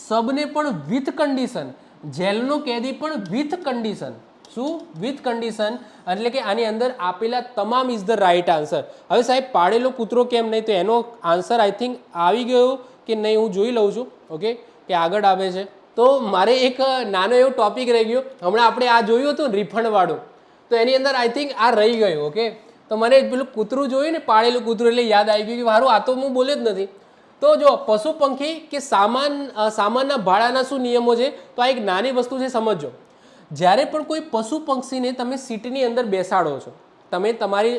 શબને પણ વિથ કન્ડિશન, જેલનો કેદી પણ વિથ કન્ડિશન. શું? With condition. એટલે કે આની અંદર આપેલા તમામ ઇઝ ધ રાઈટ આન્સર. હવે સાહેબ પાળેલો કૂતરો કેમ નહીં? તો એનો આન્સર આઈ થિંક આવી ગયો કે નહીં હું જોઈ લઉં છું. ઓકે, કે આગળ આવે છે. તો મારે એક નાનો એવો ટોપિક રહી ગયો, હમણાં આપણે આ જોયું હતું રિફંડવાળું, તો એની અંદર આઈ થિંક આ રહી ગયું. ઓકે, તો મને પેલું કૂતરું જોયું ને, પાળેલું કૂતરું, એટલે યાદ આવી ગયું કે મારું આ તો હું બોલ્યો જ નથી. તો જો પશુ પંખી કે સામાનના ભાડાના શું નિયમો છે, તો આ એક નાની વસ્તુ છે, સમજો. જ્યારે પણ કોઈ પશુ પક્ષીને તમે સીટની અંદર બેસાડો છો, તમે તમારી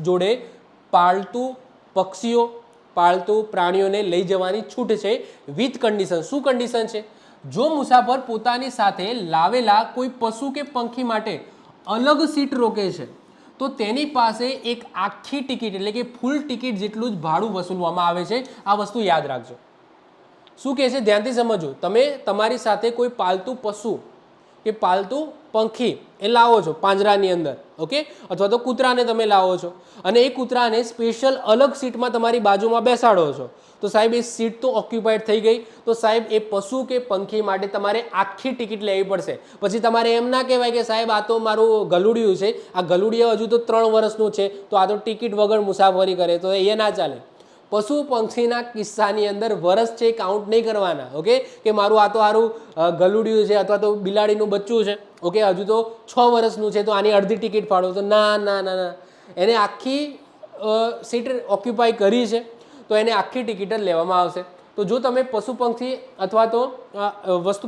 જોડે પાળતુ પક્ષીઓ, પાળતુ પ્રાણીઓને લઈ જવાની છૂટ છે વિથ કન્ડિશન. શું કન્ડિશન છે? જો મુસાફર પોતાની સાથે લાવેલા કોઈ પશુ કે પંખી માટે અલગ સીટ રોકે છે તો તેની પાસે એક આખી ટિકિટ એટલે કે ફૂલ ટિકિટ જેટલું જ ભાડું વસૂલવામાં આવે છે. આ વસ્તુ યાદ રાખજો. શું કહે છે ધ્યાનથી સમજો. તમે તમારી સાથે કોઈ પાલતુ પશુ કે પાલતુ પંખી એ લાવો છો પાંજરાની અંદર, ઓકે, અથવા તો કૂતરાને તમે લાવો છો અને એ કૂતરાને સ્પેશિયલ અલગ સીટમાં તમારી બાજુમાં બેસાડો છો, તો સાહેબ એ સીટ તો ઓક્યુપાઈડ થઈ ગઈ. તો સાહેબ એ પશુ કે પંખી માટે તમારે આખી ટિકિટ લેવી પડશે. પછી તમારે એમ ના કહેવાય કે સાહેબ આ તો મારું ગલુડિયું છે, આ ગલુડિયું હજુ તો 3 વર્ષનું છે, તો આ તો ટિકિટ વગર મુસાફરી કરે, તો એ ના ચાલે. પશુ પંખીના કિસ્સાની અંદર વર્ષ છે કાઉન્ટ નહીં કરવાના, ઓકે, કે મારું આ તો સારું ગલુડિયું છે અથવા તો બિલાડીનું બચ્ચું છે, ઓકે, હજુ તો 6 વર્ષનું છે, તો આની અડધી ટિકિટ ફાળો. તો ના ના ના ના, એને આખી સીટ ઓક્યુપાય કરી છે તો એને આખી ટિકિટ જ લેવામાં આવશે. તો જો તમે પશુ પંખી અથવા તો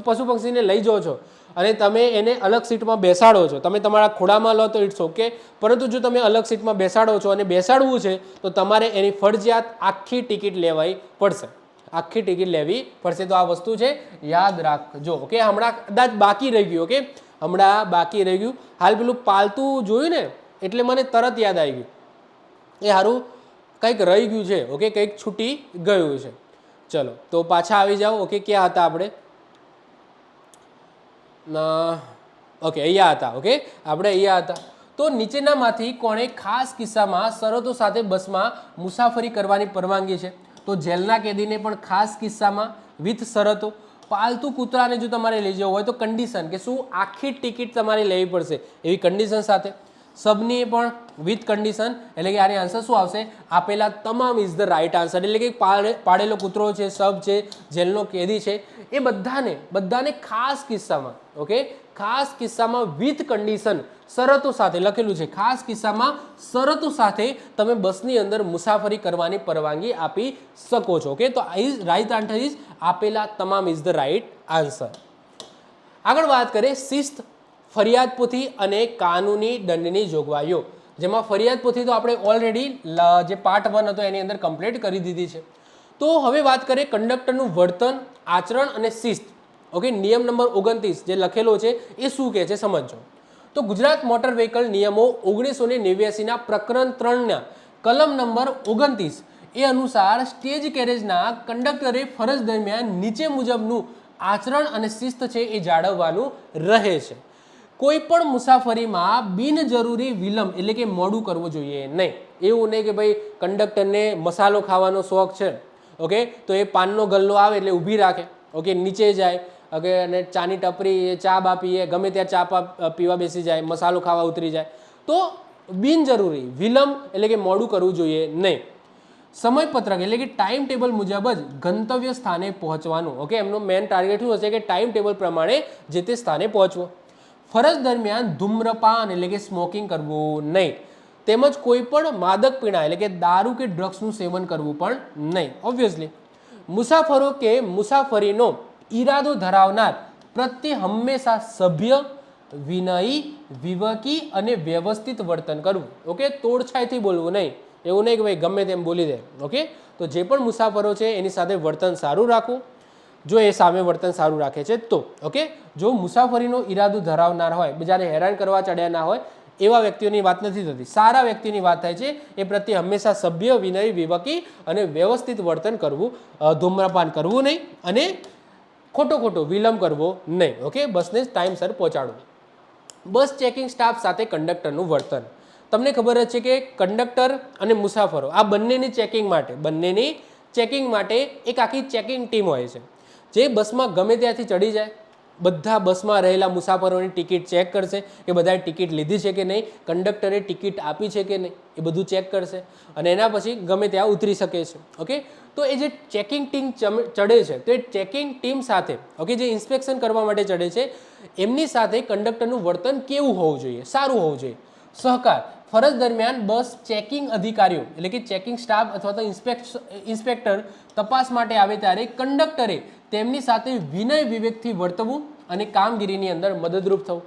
પશુ પંખીને લઈ જાઓ છો અને તમે એને અલગ સીટમાં બેસાડો છો, તમે તમારા ખોળામાં લો તો ઇટ્સ ઓકે, પરંતુ જો તમે અલગ સીટમાં બેસાડો છો અને બેસાડવું છે તો તમારે એની ફરજિયાત આખી ટિકિટ લેવી પડશે, આખી ટિકિટ લેવી પડશે. તો આ વસ્તુ છે, યાદ રાખજો, ઓકે. હમણાં કદાચ બાકી રહી ગયું, ઓકે, હમણાં બાકી રહી ગયું. હાલ પેલું પાલતું જોયું ને એટલે મને તરત યાદ આવી ગયું, એ સારું કંઈક રહી ગયું છે, ઓકે, કંઈક છૂટી ગયું છે. ચલો તો પાછા આવી જાઓ, ઓકે. ક્યાં હતા આપણે? ઓકે, અહીંયા હતા, ઓકે, આપણે અહીંયા હતા. તો નીચેનામાંથી કોણે ખાસ કિસ્સામાં શરતો સાથે બસમાં મુસાફરી કરવાની પરવાનગી છે? તો જેલના કેદીને પણ ખાસ કિસ્સામાં વિથ શરતો. પાલતુ કૂતરાને જો તમારે લઈ જવું હોય તો કન્ડિશન કે શું આખી ટિકિટ તમારે લેવી પડશે એવી કન્ડિશન સાથે. સબની પણ વિથ કન્ડિશન, એટલે કે આની આન્સર શું આવશે? આપેલા તમામ ઇઝ ધ રાઇટ આન્સર. એટલે કે પાળેલો કૂતરો છે, સબ છે, જેલનો કેદી છે, એ બધાને ખાસ કિસ્સામાં, ઓકે, ખાસ કિસ્સામાં વિથ કન્ડિશન શરતો સાથે લખેલું છે. ખાસ કિસ્સામાં શરતો સાથે તમે બસની અંદર મુસાફરી કરવાની પરવાનગી આપી શકો છો, ઓકે. તો રાઇટ આન્સર ઇઝ આપેલા તમામ ઇઝ ધ રાઇટ આન્સર. આગળ વાત કરીએ શિસ્ત, ફરિયાદ પોથી અને કાનૂની દંડની જોગવાઈઓ. જેમાં ફરિયાદ પોથી તો આપણે ઓલરેડી જે પાર્ટ 1 હતો એની અંદર કમ્પ્લીટ કરી દીધી છે. તો હવે વાત કરીએ કંડક્ટરનું વર્તન, આચરણ અને શિસ્ત, ઓકે. નિયમ નંબર 29 જે લખેલો છે એ શું કહે છે સમજો. તો ગુજરાત મોટર વ્હીકલ નિયમો 1989ના પ્રકરણ 3ના કલમ નંબર 29 એ અનુસાર સ્ટેજ કેરેજના કંડક્ટરે ફરજ દરમિયાન નીચે મુજબનું આચરણ અને શિસ્ત છે એ જાળવવાનું રહે છે. કોઈ પણ મુસાફરીમાં બિનજરૂરી વિલંબ એટલે કે મોડું કરવું જોઈએ નહીં. એવું નહીં કે ભાઈ કંડક્ટરને મસાલો ખાવાનો શોખ છે, ઓકે, તો એ પાનનો ગલ્લો આવે એટલે ઊભી રાખે, ઓકે, નીચે જાય, ઓકે, અને ચાની ટપરી ચા બા પીએ, ગમે ત્યાં ચા પીવા બેસી જાય, મસાલો ખાવા ઉતરી જાય, તો બિનજરૂરી વિલંબ એટલે કે મોડું કરવું જોઈએ નહીં. સમયપત્રક એટલે કે ટાઈમ ટેબલ મુજબ જ ગંતવ્ય સ્થાને પહોંચવાનું, ઓકે. એમનો મેઇન ટાર્ગેટ શું હશે કે ટાઈમ ટેબલ પ્રમાણે જે તે સ્થાને પહોંચવું. ફરજ દરમિયાન ધૂમ્રપાન એટલે કે સ્મોકિંગ કરવું નહીં, તેમજ કોઈ પણ માદક પીણા એટલે કે દારૂ કે ડ્રગ્સનું સેવન કરવું પણ નહીં. ઓબ્વિયસલી મુસાફરો કે મુસાફરીનો ઈરાદો ધરાવનાર પ્રત્યે હંમેશા સભ્ય, વિનયી, વિવેકી અને વ્યવસ્થિત વર્તન કરવું, ઓકે. તોડછાયથી બોલવું નહીં, એવું નહીં કે ભાઈ ગમે તેમ બોલી દે, ઓકે. તો જે પણ મુસાફરો છે એની સાથે વર્તન સારું રાખવું, જો એ સામે વર્તન સારું રાખે છે તો, ઓકે. જો મુસાફરીનો ઈરાદો ધરાવનાર હોય, બીજાને હેરાન કરવા ચડ્યા ના હોય, એવા વ્યક્તિઓની વાત નથી થતી, સારા વ્યક્તિની વાત થાય છે. એ પ્રત્યે હંમેશા સભ્ય, વિનયી, વિવેકી અને વ્યવસ્થિત વર્તન કરવું, ધૂમ્રપાન કરવું નહીં અને ખોટો વિલંબ કરવો નહીં, ઓકે. બસને ટાઈમસર પહોંચાડવું. બસ ચેકિંગ સ્ટાફ સાથે કંડક્ટરનું વર્તન. તમને ખબર જ છે કે કંડક્ટર અને મુસાફરો આ બંનેની ચેકિંગ માટે એક આખી ચેકિંગ ટીમ હોય છે, જે બસમાં ગમે ત્યાંથી ચડી જાય, બધા બસમાં રહેલા મુસાફરોની ટિકિટ ચેક કરશે કે બધાએ ટિકિટ લીધી છે કે નહીં, કંડક્ટરે ટિકિટ આપી છે કે નહીં, એ બધું ચેક કરશે અને એના પછી ગમે ત્યાં ઉતરી શકે છે, ઓકે. તો એ જે ચેકિંગ ટીમ ચડે છે તો એ ચેકિંગ ટીમ સાથે, ઓકે, જે ઇન્સ્પેક્શન કરવા માટે ચડે છે એમની સાથે કંડક્ટરનું વર્તન કેવું હોવું જોઈએ? સારું હોવું જોઈએ. સહકાર, ફરજ દરમિયાન બસ ચેકિંગ અધિકારીઓ એટલે કે ચેકિંગ સ્ટાફ અથવા તો ઇન્સ્પેક્ટર તપાસ માટે આવે ત્યારે કંડક્ટરે તેમની સાથે વિનય વિવેકથી વર્તવું અને કામગીરીની અંદર મદદરૂપ થવું.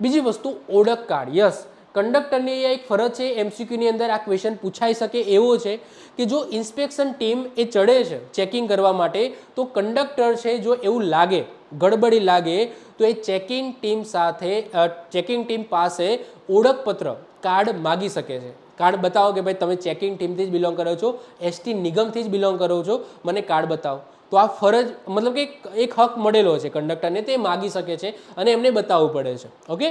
બીજી વસ્તુ ઓળખ કાર્ડ. યસ, કંડક્ટરની એક ફરજ છે, એમસીક્યુની અંદર આ ક્વેશ્ચન પૂછાઈ શકે એવો છે કે જો ઇન્સ્પેક્શન ટીમ એ ચડે છે ચેકિંગ કરવા માટે તો કંડક્ટર છે જો એવું લાગે ગડબડી લાગે તો એ ચેકિંગ ટીમ પાસે ઓળખપત્ર કાર્ડ માગી શકે છે. કાર્ડ બતાવો કે ભાઈ તમે ચેકિંગ ટીમથી જ બિલોંગ કરો છો, એસટી નિગમથી જ બિલોંગ કરો છો, મને કાર્ડ બતાવો. તો આ ફરજ મતલબ કે એક હક મળેલો છે કંડક્ટરને, તે માગી શકે છે અને એમને બતાવવું પડે છે. ઓકે,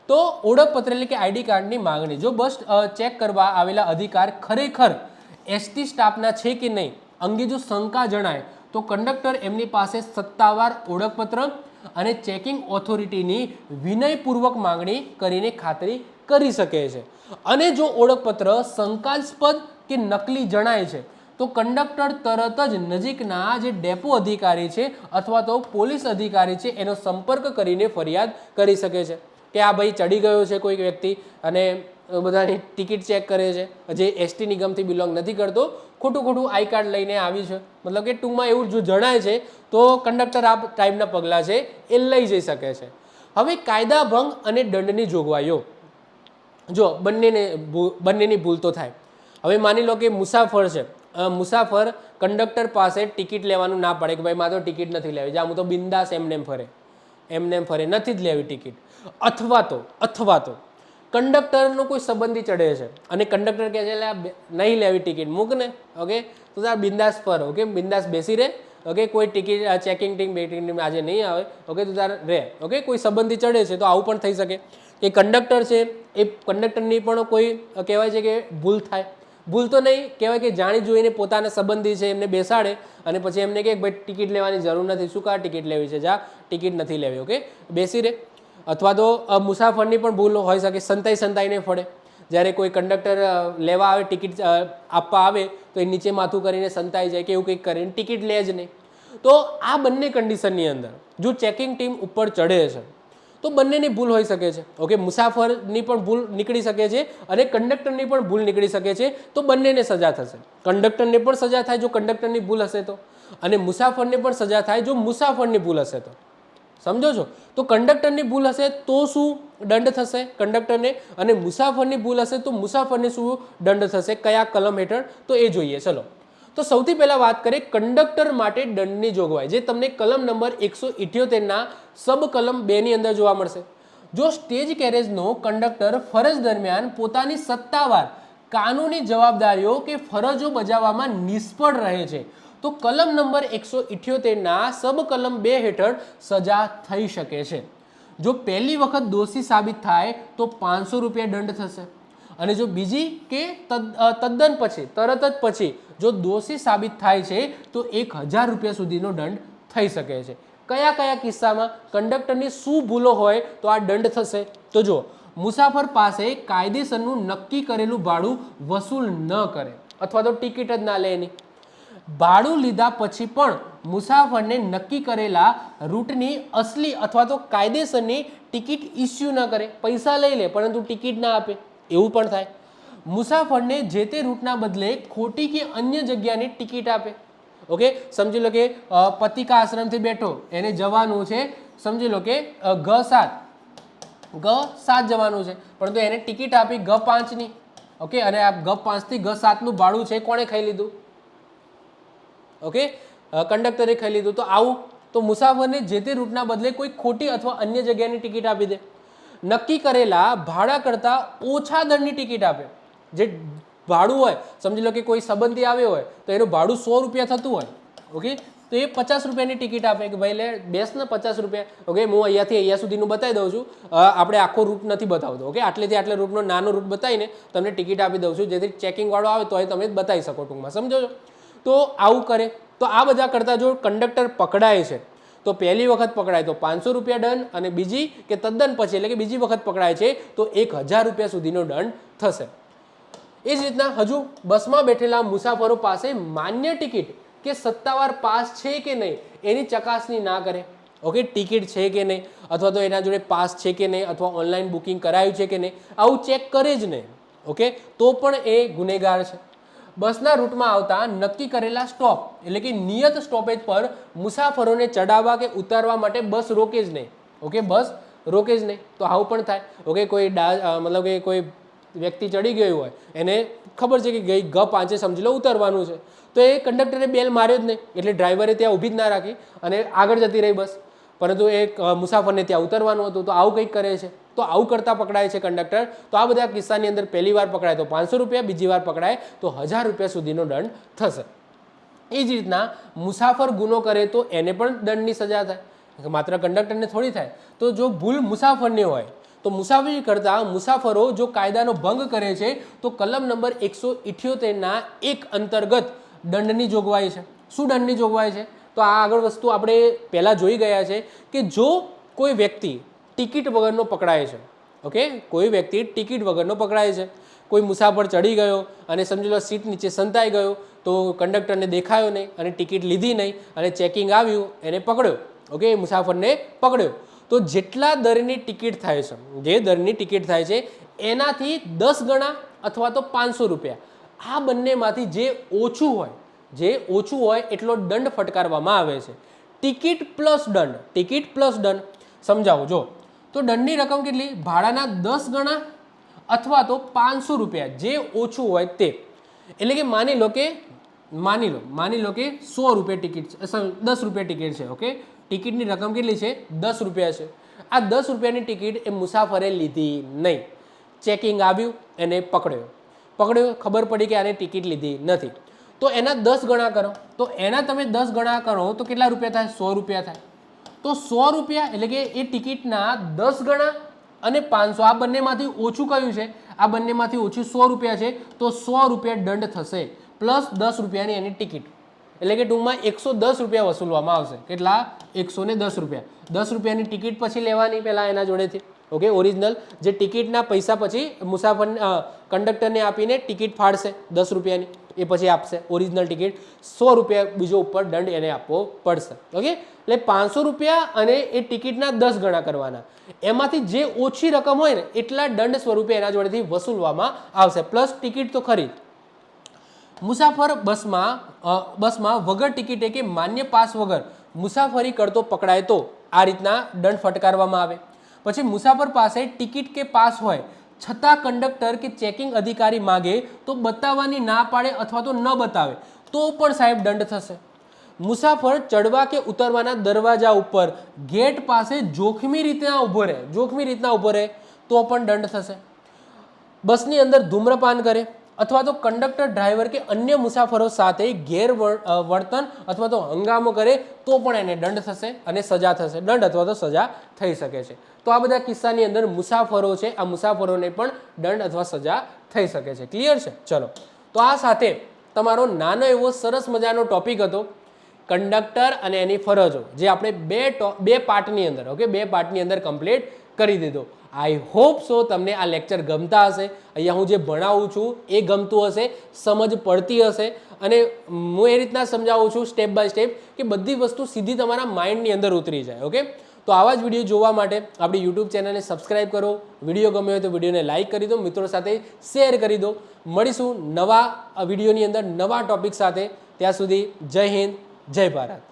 તો ઓળખપત્ર એટલે કે આઈડી કાર્ડની માંગણી. જો બસ ચેક કરવા આવેલા અધિકાર ખરેખર એસટી સ્ટાફના છે કે નહીં અંગે જો શંકા જણાય તો કંડક્ટર એમની પાસે સત્તાવાર ઓળખપત્ર અને ચેકિંગ ઓથોરિટીની વિનયપૂર્વક માંગણી કરીને ખાતરી કરી શકે છે. અને જો ઓળખપત્ર શંકાસ્પદ કે નકલી જણાય છે તો કંડક્ટર તરત જ નજીકના જે ડેપો અધિકારી છે અથવા તો પોલીસ અધિકારી છે એનો સંપર્ક કરીને ફરિયાદ કરી શકે છે કે આ ભાઈ ચડી ગયો છે કોઈ વ્યક્તિ અને બધાની ટિકિટ ચેક કરે છે, જે એસટી નિગમથી બિલોંગ નથી કરતો, ખોટું આઈ કાર્ડ લઈને આવી છે, મતલબ કે ટૂંકમાં એવું જો જણાય છે તો કંડક્ટર આ ટાઈપના પગલાં છે એ લઈ જઈ શકે છે. હવે કાયદા ભંગ અને દંડની જોગવાઈઓ. જો બંનેની ભૂલ તો થાય. હવે માની લો કે મુસાફર છે, મુસાફર કંડક્ટર પાસે ટિકિટ લેવાનું ના પડે કે ભાઈ મારે તો ટિકિટ નથી લેવી, જા હું તો બિંદાસ એમનેમ ફરે, નથી જ લેવી ટિકિટ. અથવા તો કંડક્ટરનો કોઈ સંબંધી ચડે છે અને કંડક્ટર કહે છે નહીં લેવી ટિકિટ, મૂક ને, ઓકે, તો તાર બિંદાસ ફર, ઓકે, બિંદાસ બેસી રહે, ઓકે, કોઈ ટિકિટ ચેકિંગ ટીમ આજે નહીં આવે, ઓકે, તો તાર રહે, ઓકે. કોઈ સંબંધી ચડે છે તો આવું પણ થઈ શકે કે કંડક્ટર છે એ કંડક્ટરની પણ કોઈ કહેવાય છે કે ભૂલ થાય. ભૂલ તો નહીં કહેવાય કે જાણી જોઈને પોતાના સંબંધી છે એમને બેસાડે અને પછી એમને કહે ભાઈ ટિકિટ લેવાની જરૂર નથી, શું કા ટિકિટ લેવી છે, જા ટિકિટ નથી લેવી, ઓકે, બેસી રહે. અથવા તો મુસાફરની પણ ભૂલ હોઈ શકે, સંતાઈને ફળે. જ્યારે કોઈ કંડક્ટર લેવા આવે, ટિકિટ આપવા આવે તો એ નીચે માથું કરીને સંતાઈ જાય કે એવું કંઈક કરીને ટિકિટ લે જ નહીં. તો આ બંને કન્ડિશનની અંદર જો ચેકિંગ ટીમ ઉપર ચડે છે તો બંનેની ભૂલ હોઈ શકે છે. ઓકે, મુસાફરની પણ ભૂલ નીકળી શકે છે અને કંડક્ટરની પણ ભૂલ નીકળી શકે છે, તો બંનેને સજા થશે. કંડક્ટરને પણ સજા થાય જો કંડક્ટરની ભૂલ હશે તો, અને મુસાફરને પણ સજા થાય જો મુસાફરની ભૂલ હશે તો. સમજો છો? તો કંડક્ટરની ભૂલ હશે તો શું દંડ થશે કંડક્ટરને, અને મુસાફરની ભૂલ હશે તો મુસાફરને શું દંડ થશે, કયા કલમ હેઠળ, તો એ જોઈએ. ચલો, તો સૌથી પહેલા વાત કરીએ કંડક્ટર માટે દંડની જોગવાઈ, જે તમને કલમ નંબર 178 સબ કલમ 2 ની અંદર જોવા મળશે. જો સ્ટેજ કેરેજનો કંડક્ટર ફરજ દરમિયાન પોતાની સત્તાવાર કાનૂની જવાબદારીઓ કે ફરજો બજાવવામાં નિષ્ફળ રહે છે તો કલમ નંબર 178 સબ કલમ 2 હેઠળ સજા થઈ શકે છે. જો પહેલી વખત દોષી સાબિત થાય તો 500 રૂપિયા દંડ થશે, અને જો બીજી કે તદ્દન પછી તરત જ પછી જો દોષી સાબિત થાય છે તો 1000 રૂપિયા સુધીનો દંડ થઈ શકે છે. કયા કયા કિસ્સામાં કંડક્ટરની શું ભૂલો હોય તો આ દંડ થશે? તો જો મુસાફર પાસે કાયદેસરનું નક્કી કરેલું ભાડું વસૂલ ન કરે અથવા તો ટિકિટ જ ના લે એની, ભાડું લીધા પછી પણ મુસાફરને નક્કી કરેલા રૂટની અસલી અથવા તો કાયદેસરની ટિકિટ ઇસ્યુ ન કરે, પૈસા લઈ લે પરંતુ ટિકિટ ના આપે, એવું પણ થાય. મુસાફરને જે તે રૂટના બદલે ખોટી કે અન્ય જગ્યાની ટિકિટ આપે. ઓકે, સમજી લો કે પતિકા આશ્રમથી બેઠો, એને જવાનું છે, સમજી લો કે G7 જવાનું છે, પરંતુ એને ટિકિટ આપી G5 ની, ઓકે, અને આ G5 થી G7 નું ભાડું છે કોણે ખાઈ લીધું? ઓકે, કંડક્ટરે ખાઈ લીધું. તો આવું તો મુસાફરને જે તે રૂટના બદલે કોઈ ખોટી અથવા અન્ય જગ્યાની ટિકિટ આપી દે. નક્કી કરેલા ભાડા કરતાં ઓછા દરની ટિકિટ આપે. જે ભાડું હોય, સમજી લો કે કોઈ સંબંધી આવ્યો હોય તો એનું ભાડું 100 રૂપિયા થતું હોય, ઓકે, તો એ 50 રૂપિયાની ટિકિટ આપે કે ભાઈ લે બેસ ને 50 રૂપિયા, ઓકે, હું અહીંયાથી અહીંયા સુધીનું બતાવી દઉં છું, આપણે આખો રૂટ નથી બતાવતો, ઓકે, આટલેથી આટલે રૂટનો નાનો રૂટ બતાવીને તમને ટિકિટ આપી દઉં છું, જેથી ચેકિંગ વાળો આવે તો તમે બતાવી શકો ટૂંકમાં, સમજો છો? તો આવું કરે. તો આ બધા કરતાં જો કંડક્ટર પકડાય છે તો પહેલી વખત પકડાય તો 500 રૂપિયા દંડ, અને બીજી કે તદ્દન પછી એટલે કે બીજી વખત પકડાય છે તો 1000 રૂપિયા સુધીનો દંડ થશે. એ જ રીતના હજુ બસમાં બેઠેલા મુસાફરો પાસે માન્ય ટિકિટ કે સત્તાવાર પાસ છે કે નહીં એની ચકાસણી ના કરે. ઓકે, ટિકિટ છે કે નહીં, અથવા તો એના જોડે પાસ છે કે નહીં, અથવા ઓનલાઈન બુકિંગ કરાયું છે કે નહીં, આવું ચેક કરે જ નહીં. ઓકે, તો પણ એ ગુનેગાર છે. બસના રૂટમાં આવતા નક્કી કરેલા સ્ટોપ એટલે કે નિયત સ્ટોપેજ પર મુસાફરોને ચડાવવા કે ઉતારવા માટે બસ રોકે જ નહીં. ઓકે, બસ રોકે જ નહીં. તો આવું પણ થાય. ઓકે, કોઈ મતલબ કે કોઈ વ્યક્તિ ચડી ગયું હોય, એને ખબર છે કે ગઈ G5 સમજી લો ઉતરવાનું છે, તો એ કંડક્ટરે બેલ માર્યો જ નહીં, એટલે ડ્રાઈવરે ત્યાં ઊભી જ ના રાખી અને આગળ જતી રહી બસ. પરંતુ એ મુસાફરને ત્યાં ઉતરવાનું હતું, તો આવું કંઈક કરે છે, તો આવું કરતા પકડાય છે કંડક્ટર. તો આ બધા કિસ્સાની અંદર પહેલી વાર પકડાય તો 500 રૂપિયા, બીજી વાર પકડાય તો 1000 રૂપિયા સુધીનો દંડ થશે. એ જ રીતના મુસાફર ગુનો કરે તો એને પણ દંડની સજા થાય, માત્ર કંડક્ટરને થોડી થાય. તો જો ભૂલ મુસાફરની હોય તો મુસાફરી કરતા મુસાફરો જો કાયદાનો ભંગ કરે છે તો કલમ નંબર 178 1 અંતર્ગત દંડની જોગવાઈ છે. શું દંડની જોગવાઈ છે? તો આ આગળ વસ્તુ આપણે પહેલાં જોઈ ગયા છે કે જો કોઈ વ્યક્તિ ટિકિટ વગરનો પકડાય છે, ઓકે, કોઈ વ્યક્તિ ટિકિટ વગરનો પકડાય છે, કોઈ મુસાફર ચડી ગયો અને સમજી લો સીટ નીચે સંતાઈ ગયો, તો કંડક્ટરને દેખાયો નહીં અને ટિકિટ લીધી નહીં અને ચેકિંગ આવ્યું, એને પકડ્યો. ઓકે, મુસાફરને પકડ્યો. તો જેટલા દરની ટિકિટ થાય છે, જે દરની ટિકિટ થાય છે એનાથી 10 ગણા અથવા તો 500 રૂપિયા, આ બંનેમાંથી જે ઓછું હોય એટલો દંડ ફટકારવામાં આવે છે. ટિકિટ પ્લસ દંડ સમજાવો. જો તો દંડની રકમ કેટલી? ભાડાના 10 ગણા અથવા તો 500 રૂપિયા, જે ઓછું હોય તે. એટલે કે માની લો કે 100 રૂપિયા ટિકિટ છે, 10 રૂપિયા ટિકિટ છે. ઓકે, ટિકિટની રકમ કેટલી છે? 10 રૂપિયા છે. આ 10 રૂપિયાની ટિકિટ એ મુસાફરે લીધી નહીં, ચેકિંગ આવ્યું, એને પકડ્યો, ખબર પડી કે આને ટિકિટ લીધી નથી, તો એના 10 ગણા કરો. તો એના તમે 10 ગણા કરો તો કેટલા રૂપિયા થાય? 100 રૂપિયા થાય. તો 100 રૂપિયા એટલે કે એ ટિકિટના 10 ગણા અને 500, આ બંનેમાંથી ઓછું કયું છે? આ બંનેમાંથી ઓછું 100 રૂપિયા છે, તો 100 રૂપિયા દંડ થશે પ્લસ 10 રૂપિયાની એની ટિકિટ. એટલે કે ટૂંકમાં 110 રૂપિયા વસૂલવામાં આવશે. કેટલા? 110 રૂપિયા. 10 રૂપિયાની ટિકિટ પછી લેવાની પહેલાં એના જોડેથી. ઓકે, ઓરિજિનલ જે ટિકિટના પૈસા પછી મુસાફર કંડક્ટરને આપીને ટિકિટ ફાડશે 10 રૂપિયાની, એ પછી આપશે ઓરિજિનલ ટિકિટ. 100 રૂપિયા બીજો ઉપર દંડ એને આપવો પડશે. ઓકે, એટલે 500 રૂપિયા અને એ ટિકિટના 10 ગણા કરવાના, એમાંથી જે ઓછી રકમ હોય ને એટલા દંડ સ્વરૂપે એના જોડેથી વસૂલવામાં આવશે, પ્લસ ટિકિટ તો ખરી. મુસાફર બસમાં વગર ટિકિટે કે માન્ય પાસ વગર મુસાફરી કરતો પકડાય તો આ રીતના દંડ ફટકારવામાં આવે. પછી મુસાફર પાસે ટિકિટ કે પાસ હોય છતાં કંડક્ટર કે ચેકિંગ અધિકારી માગે તો બતાવવાની ના પાડે અથવા તો ન બતાવે તો પણ સાહેબ દંડ થશે. મુસાફર ચડવા કે ઉતરવાના દરવાજા ઉપર ગેટ પાસે જોખમી રીતના ઊભો રહે તો પણ દંડ થશે. બસની અંદર ધૂમ્રપાન કરે અથવા તો કંડક્ટર, ડ્રાઈવર કે અન્ય મુસાફરો સાથે ગેરવર્તન અથવા તો હંગામો કરે તો પણ એને દંડ થશે અને સજા થશે, દંડ અથવા તો સજા થઈ શકે છે. તો આ બધા કિસ્સાની અંદર મુસાફરો છે, આ મુસાફરોને પણ દંડ અથવા સજા થઈ શકે છે. ક્લિયર છે? ચલો, તો આ સાથે તમારો નાનો એવો સરસ મજાનો ટોપિક હતો કંડક્ટર અને એની ફરજો, જે આપણે બે પાર્ટની અંદર કમ્પ્લીટ કરી દીધો. આઈ હોપ સો તમને આ લેક્ચર ગમતા હશે. અહીંયા હું જે ભણાવું છું એ ગમતું હશે, સમજ પડતી હશે અને હું એ રીતના સમજાવું છું સ્ટેપ બાય સ્ટેપ કે બધી વસ્તુ સીધી તમારા માઇન્ડની અંદર ઉતરી જાય. ઓકે, તો આવા જ વિડીયો જોવા માટે આપણી યુટ્યુબ ચેનલને સબસ્ક્રાઈબ કરો. વિડીયો ગમ્યો હોય તો વિડીયોને લાઇક કરી દો, મિત્રો સાથે શેર કરી દો. મળીશું નવા વિડીયોની અંદર નવા ટોપિક સાથે. ત્યાં સુધી જય હિન્દ, જય ભારત.